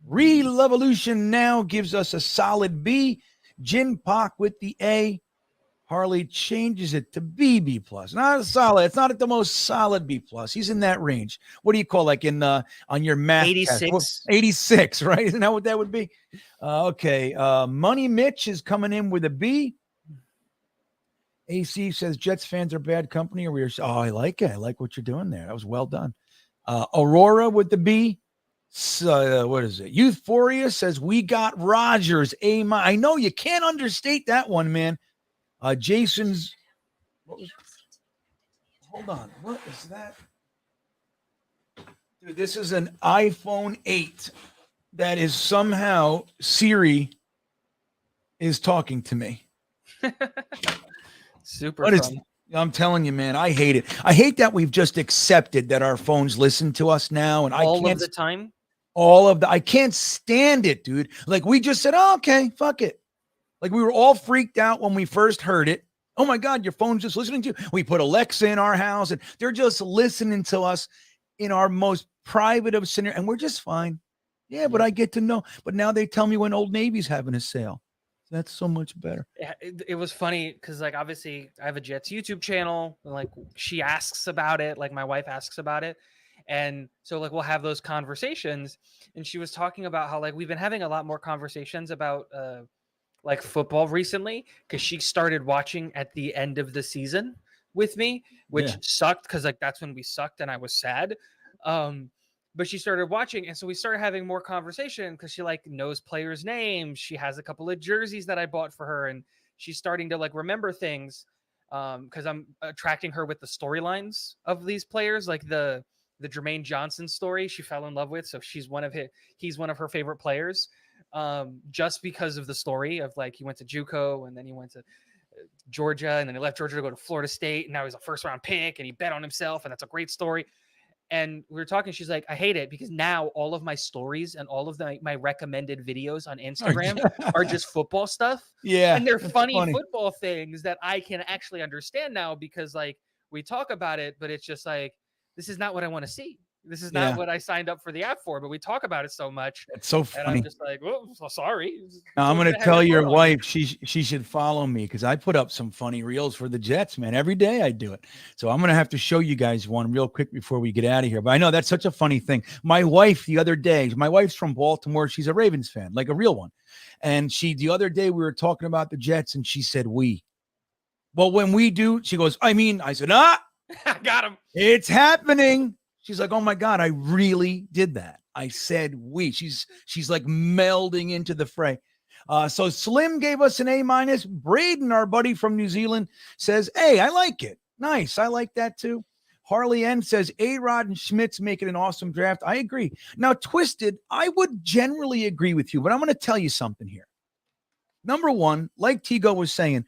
Revolution Now gives us a solid B. Jin Pak with the A. Harley changes it to B+. Not a solid. It's not at the most solid B+. He's in that range. What do you call, like, in on your math 86? Test? 86, right? Isn't that what that would be? Okay. Money Mitch is coming in with a B. AC says Jets fans are bad company. I like it. I like what you're doing there. That was well done. Aurora with the B. What is it? Euphoria says we got Rodgers, A-. I know you can't understate that one, man. Jason's. Hold on. What is that? Dude, this is an iPhone 8 that is somehow Siri is talking to me. Super What is? fun. I'm telling you, man, I hate it. I hate that we've just accepted that our phones listen to us now, and All I can't. of the time. I can't stand it, dude. Like we just said, oh, okay, fuck it. Like we were all freaked out when we first heard it. Oh my God, your phone's just listening to you. We put Alexa in our house and they're just listening to us in our most private of scenario, and we're just fine. Yeah, but I get to know. But now they tell me when Old Navy's having a sale. That's so much better. Yeah, it was funny because, like, obviously I have a Jets YouTube channel, and like she asks about it, like my wife asks about it, and so like we'll have those conversations. And she was talking about how like we've been having a lot more conversations about like football recently because she started watching at the end of the season with me, which sucked because like that's when we sucked and I was sad. But she started watching, and so we started having more conversation because she like knows players' names. She has a couple of jerseys that I bought for her, and she's starting to like remember things because I'm attracting her with the storylines of these players, like the Jermaine Johnson story she fell in love with. So he's one of her favorite players just because of the story of like he went to JUCO and then he went to Georgia and then he left Georgia to go to Florida State, and now he's a first round pick and he bet on himself, and that's a great story. And we were talking, she's like, I hate it because now all of my stories and all of my recommended videos on Instagram are just football stuff. Yeah. And they're funny football things that I can actually understand now because like we talk about it, but it's just like, this is not what I want to see. This is not what I signed up for the app for, but we talk about it so much. It's so funny. And I'm just like, well, sorry. Now, I'm going to tell your wife she should follow me because I put up some funny reels for the Jets, man. Every day I do it. So I'm going to have to show you guys one real quick before we get out of here. But I know that's such a funny thing. My wife the other day, my wife's from Baltimore. She's a Ravens fan, like a real one. And the other day we were talking about the Jets and she said, we. Well, when we do, she goes, I said, I got him. It's happening. She's like, oh my God, I really did that. I said we. She's like melding into the fray. So Slim gave us an A-. Braden, our buddy from New Zealand, says, hey, I like it. Nice. I like that too. Harley N says, A-Rod and Schmitz make it an awesome draft. I agree. Now, Twisted, I would generally agree with you, but I'm going to tell you something here. Number one, like Tigo was saying,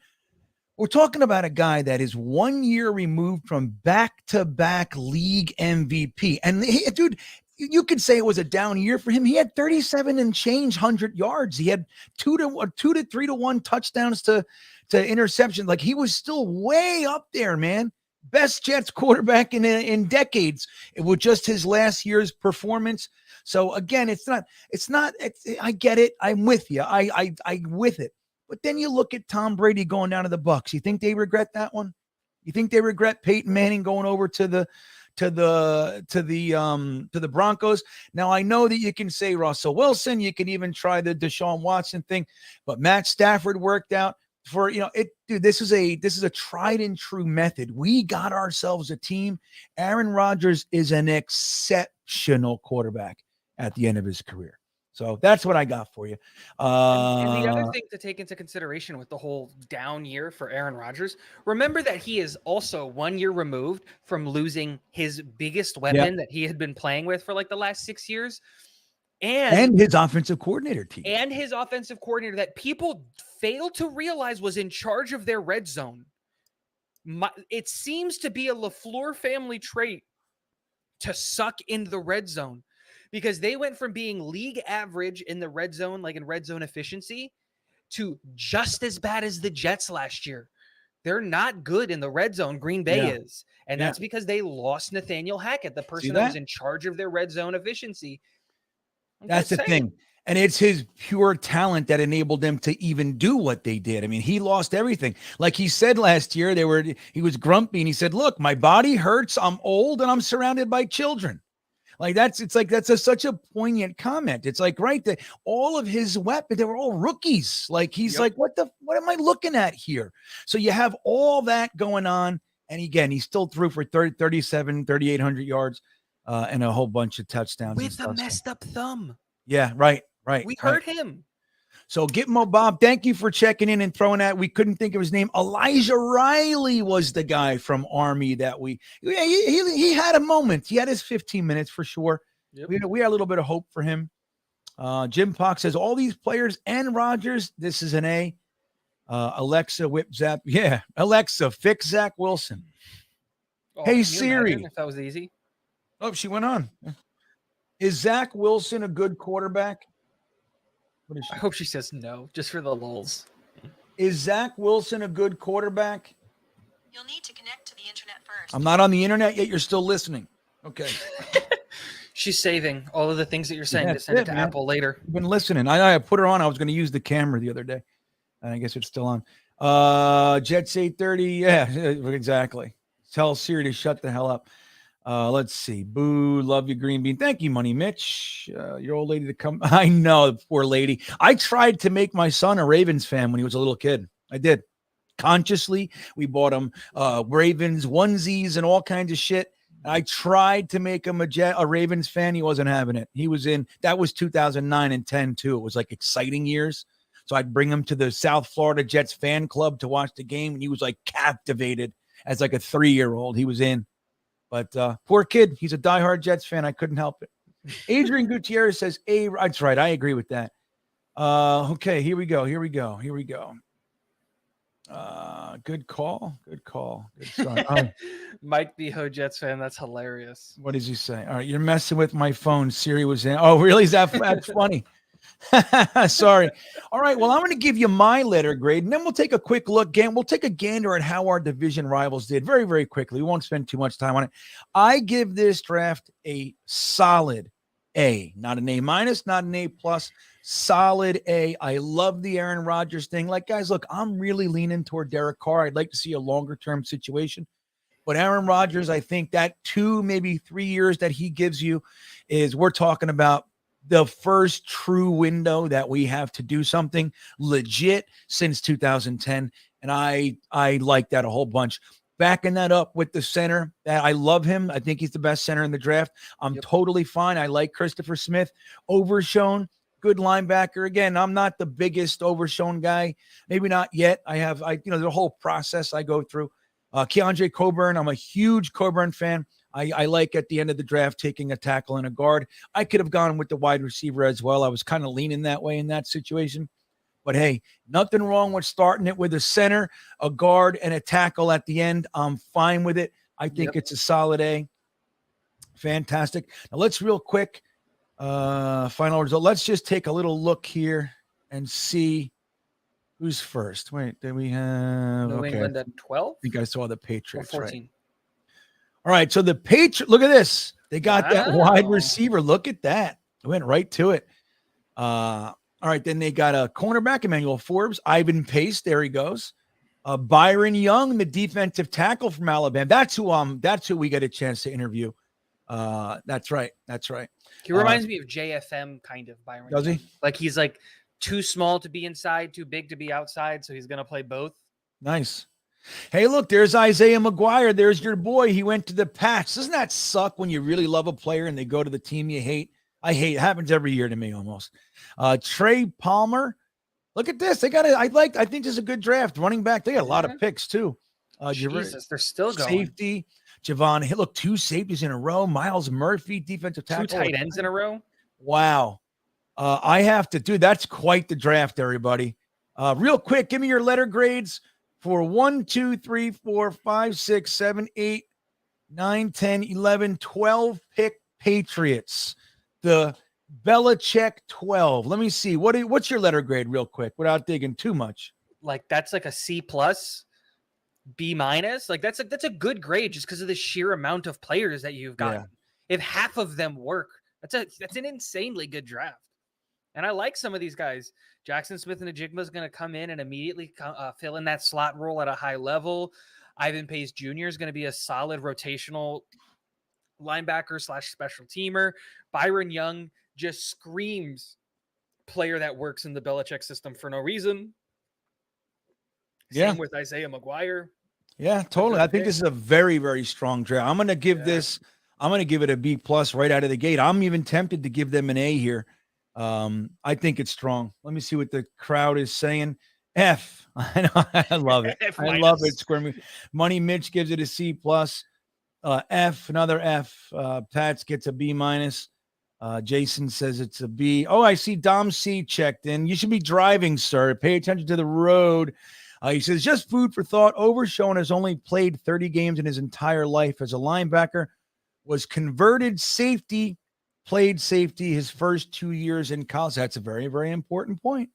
we're talking about a guy that is 1 year removed from back-to-back league MVP. And dude, you could say it was a down year for him. He had 37 and change 100 yards. He had 2 to 3 to 1 touchdowns to interceptions. Like he was still way up there, man. Best Jets quarterback in decades with just his last year's performance. So again, I get it. I'm with you. I with it. But then you look at Tom Brady going down to the Bucs. You think they regret that one? You think they regret Peyton Manning going over to the Broncos? Now I know that you can say Russell Wilson, you can even try the Deshaun Watson thing, but Matt Stafford worked out for dude. This is a tried and true method. We got ourselves a team. Aaron Rodgers is an exceptional quarterback at the end of his career. So that's what I got for you. And the other thing to take into consideration with the whole down year for Aaron Rodgers, remember that he is also 1 year removed from losing his biggest weapon that he had been playing with for like the last 6 years. And his offensive coordinator team. And his offensive coordinator that people fail to realize was in charge of their red zone. It seems to be a LaFleur family trait to suck in the red zone. Because they went from being league average in the red zone, like in red zone efficiency, to just as bad as the Jets last year. They're not good in the red zone. Green Bay is. And that's because they lost Nathaniel Hackett, the person that was in charge of their red zone efficiency. That's the thing. And it's his pure talent that enabled them to even do what they did. I mean, he lost everything. Like he said last year, he was grumpy and he said, look, my body hurts. I'm old and I'm surrounded by children. Like that's such a poignant comment. It's like, right, that all of his weapons, they were all rookies. Like he's like, what am I looking at here? So you have all that going on. And again, he still threw for 3,800 yards and a whole bunch of touchdowns. With a messed up thumb. Yeah, right. We heard him. So Gitmo Bob, thank you for checking in and throwing that. We couldn't think of his name. Elijah Riley was the guy from Army that he had a moment. He had his 15 minutes for sure. Yep. We had a little bit of hope for him. Jim Pox says all these players and Rodgers, this is an A. Alexa, whip zap. Yeah, Alexa, fix Zach Wilson. Oh, Hey, can you Siri. imagine if that was easy? Oh, she went on. Is Zach Wilson a good quarterback? What is she? I hope she says no, just for the lulz. Is Zach Wilson a good quarterback? You'll need to connect to the internet first. I'm not on the internet yet. You're still listening. Okay. She's saving all of the things that you're saying to That's send it, it to man. Apple later. I've been listening. I put her on. I was going to use the camera the other day. And I guess it's still on. Jets 8:30. Yeah, exactly. Tell Siri to shut the hell up. Let's see. Boo, love you, GreenBean. Thank you, Money Mitch. Your old lady to come. I know, poor lady. I tried to make my son a Ravens fan when he was a little kid. I did. Consciously, we bought him Ravens onesies and all kinds of shit. I tried to make him a Ravens fan. He wasn't having it. He was in, that was 2009 and 10 too. It was like exciting years. So I'd bring him to the South Florida Jets fan club to watch the game. And he was like captivated as like a 3-year-old. He was in. But poor kid, he's a diehard Jets fan. I couldn't help it. Adrian Gutierrez says, hey, that's right. I agree with that. Okay, here we go. Good call. Good start. Mike Beho Jets fan. That's hilarious. What does he say? All right, you're messing with my phone. Siri was in. Oh, really? That's funny. Sorry. All right. Well, I'm going to give you my letter grade, and then we'll take a quick look. Again, we'll take a gander at how our division rivals did very, very quickly. We won't spend too much time on it. I give this draft a solid A, not an A minus, not an A plus, solid A. I love the Aaron Rodgers thing. Like, guys, look, I'm really leaning toward Derek Carr. I'd like to see a longer term situation. But Aaron Rodgers, I think that 2, maybe 3 years that he gives you is, we're talking about the first true window that we have to do something legit since 2010. And I like that a whole bunch. Backing that up with the center, that I love him. I think he's the best center in the draft. I'm totally fine. I like Christopher Smith. Overshown, good linebacker. Again, I'm not the biggest Overshown guy. Maybe not yet. The whole process I go through. Keandre Coburn, I'm a huge Coburn fan. I like at the end of the draft taking a tackle and a guard. I could have gone with the wide receiver as well. I was kind of leaning that way in that situation. But hey, nothing wrong with starting it with a center, a guard, and a tackle at the end. I'm fine with it. I think it's a solid A. Fantastic. Now let's real quick, final result. Let's just take a little look here and see who's first. Wait, did we have New England at 12? I think I saw the Patriots. 14. Right. All right, so the Patriots, look at this. They got that wide receiver. Look at that. They went right to it. All right, then they got a cornerback, Emmanuel Forbes, Ivan Pace. There he goes. Byron Young, the defensive tackle from Alabama. That's who we get a chance to interview. That's right. He reminds me of JFM kind of Byron. Does he? Like he's like too small to be inside, too big to be outside, so he's gonna play both. Nice. Hey, look, there's Isaiah McGuire. There's your boy. He went to the Pats. Doesn't that suck when you really love a player and they go to the team you hate? I hate it. Happens every year to me almost. Trey Palmer. Look at this. They got it. I think this is a good draft. Running back. They got a lot of picks too. Jesus, they're still going. Safety. Javon. Hey, look, 2 safeties in a row. Miles Murphy, defensive tackle. 2 tight ends in a row. Wow. I have to do. That's quite the draft, everybody. Real quick, give me your letter grades for 1, 2, 3, 4, 5, 6, 7, 8, 9, 10, 11, 12 pick Patriots. The Belichick 12. Let me see. What's your letter grade real quick without digging too much? Like that's like a C+, B-. Like that's a good grade just because of the sheer amount of players that you've got. Yeah. If half of them work, that's an insanely good draft. And I like some of these guys. Jackson Smith and Najigma is going to come in and immediately fill in that slot role at a high level. Ivan Pace Jr. is going to be a solid rotational linebacker / special teamer. Byron Young just screams player that works in the Belichick system for no reason. Same with Isaiah McGuire. Yeah, totally. I think this is a very, very strong draft. I'm going to give it a B+ right out of the gate. I'm even tempted to give them an A here. I think it's strong. Let me see what the crowd is saying. F. I know. I love it. I love it. Square Money Mitch gives it a C+. F, another F. Pats gets a B-. Jason says it's a B. Oh, I see Dom C checked in. You should be driving, sir. Pay attention to the road. He says, just food for thought. Overshown has only played 30 games in his entire life as a linebacker, was converted safety, played safety his first 2 years in college. That's a very, very important point.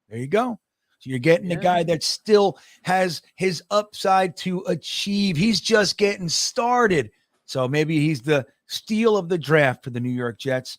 There you go. So you're getting a guy that still has his upside to achieve. He's just getting started. So maybe he's the steal of the draft for the New York Jets.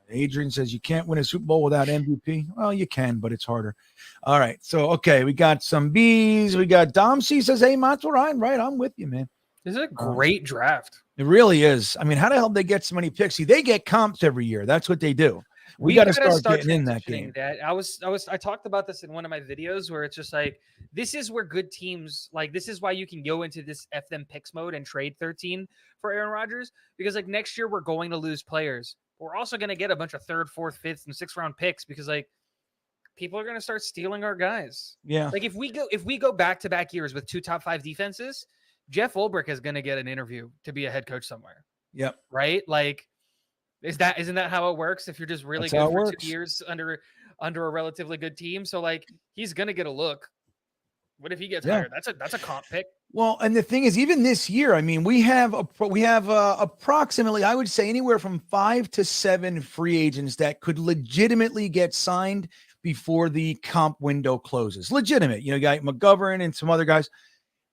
Adrian says you can't win a Super Bowl without MVP. Well, you can, but it's harder. All right. So, okay, we got some B's. We got Dom C says, hey, Monts, right. I'm with you, man. This is a great draft. It really is. I mean, how the hell did they get so many picks? See, they get comps every year. That's what they do. We got to start getting in that game. I talked about this in one of my videos where it's just like, this is where good teams, like, this is why you can go into this F them picks mode and trade 13 for Aaron Rodgers, because like next year we're going to lose players. We're also going to get a bunch of 3rd, 4th, 5th, and 6th round picks because like people are going to start stealing our guys. Yeah. Like if we go back-to-back years with 2 top 5 defenses, Jeff Ulbrich is going to get an interview to be a head coach somewhere. Yep. Right? Like, isn't that how it works? If you're just really good for 2 years under a relatively good team, so like he's gonna get a look. What if he gets hired? That's a comp pick. Well, and the thing is, even this year, I mean, we have approximately, I would say, anywhere from 5 to 7 free agents that could legitimately get signed before the comp window closes. Legitimate, you got McGovern and some other guys.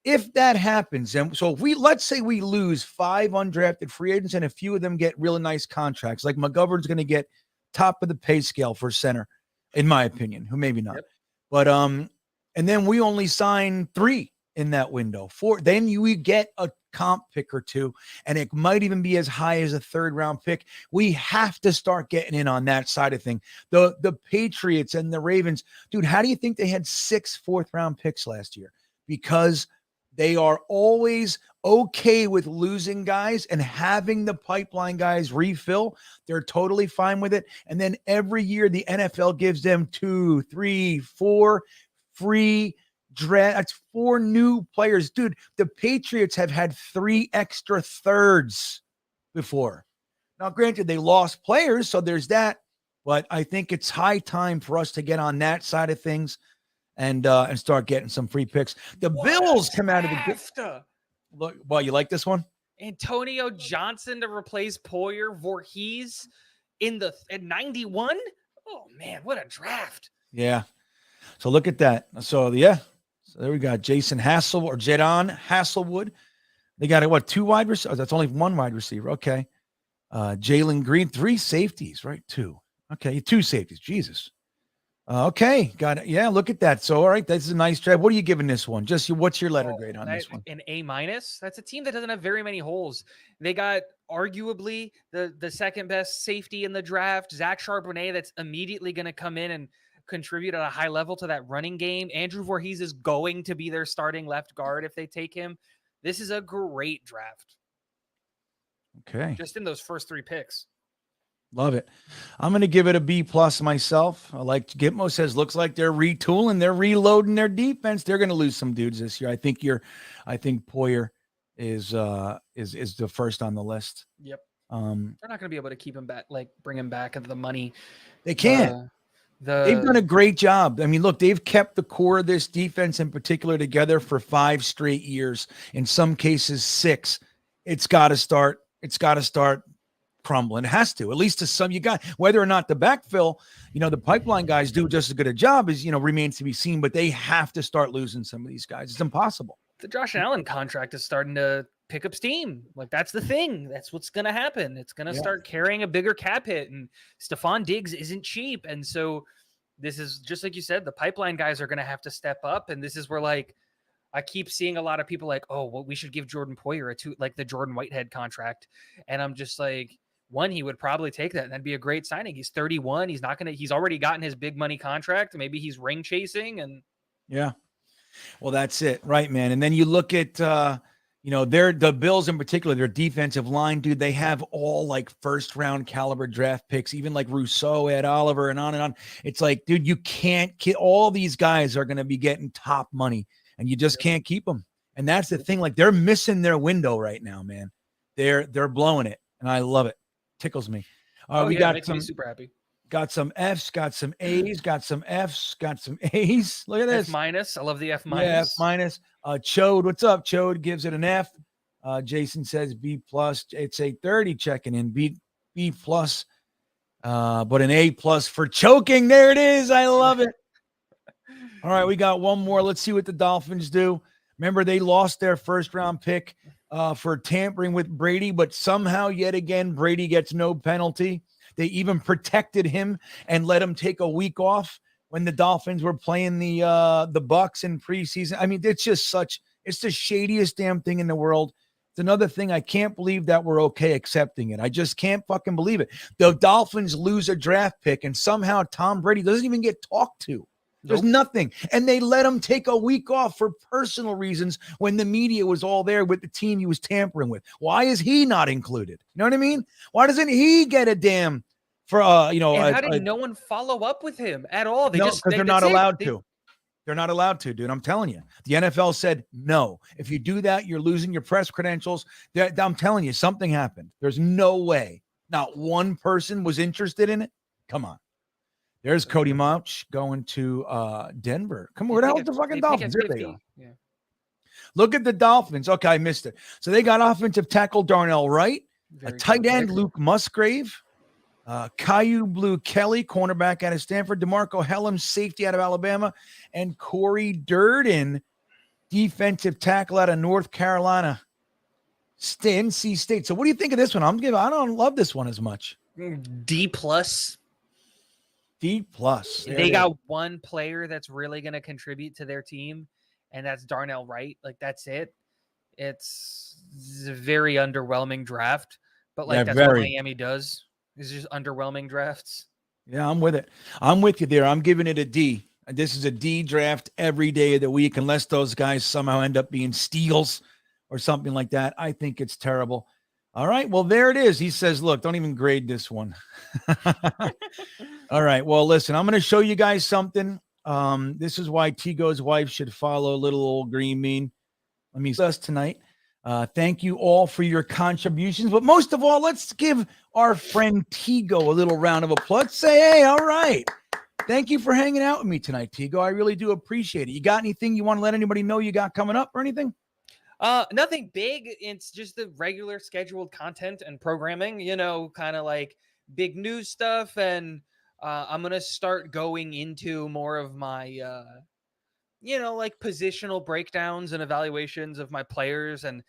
If that happens, and so if let's say we lose 5 undrafted free agents and a few of them get really nice contracts, like McGovern's going to get top of the pay scale for center, in my opinion, who maybe not. Yep. But and then we only sign 3 in that window. 4, then we get a comp pick or 2, and it might even be as high as a 3rd round pick. We have to start getting in on that side of thing. The Patriots and the Ravens, dude, how do you think they had 6 4th round picks last year? Because they are always okay with losing guys and having the pipeline guys refill. They're totally fine with it. And then every year the NFL gives them 2, 3, 4 free draft. That's 4 new players. Dude, the Patriots have had 3 extra 3rds before. Now, granted, they lost players, so there's that. But I think it's high time for us to get on that side of things and start getting some free picks. The Bills come out of the look. Well, you like this one? Antonio Johnson to replace Poyer, Voorhees at 91. Oh man, what a draft! Yeah. So look at that. So there we got Jason Jadon Hasselwood. They got 2 wide receivers. Oh, that's only 1 wide receiver. Okay. Jalen Green, 3 safeties, right? 2. Okay, 2 safeties. Jesus. Okay, got it. Yeah, look at that. So, all right, this is a nice draft. What are you giving this one? What's your letter grade on this one? An A-. That's a team that doesn't have very many holes. They got arguably the second best safety in the draft, Zach Charbonnet, that's immediately going to come in and contribute at a high level to that running game. Andrew Voorhees is going to be their starting left guard if they take him. This is a great draft. Okay. Just in those first 3 picks. Love it. I'm going to give it a B+ myself. I like Gitmo says, looks like they're retooling, they're reloading their defense. They're going to lose some dudes this year. I think Poyer is the first on the list. Yep. They're not going to be able to keep him back, like bring him back into the money. They can't. They've done a great job. I mean, look, they've kept the core of this defense in particular together for 5 straight years. In some cases, 6. It's got to start crumbling. It has to, at least to some. You got, whether or not the backfill, the pipeline guys do just as good a job as, remains to be seen, but they have to start losing some of these guys. It's impossible. The Josh Allen contract is starting to pick up steam. Like, that's the thing. That's what's going to happen. It's going to start carrying a bigger cap hit, and Stephon Diggs isn't cheap. And so this is just like you said, the pipeline guys are going to have to step up. And this is where, like, I keep seeing a lot of people like, oh, well, we should give Jordan Poyer like the Jordan Whitehead contract. And I'm just like, one, he would probably take that, and that'd be a great signing. He's 31. He's already gotten his big money contract. Maybe he's ring chasing. And yeah, well, that's it. Right, man. And then you look at, the Bills in particular, their defensive line, dude, they have all like 1st round caliber draft picks, even like Rousseau, Ed Oliver, and on and on. It's like, dude, you can't all these guys are going to be getting top money, and you just can't keep them. And that's the thing. Like, they're missing their window right now, man. They're blowing it, and I love it. Tickles me. We got makes me super happy. Got some Fs, got some A's, got some Fs, got some A's. Look at this. F minus. I love the F minus. Yeah, F minus. Chode, what's up? Chode gives it an F. Jason says B plus. It's 8:30 checking in. B plus. But an A plus for choking. There it is. I love it. All right, we got one more. Let's see what the Dolphins do. Remember, they lost their first round pick for tampering with Brady, but somehow, yet again, Brady gets no penalty. They even protected him and let him take a week off when the Dolphins were playing the Bucks in preseason. I mean, it's the shadiest damn thing in the world. It's another thing I can't believe that we're okay accepting it. I just can't fucking believe it. The Dolphins lose a draft pick and somehow Tom Brady doesn't even get talked to. There's nothing. And they let him take a week off for personal reasons when the media was all there with the team he was tampering with. Why is he not included? You know what I mean? Why doesn't he get a damn for, And how did no one follow up with him at all? Because they're not allowed to. They're not allowed to, dude. I'm telling you. The NFL said, no. If you do that, you're losing your press credentials. I'm telling you, something happened. There's no way. Not one person was interested in it. Come on. There's Cody Mauch going to Denver. Come on, where the hell is the fucking Dolphins? There they go. Yeah. Look at the Dolphins. Okay, I missed it. So they got offensive tackle Darnell Wright, a tight end Luke Musgrave, Caillou Blue Kelly, cornerback out of Stanford, DeMarco Hellam, safety out of Alabama, and Corey Durden, defensive tackle out of North Carolina, NC State. So what do you think of this one? I don't love this one as much. D plus. D plus. They got one player that's really going to contribute to their team, and that's Darnell Wright. Like, that's it. It's a very underwhelming draft, but that's what Miami does. Is just underwhelming drafts. Yeah, I'm with it. I'm with you there. I'm giving it a D. This is a D draft every day of the week, unless those guys somehow end up being steals or something like that. I think it's terrible. All right. Well, there it is. He says, look, don't even grade this one. All right. Well, listen, I'm going to show you guys something. This is why Tigo's wife should follow little old GreenBean. Let me see us tonight. Thank you all for your contributions. But most of all, let's give our friend Tigo a little round of applause. Say, hey, all right. Thank you for hanging out with me tonight, Tigo. I really do appreciate it. You got anything you want to let anybody know you got coming up or anything? Nothing big. It's just the regular scheduled content and programming, kind of like big news stuff. And I'm going to start going into more of my, like positional breakdowns and evaluations of my players and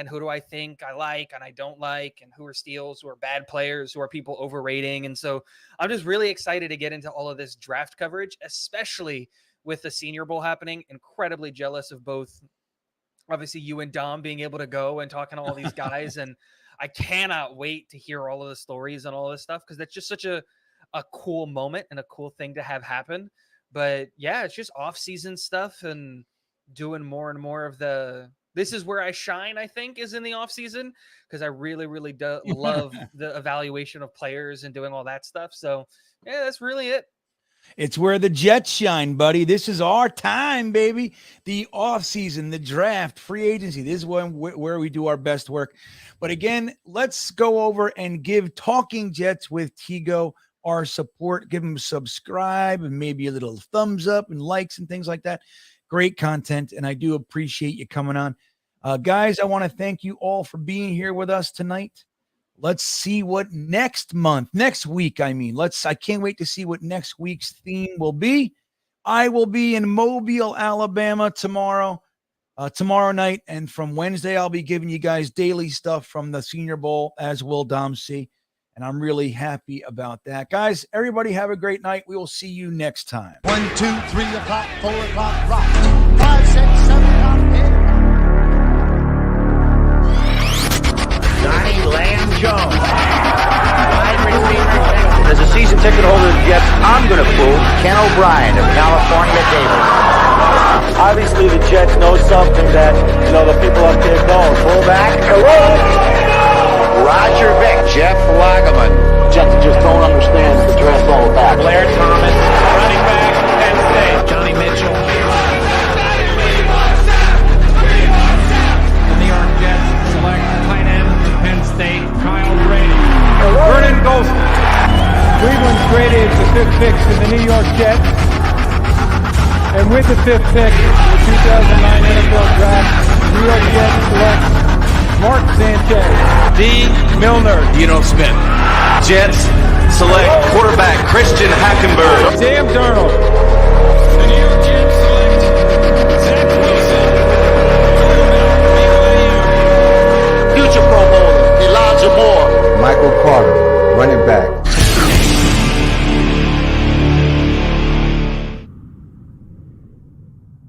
who do I think I like and I don't like, and who are steals, who are bad players, who are people overrating. And so I'm just really excited to get into all of this draft coverage, especially with the Senior Bowl happening. Incredibly jealous of both, obviously, you and Dom being able to go and talking to all these guys. And I cannot wait to hear all of the stories and all this stuff, because that's just such a cool moment and a cool thing to have happen. But yeah, it's just off-season stuff and doing more and more of this is where I shine, I think, is in the off-season, because I really, really love the evaluation of players and doing all that stuff. So yeah, that's really it. It's where the Jets shine, buddy. This is our time, baby. The offseason, the draft, free agency. This is where we do our best work. But again, let's go over and give Talking Jets with Tigo our support. Give them subscribe and maybe a little thumbs up and likes and things like that. Great content, and I do appreciate you coming on. Guys, I want to thank you all for being here with us tonight. Let's see what next week, I can't wait to see what next week's theme will be. I will be in Mobile, Alabama tomorrow night. And from Wednesday, I'll be giving you guys daily stuff from the Senior Bowl, as will Dom C. And I'm really happy about that. Guys, everybody have a great night. We will see you next time. 1, 2, 3 o'clock, 4 o'clock, rock. 5, 6, 7 o'clock, 8 o'clock. Johnny Lamb Jones. Wide receiver. As a season ticket holder of the Jets, I'm going to fool Ken O'Brien of California, Davis. Obviously, the Jets know something that, the people up there don't. Fullback. Hello. Roger Vick, Jeff Lageman. Jets just don't understand the draft all back. Blair Thomas, running back, Penn State. Johnny Mitchell. The New York Jets select tight end from Penn State, Kyle Brady. Vernon Golson. Cleveland's graded the 5th pick in the 2009 NFL Draft, New York Jets select Mark Sanchez. D. Milner. Smith. Jets select quarterback Christian Hackenberg. Sam Darnold.